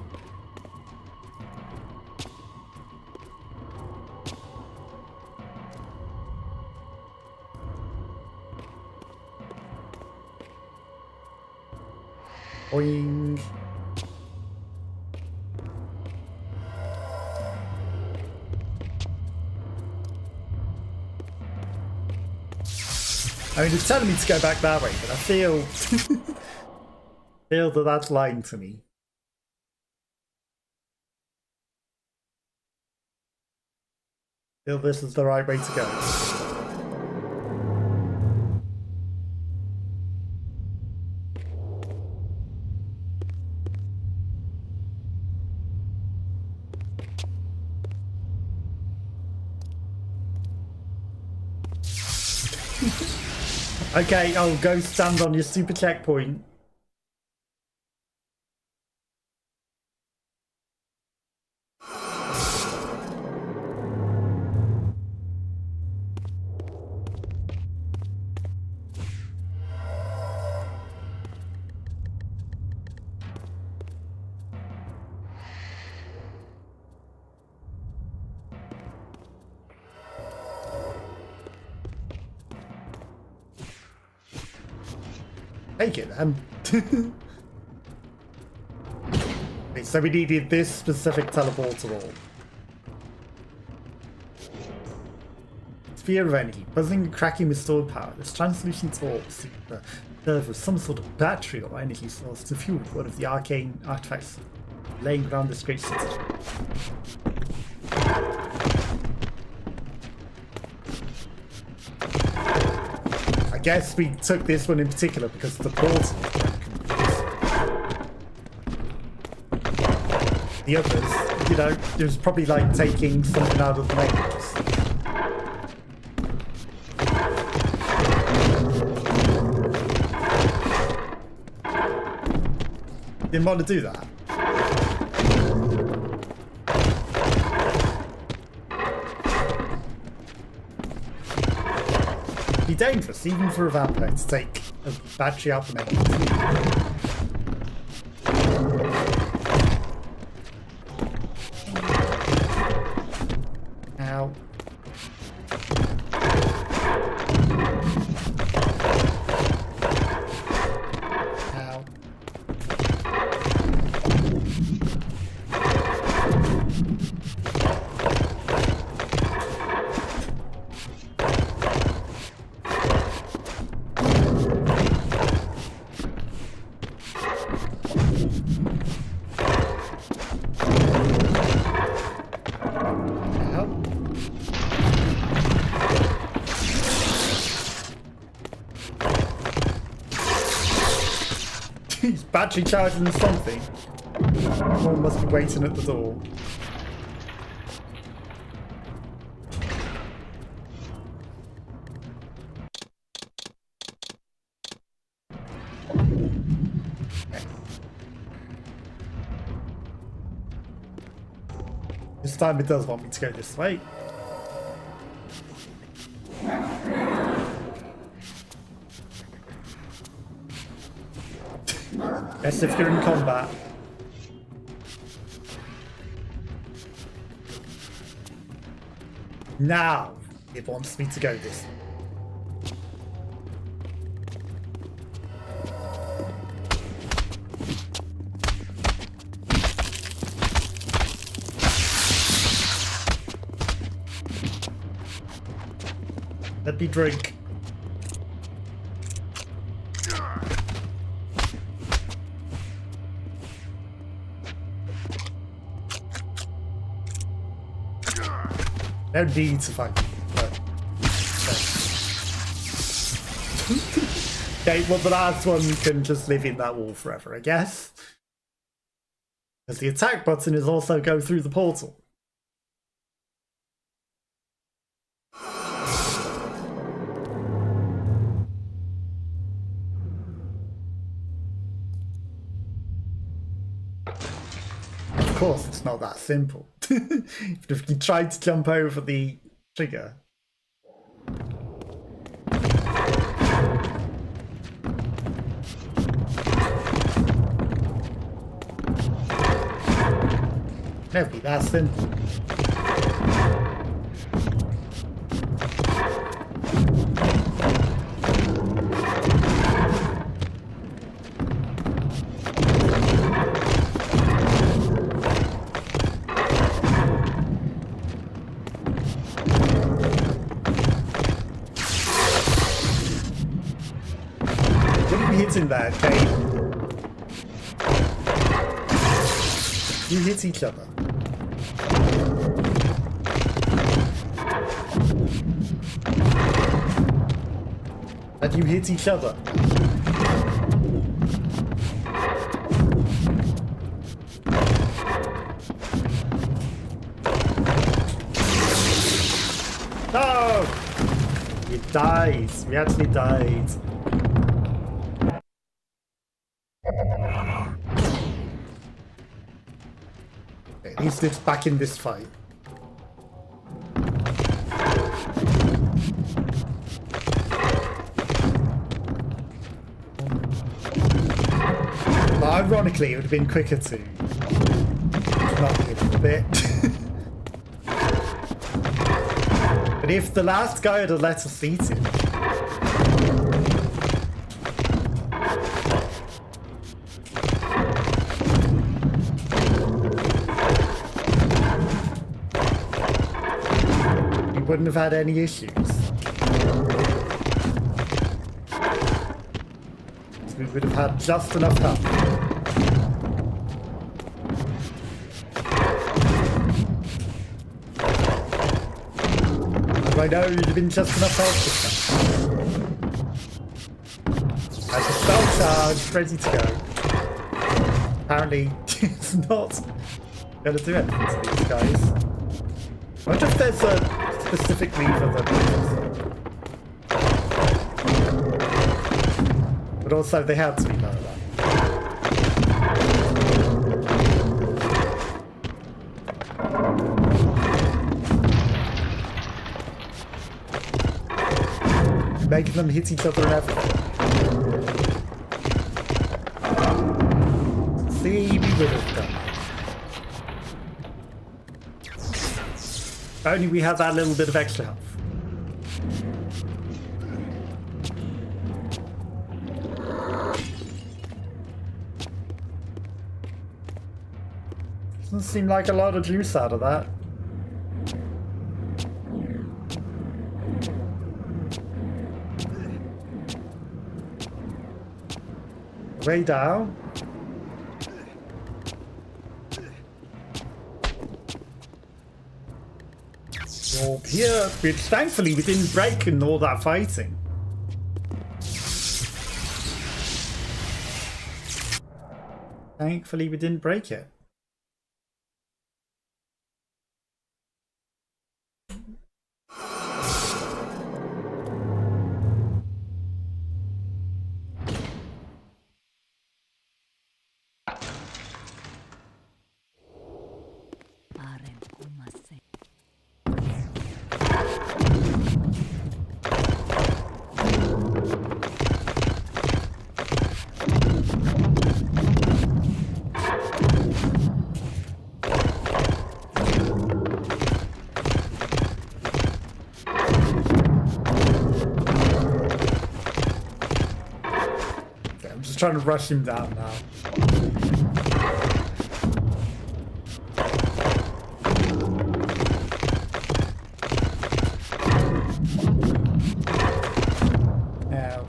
Boing. I mean, it's telling me to go back that way, but I feel that that's lying to me. Feel this is the right way to go. Okay, I'll go stand on your super checkpoint. Take it then. Okay, so we needed this specific teleportable. Sphere of energy, buzzing and cracking with stored power. This translucent orb serves as some sort of battery or energy source to fuel one of the arcane artifacts laying around this great city. I guess we took this one in particular because the portal was broken. the others, you know, it was probably like taking something out of the menus. Didn't want to do that. It'd be dangerous, even for a vampire, to take a battery out the menu. Ow. Ow. He's battery charging something. Someone must be waiting at the door. This time it does want me to go this way. Best if you're in combat. Now it wants me to go this way. Let me drink. No need to fight. Okay, well the last one can just live in that wall forever, I guess. Because the attack button is also go through the portal. Of course, it's not that simple. If you tried to jump over the trigger. Never be that simple. In there, Kain. You hit each other. And you hit each other. No! We died. We actually died. At least it's back in this fight. But ironically, it would have been quicker to not hit a bit. But if the last guy had let us eat him, wouldn't have had any issues. We would have had just enough help. I know you'd have been just enough help this time. As a spell charge, ready to go. Apparently, it's not Gotta do anything to these guys. I wonder if there's a specific Reaver that but also they had to be none of that. Making them hit each other and everything. See, we would have done. Only we had that little bit of extra health. Doesn't seem like a lot of juice out of that. Way down. You're here, which thankfully we didn't break in all that fighting. Thankfully we didn't break it. Trying to rush him down now. Ow.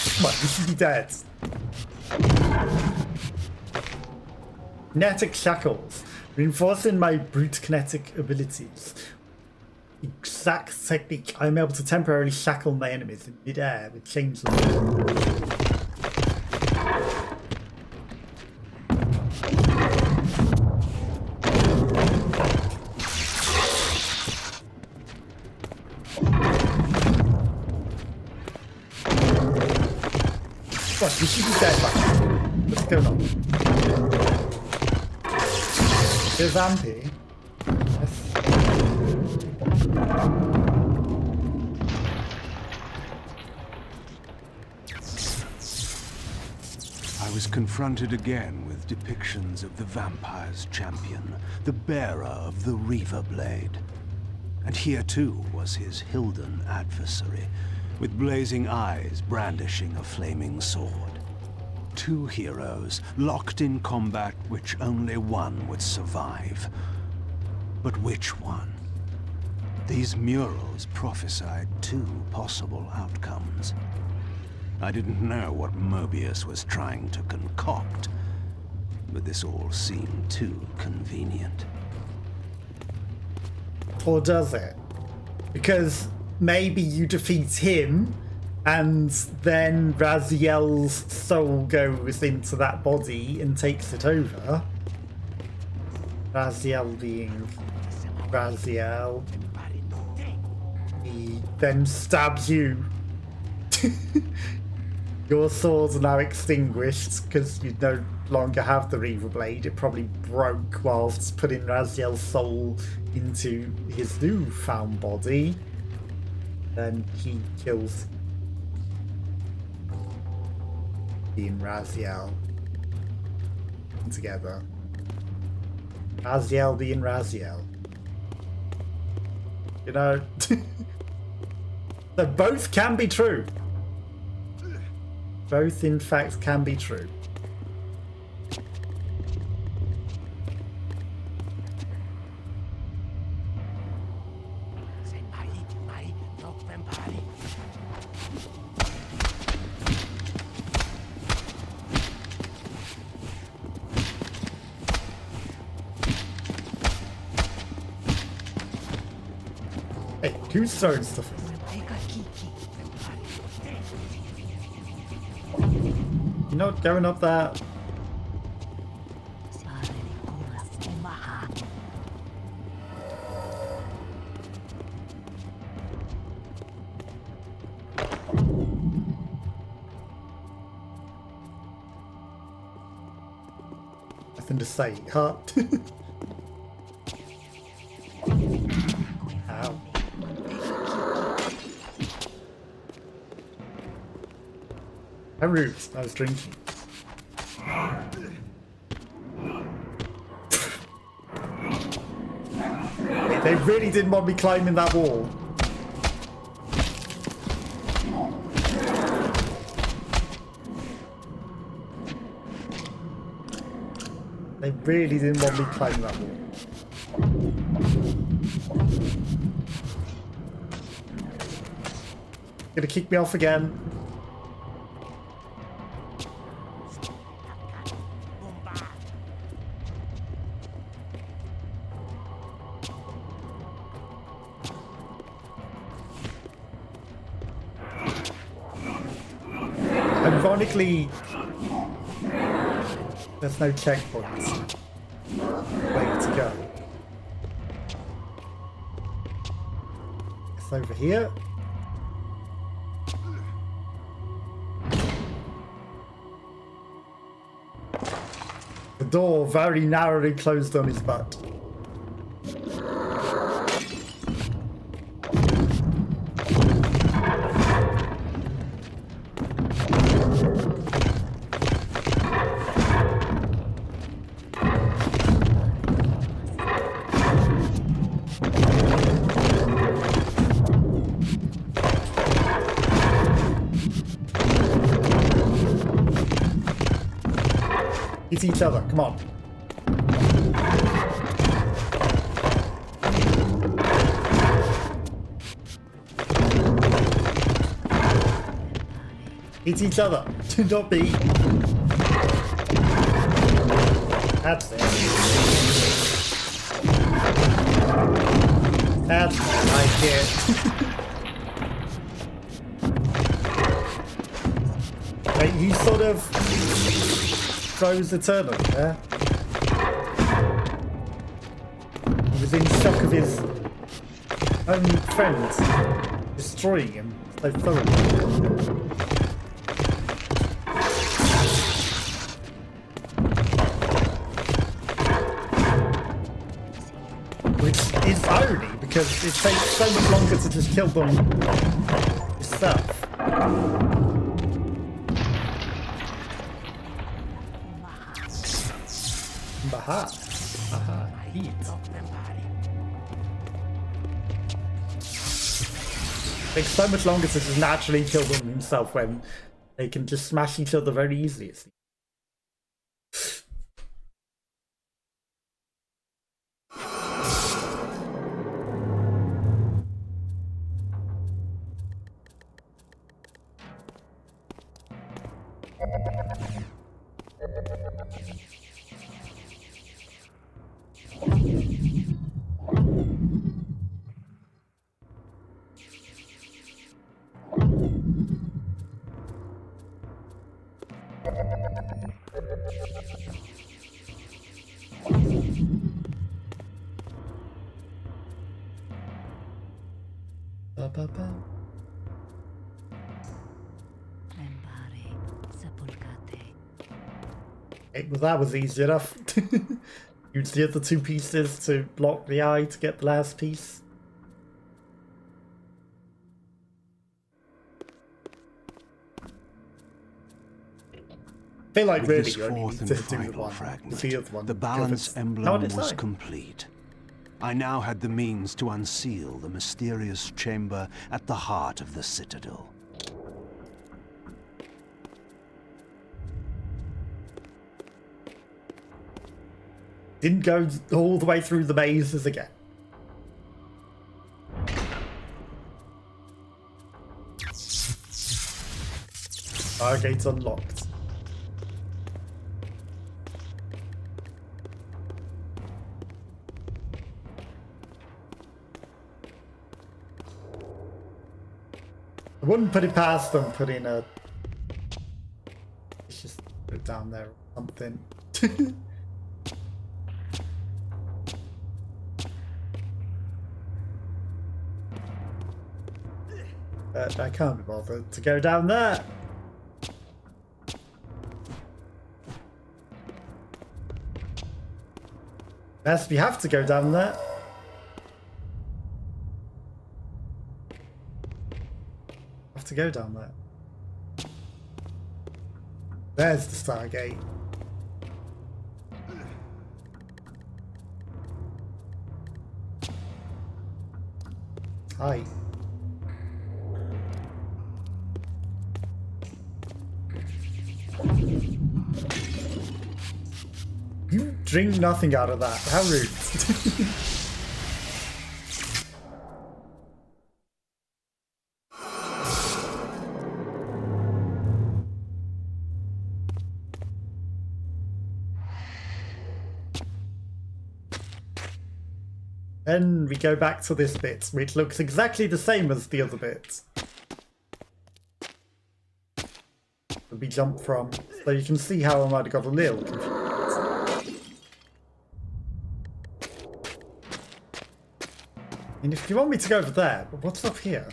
Come on, you should be dead. Kinetic shackles, reinforcing my brute kinetic abilities. Exact technique. I am able to temporarily shackle my enemies in mid-air with chains of what? You should be dead, man. What's going on? There's Ampy. Yes. I was confronted again with depictions of the vampire's champion, the bearer of the Reaver blade. And here too was his Hilden adversary, with blazing eyes brandishing a flaming sword. Two heroes locked in combat which only one would survive. But which one? These murals prophesied two possible outcomes. I didn't know what Mobius was trying to concoct, but this all seemed too convenient. Or does it? Because maybe you defeat him, and then Raziel's soul goes into that body and takes it over. Raziel being Raziel. He then stabs you. Your swords are now extinguished because you no longer have the Reaver blade. It probably broke whilst putting Raziel's soul into his new found body. Then he kills being Raziel together. Raziel being Raziel. You know, so both can be true. Both, in fact, can be true. Hey, who's throwing stuff in? You're not going up that. nothing to say, huh? Ow. How rude. I was drinking. They really didn't want me climbing that wall. They really didn't want me climbing that wall. Gonna kick me off again. Ironically, there's no checkpoints. Way to go. It's over here. The door very narrowly closed on his butt. Hit each other, come on. Hit each other. Do not be. That's it. That's like it. Wait, he sort of froze eternally, yeah? He was in shock of his own friends destroying him so thoroughly. Which is irony, because it takes so much longer to just kill them yourself. Aha. Aha. Heat. Takes so much longer to just naturally kill them himself when they can just smash each other very easily. Well, that was easy enough. Use the other two pieces to block the eye to get the last piece. I feel like With really this you only fourth need and to do final one. fragment, The other one. the balance emblem was time. complete. I now had the means to unseal the mysterious chamber at the heart of the Citadel. Didn't go all the way through the mazes again. Our gate's unlocked. I wouldn't put it past them putting a... Let's just put it down there or something. But I can't be bothered to go down there. Yes, we have to go down there. Have to go down there. There's the Stargate. Hi. You drink nothing out of that. How rude. Then we go back to this bit, which looks exactly the same as the other bits. That we jump from, so you can see how I might have got a little confused. And if you want me to go over there, but what's up here?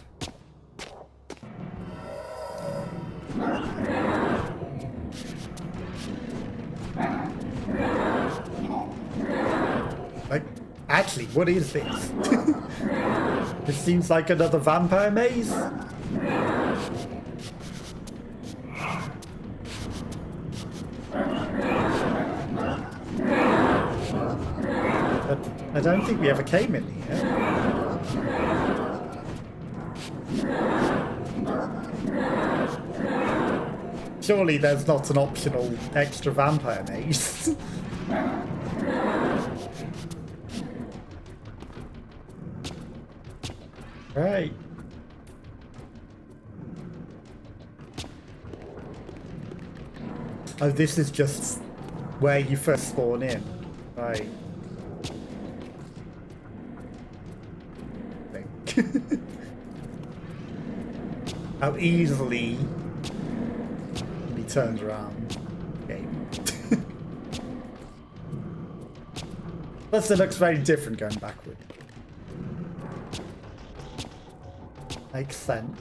Like, actually, what is this? It seems like another vampire maze. But I don't think we ever came in here. Surely there's not an optional extra vampire maze. Right. Oh, this is just where you first spawn in. Right. How easily he turns around. Okay. Plus it looks very different going backward. Makes sense.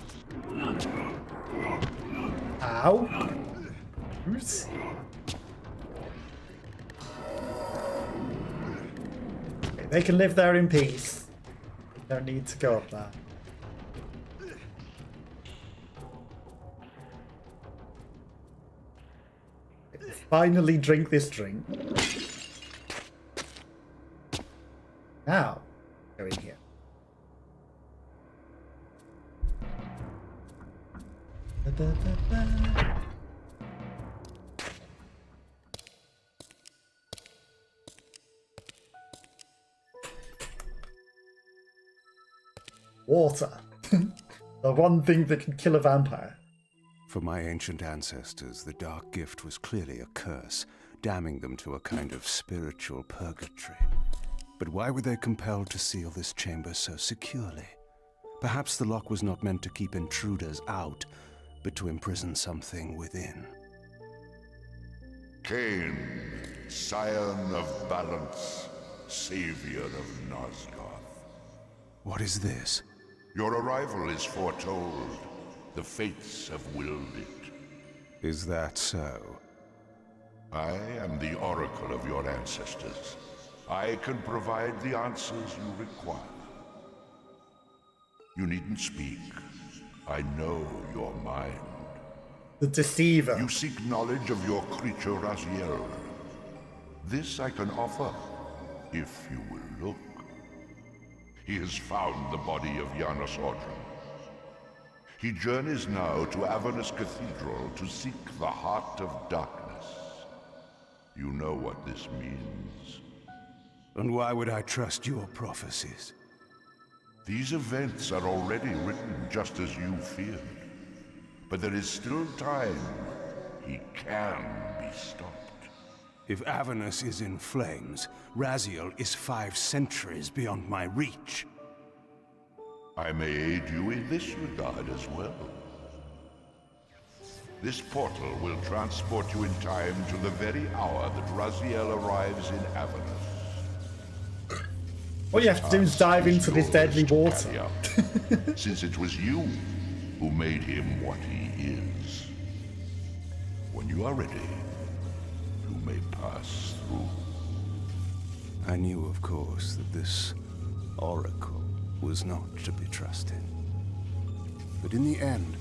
Ow. Oops. Okay, they can live there in peace. Don't need to go up there. Finally drink this drink. Now, go in here. Da, da, da, da. Water. The one thing that can kill a vampire. For my ancient ancestors, the dark gift was clearly a curse, damning them to a kind of spiritual purgatory. But why were they compelled to seal this chamber so securely? Perhaps the lock was not meant to keep intruders out, but to imprison something within. Kain, scion of balance, savior of Nosgoth. What is this? Your arrival is foretold. The fates have willed it. Is that so? I am the oracle of your ancestors. I can provide the answers you require. You needn't speak. I know your mind. The deceiver. You seek knowledge of your creature Raziel. This I can offer, if you will look. He has found the body of Janos Audron. He journeys now to Avernus Cathedral to seek the Heart of Darkness. You know what this means. And why would I trust your prophecies? These events are already written just as you feared. But there is still time. He can be stopped. If Avernus is in flames, Raziel is 5 centuries beyond my reach. I may aid you in this regard as well. This portal will transport you in time to the very hour that Raziel arrives in Avernus. All you have to do is dive into this deadly water. Since it was you who made him what he is. When you are ready, you may pass through. I knew, of course, that this oracle was not to be trusted. But in the end,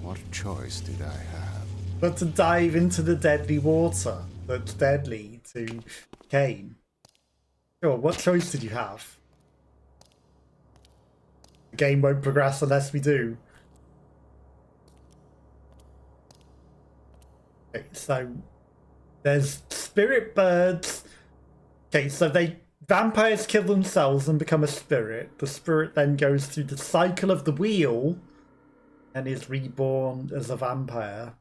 what choice did I have? But to dive into the deadly water that's deadly to Kain. Sure, what choice did you have? The game won't progress unless we do. Okay, so there's spirit birds. Okay, so vampires kill themselves and become a spirit. The spirit then goes through the cycle of the wheel and is reborn as a vampire.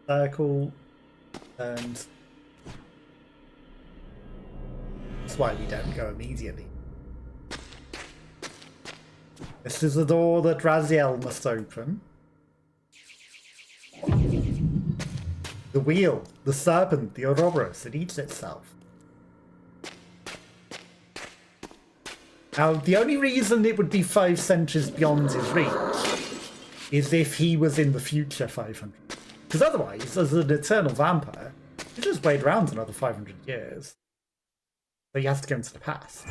Circle, and that's why we don't go immediately. This is the door that Raziel must open. The wheel, the serpent, the Ouroboros, it eats itself. Now, the only reason it would be 5 centuries beyond his reach is if he was in the future 500. Because otherwise, as an eternal vampire, he just wait around another 500 years. So he has to go into the past.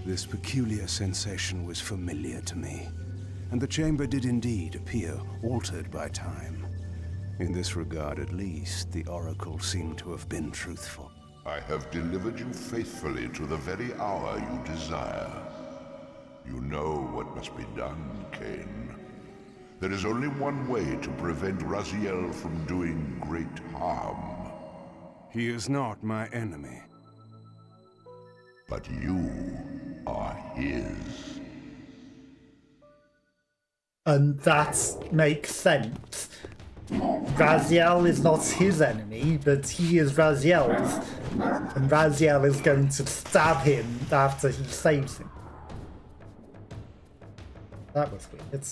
This peculiar sensation was familiar to me, and the chamber did indeed appear altered by time. In this regard, at least, the oracle seemed to have been truthful. I have delivered you faithfully to the very hour you desire. You know what must be done, Kain. There is only one way to prevent Raziel from doing great harm. He is not my enemy. But you are his. And that makes sense. Raziel is not his enemy, but he is Raziel's. And Raziel is going to stab him after he saves him. That was weird.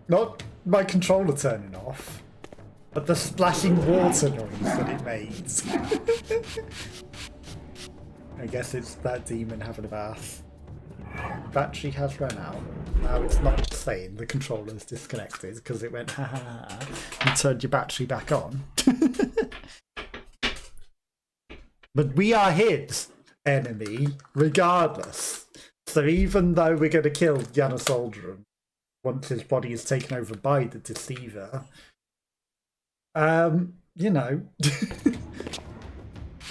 Not my controller turning off, but the splashing water noise that it made. I guess it's that demon having a bath. Battery has run out. Now it's not saying the controller's disconnected because it went ha ha ha and turned your battery back on. But we are his enemy regardless. So even though we're going to kill Janos Oldrum once his body is taken over by the Deceiver, you know,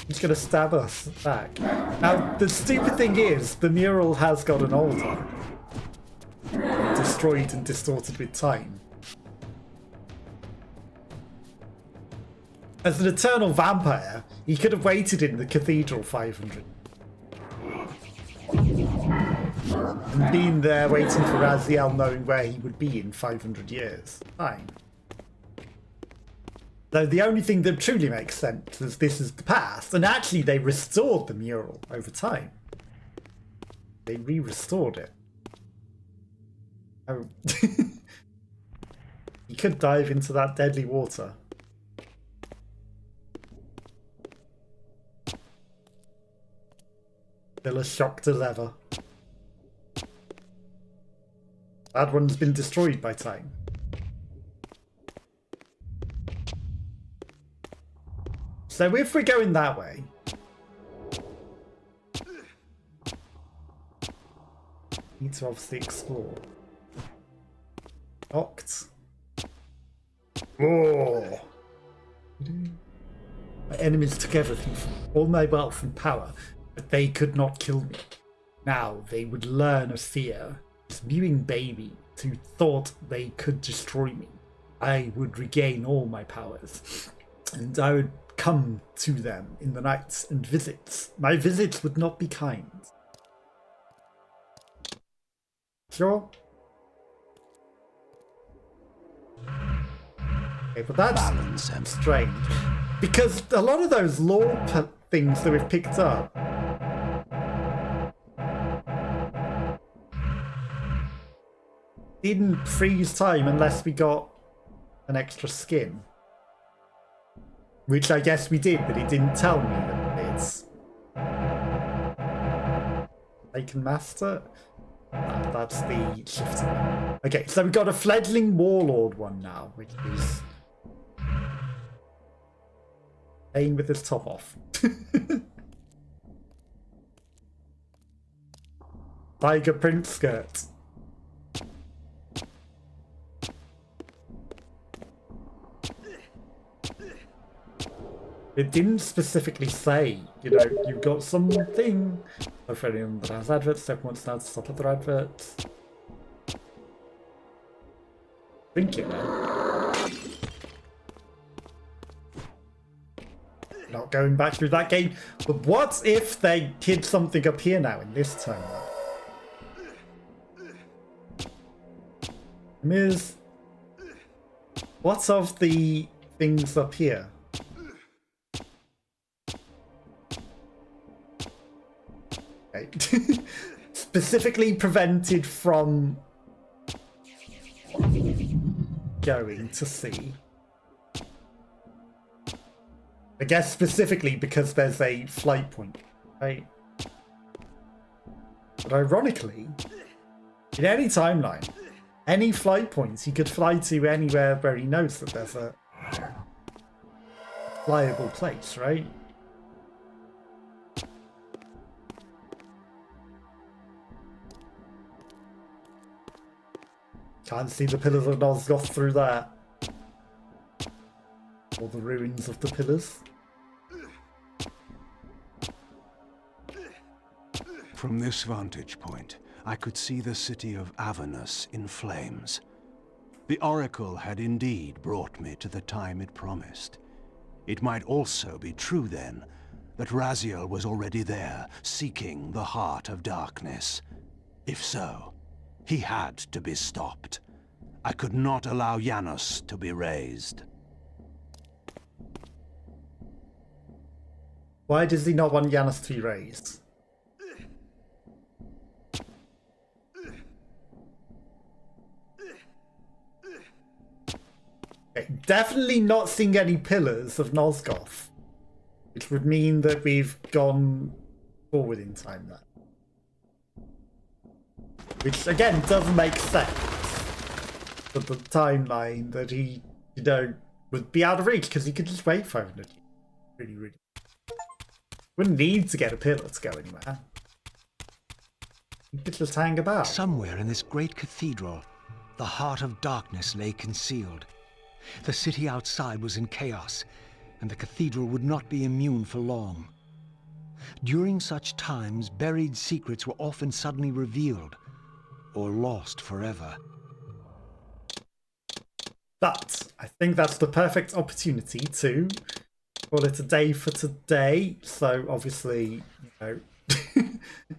he's going to stab us back. Now, the stupid thing is, the mural has gotten older. Destroyed and distorted with time. As an eternal vampire, he could have waited in the cathedral 500. And been there waiting for Raziel, knowing where he would be in 500 years. Fine. Though the only thing that truly makes sense is this is the past, and actually they restored the mural over time. They re-restored it. Oh. You could dive into that deadly water. Still as shocked as ever. That one's been destroyed by time. So if we're going that way, need to obviously explore. Locked. Oh. My enemies took everything, all my wealth and power, but they could not kill me. Now they would learn of fear. This mewing baby who thought they could destroy me. I would regain all my powers, and I would come to them in the night and visit. My visits would not be kind. Sure. Okay, but that's strange. Because a lot of those lore things that we've picked up didn't freeze time unless we got an extra skin. Which I guess we did, but it didn't tell me that it's... I can master? That's the shifting. Okay, so we've got a fledgling warlord one now, which is Playing with his top off. Tiger print skirt. It didn't specifically say, you know, you've got something. So for anyone that has adverts, step wants now to stop other adverts. Thinking now. Not going back through that game. But what if they hid something up here now in this time? Miz, what's of the things up here? Okay. Specifically prevented from going to see. I guess specifically because there's a flight point, right? But ironically, in any timeline, any flight points he could fly to anywhere where he knows that there's a flyable place, right? Can't see the pillars of Nosgoth through that. Or the ruins of the pillars. From this vantage point, I could see the city of Avernus in flames. The Oracle had indeed brought me to the time it promised. It might also be true, then, that Raziel was already there, seeking the heart of darkness. If so, he had to be stopped. I could not allow Janos to be raised. Why does he not want Janos to be raised? Okay, definitely not seeing any pillars of Nosgoth, which would mean that we've gone forward in time there. Which, again, doesn't make sense. But the timeline that he, you know, would be out of reach because he could just wait 500 years. Really. Wouldn't need to get a pillar to go anywhere. He could just hang about. Somewhere in this great cathedral, the heart of darkness lay concealed. The city outside was in chaos, and the cathedral would not be immune for long. During such times, buried secrets were often suddenly revealed, or lost forever. But I think that's the perfect opportunity to call it a day for today. So obviously, you know,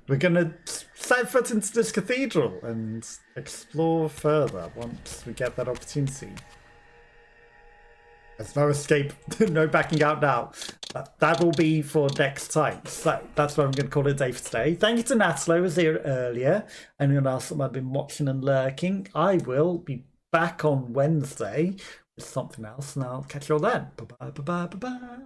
we're gonna set foot into this cathedral and explore further once we get that opportunity. There's no escape, no backing out now. That will be for next time. So that's what I'm going to call it a day for today. Thank you to Natlo, who was here earlier. Anyone else that might have been watching and lurking. I will be back on Wednesday with something else, and I'll catch you all then. Bye-bye, bye-bye, bye-bye.